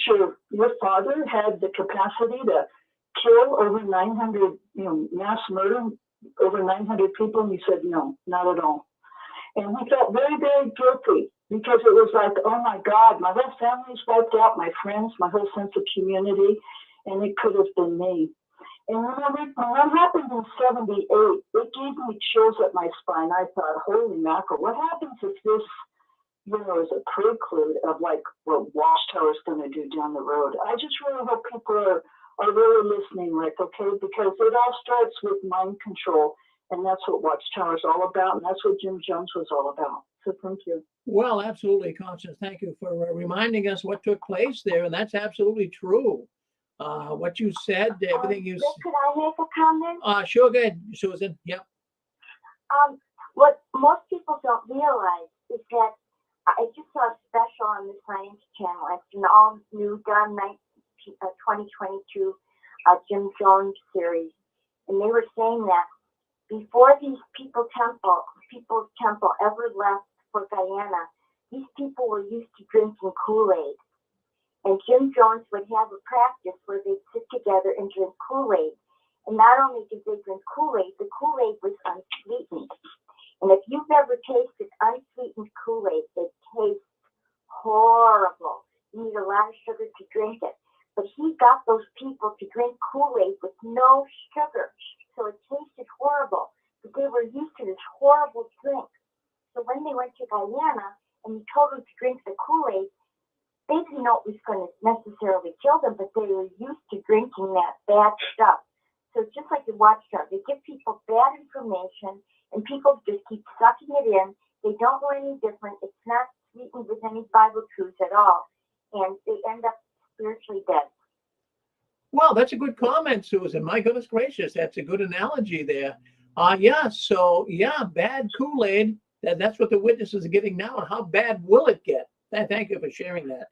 your father had the capacity to kill over 900, mass murder over 900 people? And he said, no, not at all. And he felt very, very guilty, because it was like, oh my God, my whole family's wiped out, my friends, my whole sense of community, and it could have been me. And when that happened in 78, it gave me chills up my spine. I thought, holy mackerel, what happens if this, is a prelude of like what Watchtower is going to do down the road? I just really hope people are really listening, Rick, okay? Because it all starts with mind control, and that's what Watchtower is all about, and that's what Jim Jones was all about. So thank you. Well, absolutely, Constance. Thank you for reminding us what took place there, and that's absolutely true. What you said, everything you said. Could I make a comment? Sure, go ahead, Susan. Yep. What most people don't realize is that I just saw a special on the Science Channel. It's an all-new, done 2022 Jim Jones series. And they were saying that before these People's Temple ever left for Guyana, these people were used to drinking Kool-Aid. And Jim Jones would have a practice where they'd sit together and drink Kool-Aid. And not only did they drink Kool-Aid, the Kool-Aid was unsweetened. And if you've ever tasted unsweetened Kool-Aid, it tastes horrible. You need a lot of sugar to drink it. But he got those people to drink Kool-Aid with no sugar. So it tasted horrible. But they were used to this horrible drink. So when they went to Guyana and he told them to drink the Kool-Aid, they didn't know it was going to necessarily kill them, but they were used to drinking that bad stuff. So just like the Watchtower, they give people bad information, and people just keep sucking it in. They don't know any different. It's not sweetened with any Bible truths at all, and they end up spiritually dead. Well, that's a good comment, Susan. My goodness gracious, that's a good analogy there. Bad Kool-Aid, That's what the witnesses are getting now. And how bad will it get? Thank you for sharing that.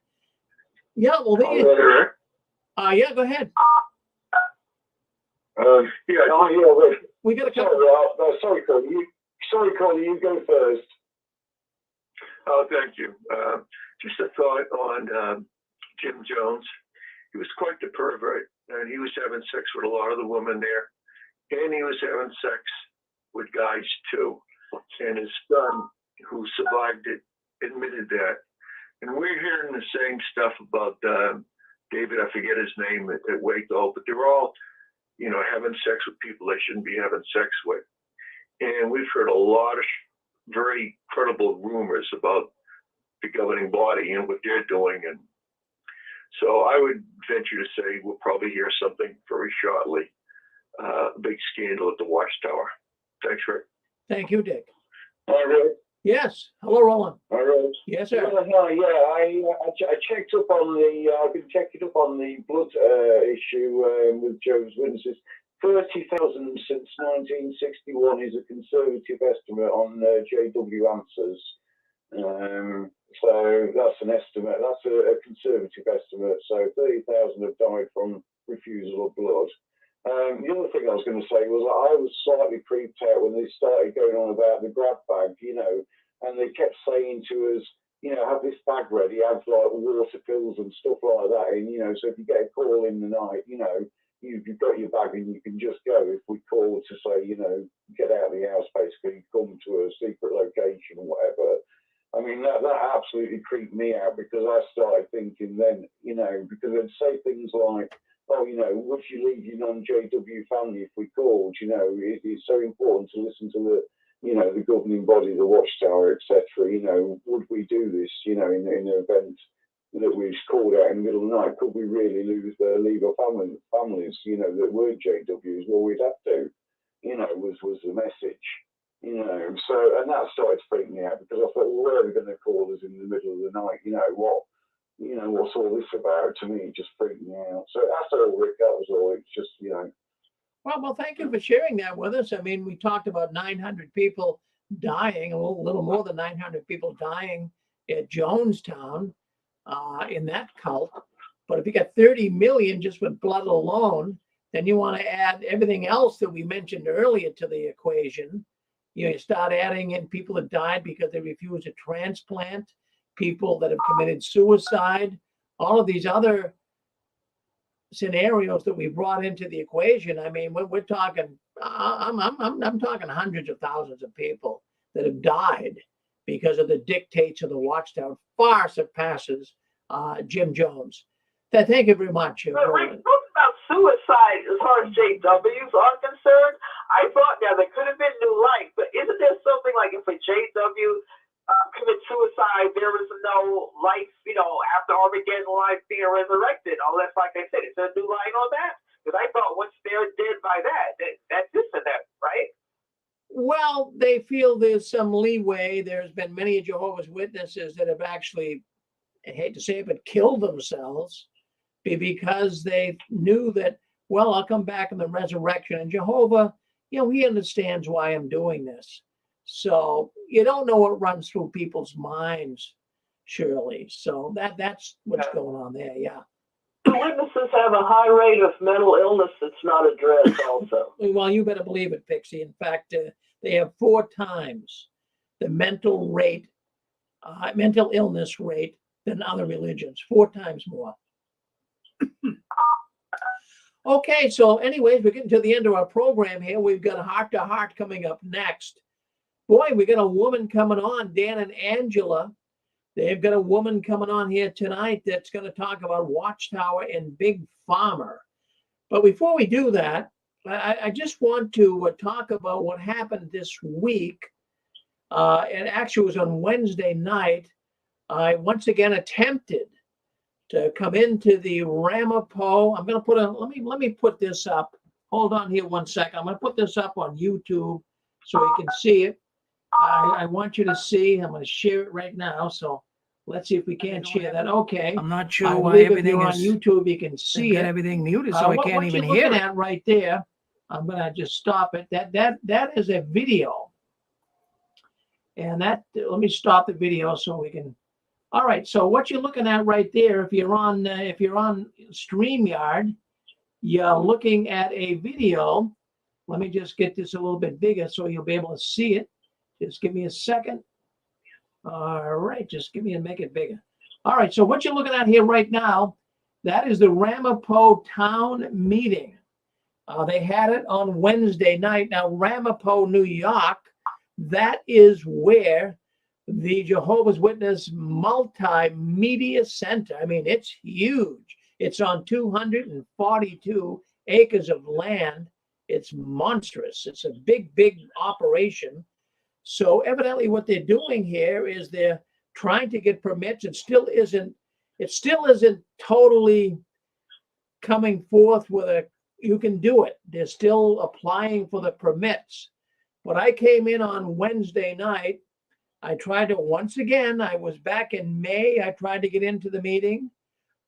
Yeah, well, yeah, go ahead. We got a couple. Sorry, Colin, you go first. Oh, thank you. Just a thought on Jim Jones. He was quite the pervert, and he was having sex with a lot of the women there, and he was having sex with guys too. And his son, who survived it, admitted that. And we're hearing the same stuff about David, I forget his name, at Waco, but they're all, having sex with people they shouldn't be having sex with. And we've heard a lot of very credible rumors about the governing body and what they're doing. And so I would venture to say we'll probably hear something very shortly. A big scandal at the Watchtower. Thanks, Rick. Thank you, Dick. Hi, Rick. Yes. Hello, Roland. Hi, Rose. Yes, sir. I checked up on I've been checking up on the blood issue with Jehovah's Witnesses. 30,000 since 1961 is a conservative estimate on JW answers. So that's an estimate. That's a conservative estimate. So 30,000 have died from refusal of blood. The other thing I was going to say was I was slightly creeped out when they started going on about the grab bag, and they kept saying to us, have this bag ready, have like water pills and stuff like that in, so if you get a call in the night, you've got your bag and you can just go. If we call to say, get out of the house, basically, come to a secret location or whatever. I mean, that absolutely creeped me out because I started thinking then, because they'd say things like, oh, would you leave your non-JW family if we called? It's so important to listen to the governing body, the Watchtower, etc. Would we do this, in an event that we called out in the middle of the night? Could we really leave our families, that weren't JWs? Well, we'd have to, was the message. So, and that started to freak me out because I thought, well, where are they going to call us in the middle of the night? What's all this about? To me, it just freaked me out. So that's all, Rick. That was all. It's just, Well, thank you for sharing that with us. I mean, we talked about 900 people dying, a little more than 900 people dying at Jonestown in that cult. But if you got 30 million just with blood alone, then you want to add everything else that we mentioned earlier to the equation. You start adding in people that died because they refused a transplant, people that have committed suicide, all of these other scenarios that we brought into the equation. I mean, we're talking, I'm talking hundreds of thousands of people that have died because of the dictates of the Watchtower. Far surpasses Jim Jones. Thank you very much. Rick, talking about suicide as far as JWs are concerned, I thought now there could have been new life, but isn't there something like if a JW commit suicide, there is no life, after Armageddon, life being resurrected, unless, like I said, is there a new line on that? Because I thought once they're dead by that's this and that, right? Well, they feel there's some leeway. There's been many Jehovah's Witnesses that have actually, I hate to say it, but killed themselves because they knew that, well, I'll come back in the resurrection. And Jehovah, he understands why I'm doing this. So you don't know what runs through people's minds, Shirley. So that's what's going on there. Yeah. The witnesses have a high rate of mental illness that's not addressed also. Well, you better believe it, Pixie. In fact, they have 4 times the mental illness rate than other religions. 4 times more. Okay, so anyways, we're getting to the end of our program here. We've got a Heart to Heart coming up next. Boy, we got a woman coming on, Dan and Angela. They've got a woman coming on here tonight that's going to talk about Watchtower and Big Farmer. But before we do that, I just want to talk about what happened this week. And actually, it was on Wednesday night. I once again attempted to come into the Ramapo. I'm going to put let me put this up. Hold on here one second. I'm going to put this up on YouTube so you can see it. I want you to see. I'm going to share it right now. So let's see if we can't share that. Okay. I'm not sure why everything is on is YouTube. You can see it. Everything muted, so I can't even hear it. What you're looking at right there. I'm going to just stop it. That is a video. And that, let me stop the video so we can. All right, so what you're looking at right there, if you're on StreamYard, you're looking at a video. Let me just get this a little bit bigger so you'll be able to see it. Just give me a second. All right, just give me and make it bigger. All right, so what you're looking at here right now, that is the Ramapo town meeting. They had it on Wednesday night. Now, Ramapo, New York, that is where the Jehovah's Witness Multimedia Center, I mean, it's huge. It's on 242 acres of land. It's monstrous. It's a big, big operation. So evidently what they're doing here is they're trying to get permits. It still isn't totally coming forth with you can do it. They're still applying for the permits. But I came in on Wednesday night. I tried to, once again, I was back in May. I tried to get into the meeting.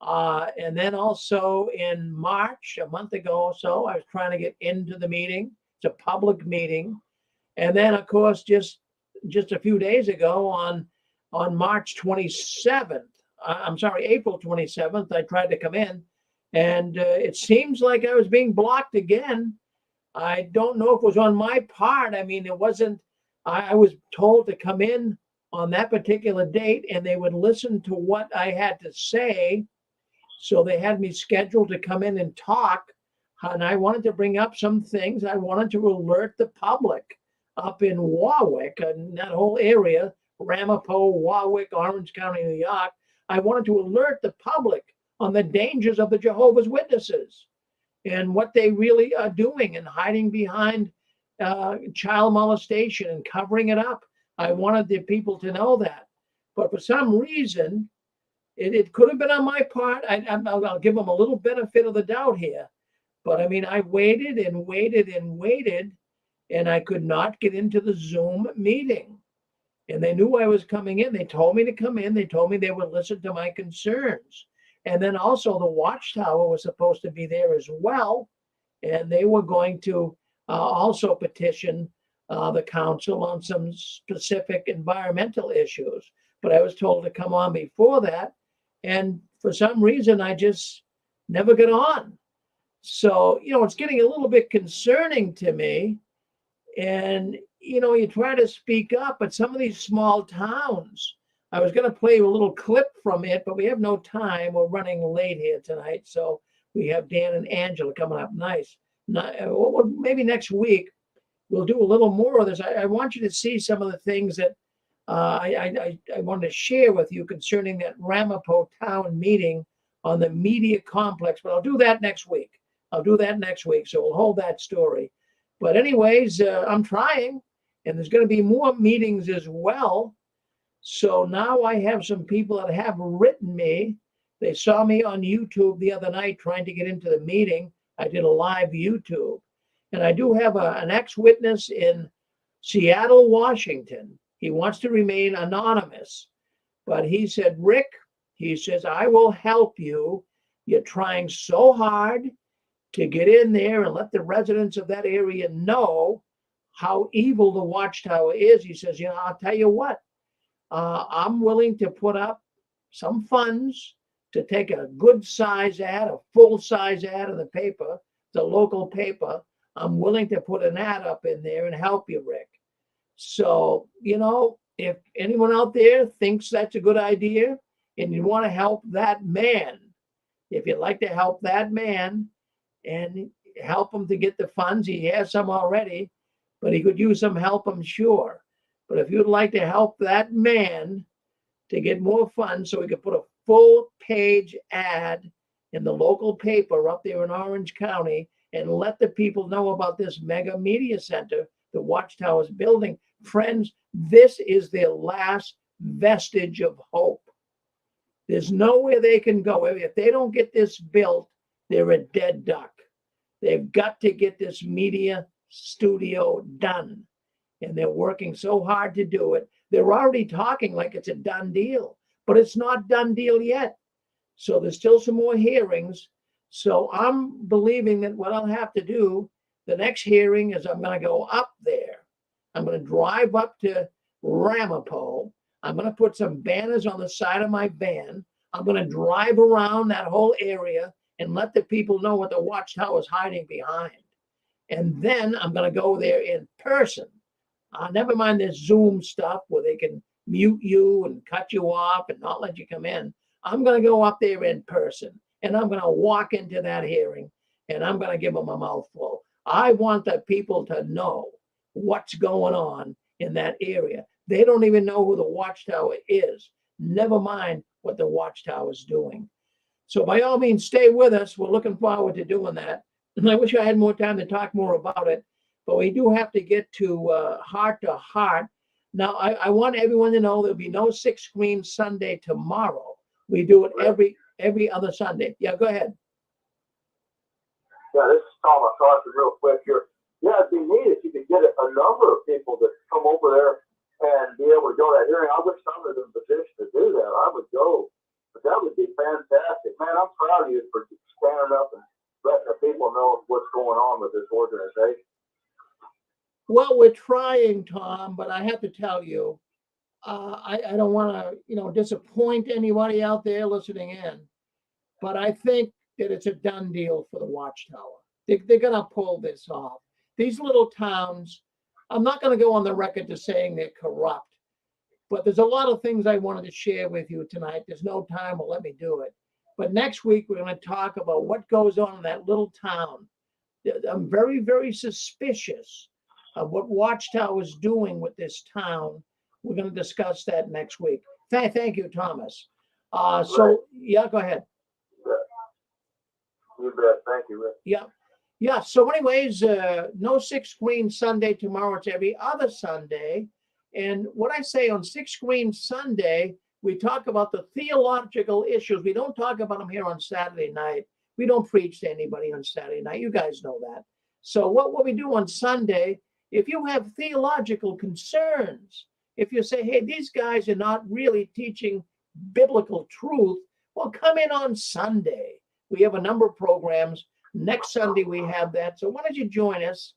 And then also in March, a month ago or so, I was trying to get into the meeting. It's a public meeting. And then, of course, just a few days ago on March 27th, I'm sorry, April 27th, I tried to come in. And it seems like I was being blocked again. I don't know if it was on my part. I mean, it wasn't, I was told to come in on that particular date and they would listen to what I had to say. So they had me scheduled to come in and talk. And I wanted to bring up some things. I wanted to alert the public up in Warwick and that whole area, Ramapo, Warwick, Orange County, New York. I wanted to alert the public on the dangers of the Jehovah's Witnesses and what they really are doing and hiding behind child molestation and covering it up. I wanted the people to know that. But for some reason, it could have been on my part. I'll give them a little benefit of the doubt here. But I mean, I waited and waited and waited, and I could not get into the Zoom meeting. And they knew I was coming in. They told me to come in. They told me they would listen to my concerns. And then also the Watchtower was supposed to be there as well. And they were going to also petition the council on some specific environmental issues. But I was told to come on before that. And for some reason, I just never got on. So, it's getting a little bit concerning to me. And, you try to speak up, but some of these small towns, I was going to play a little clip from it, but we have no time. We're running late here tonight. So we have Dan and Angela coming up. Nice. Maybe next week we'll do a little more of this. I want you to see some of the things that I wanted to share with you concerning that Ramapo town meeting on the media complex, but I'll do that next week. So we'll hold that story. But anyways, I'm trying, and there's going to be more meetings as well. So now I have some people that have written me. They saw me on YouTube the other night trying to get into the meeting. I did a live YouTube. And I do have an ex-witness in Seattle, Washington. He wants to remain anonymous. But he said, Rick, he says, I will help you. You're trying so hard to get in there and let the residents of that area know how evil the Watchtower is. He says, I'll tell you what, I'm willing to put up some funds to take a good size ad, a full size ad in the paper, the local paper. I'm willing to put an ad up in there and help you, Rick. So, if anyone out there thinks that's a good idea and you want to help that man, if you'd like to help that man and help him to get the funds, he has some already, but he could use some help, I'm sure. But if you'd like to help that man to get more funds so he could put a full page ad in the local paper up there in Orange County and let the people know about this mega media center the Watchtower is building, friends, this is their last vestige of hope. There's nowhere they can go. If they don't get this built, they're a dead duck. They've got to get this media studio done. And they're working so hard to do it. They're already talking like it's a done deal, but it's not done deal yet. So there's still some more hearings. So I'm believing that what I'll have to do, the next hearing is I'm going to go up there. I'm going to drive up to Ramapo. I'm going to put some banners on the side of my van. I'm going to drive around that whole area and let the people know what the Watchtower is hiding behind. And then I'm going to go there in person. Never mind this Zoom stuff where they can mute you and cut you off and not let you come in. I'm going to go up there in person, and I'm going to walk into that hearing, and I'm going to give them a mouthful. I want the people to know what's going on in that area. They don't even know who the Watchtower is. Never mind what the Watchtower is doing. So by all means, stay with us. We're looking forward to doing that. And I wish I had more time to talk more about it, but we do have to get to heart to heart. Now, I want everyone to know there'll be no 6-screen Sunday tomorrow. We do it every other Sunday. Yeah, go ahead. Yeah, this is Tom. I'll talk real quick here. Yeah, it'd be neat if you could get a number of people to come over there and be able to go to that hearing. I wish some of them in position to do that. I would go, but that would be fantastic. Man, I'm proud of you for standing up and letting the people know what's going on with this organization. Well, we're trying, Tom, but I have to tell you, I don't want to, disappoint anybody out there listening in, but I think that it's a done deal for the Watchtower. They're going to pull this off. These little towns, I'm not going to go on the record to saying they're corrupt, but there's a lot of things I wanted to share with you tonight. There's no time will let me do it. But next week, we're going to talk about what goes on in that little town. I'm very, very suspicious of what Watchtower is doing with this town. We're going to discuss that next week. Thank you, Thomas. So, yeah, go ahead. You bet. Thank you, Rick. Yeah. Yeah. So anyways, no 6-screen Sunday tomorrow. It's every other Sunday. And what I say on 6-screen Sunday, we talk about the theological issues. We don't talk about them here on Saturday night. We don't preach to anybody on Saturday night. You guys know that. So what we do on Sunday, if you have theological concerns, if you say, hey, these guys are not really teaching biblical truth, well, come in on Sunday. We have a number of programs. Next Sunday, we have that. So why don't you join us?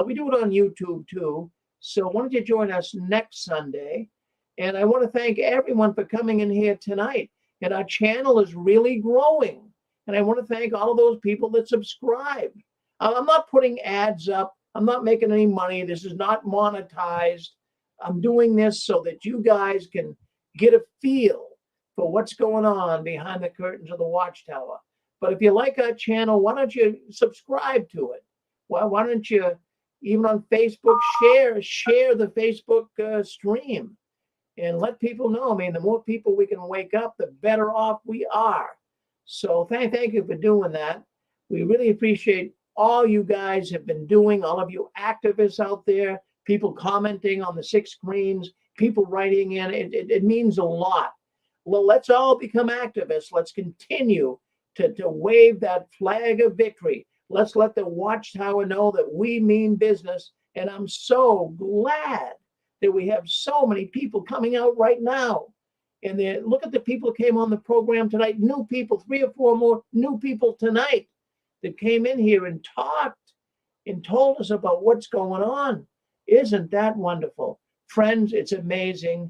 We do it on YouTube, too. So why don't you join us next Sunday? And I want to thank everyone for coming in here tonight. And our channel is really growing. And I want to thank all of those people that subscribe. I'm not putting ads up. I'm not making any money. This is not monetized. I'm doing this so that you guys can get a feel for what's going on behind the curtains of the Watchtower. But if you like our channel, why don't you subscribe to it? Why don't you, even on Facebook, share the Facebook stream and let people know. I mean, the more people we can wake up, the better off we are. So thank you for doing that. We really appreciate all you guys have been doing, all of you activists out there, people commenting on the 6 screens, people writing in. It means a lot. Well, let's all become activists. Let's continue to wave that flag of victory. Let's let the Watchtower know that we mean business. And I'm so glad that we have so many people coming out right now. And look at the people who came on the program tonight. New people, 3 or 4 more new people tonight that came in here and talked and told us about what's going on. Isn't that wonderful? Friends, it's amazing.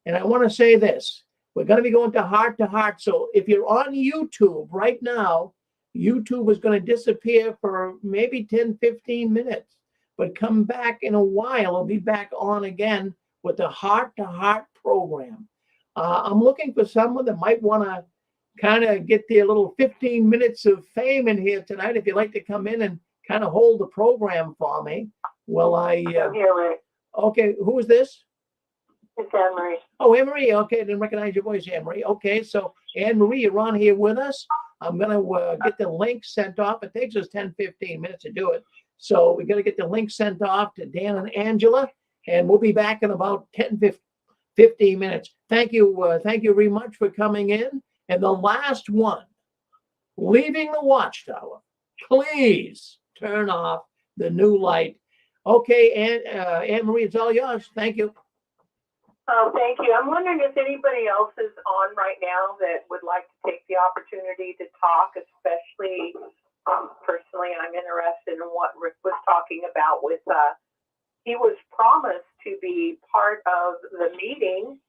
And I want to say this. We're going to be going to heart. So if you're on YouTube right now, YouTube is going to disappear for maybe 10, 15 minutes. But come back in a while. I'll be back on again with the Heart to Heart program. I'm looking for someone that might want to kind of get their little 15 minutes of fame in here tonight. If you'd like to come in and kind of hold the program for me. Well, I'm here, Rick. Okay, who is this? It's Anne-Marie. Oh, Anne-Marie. Okay, I didn't recognize your voice, Anne-Marie. Okay, so Anne-Marie, you're on here with us. I'm going to get the link sent off. It takes us 10, 15 minutes to do it. So we got to get the link sent off to Dan and Angela, and we'll be back in about 10, 15 minutes. Thank you very much for coming in. And the last one, leaving the Watchtower, please turn off the new light. Okay, Anne-Marie, it's all yours. Thank you. Oh, thank you. I'm wondering if anybody else is on right now that would like to take the opportunity to talk, especially personally, I'm interested in what Rick was talking about with he was promised to be part of the meeting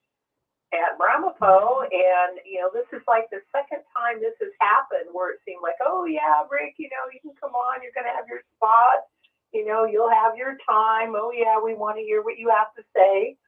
at Ramapo, and this is like the second time this has happened where it seemed like, oh yeah, Rick, you can come on, you're gonna have your spot, you'll have your time. Oh yeah, we want to hear what you have to say.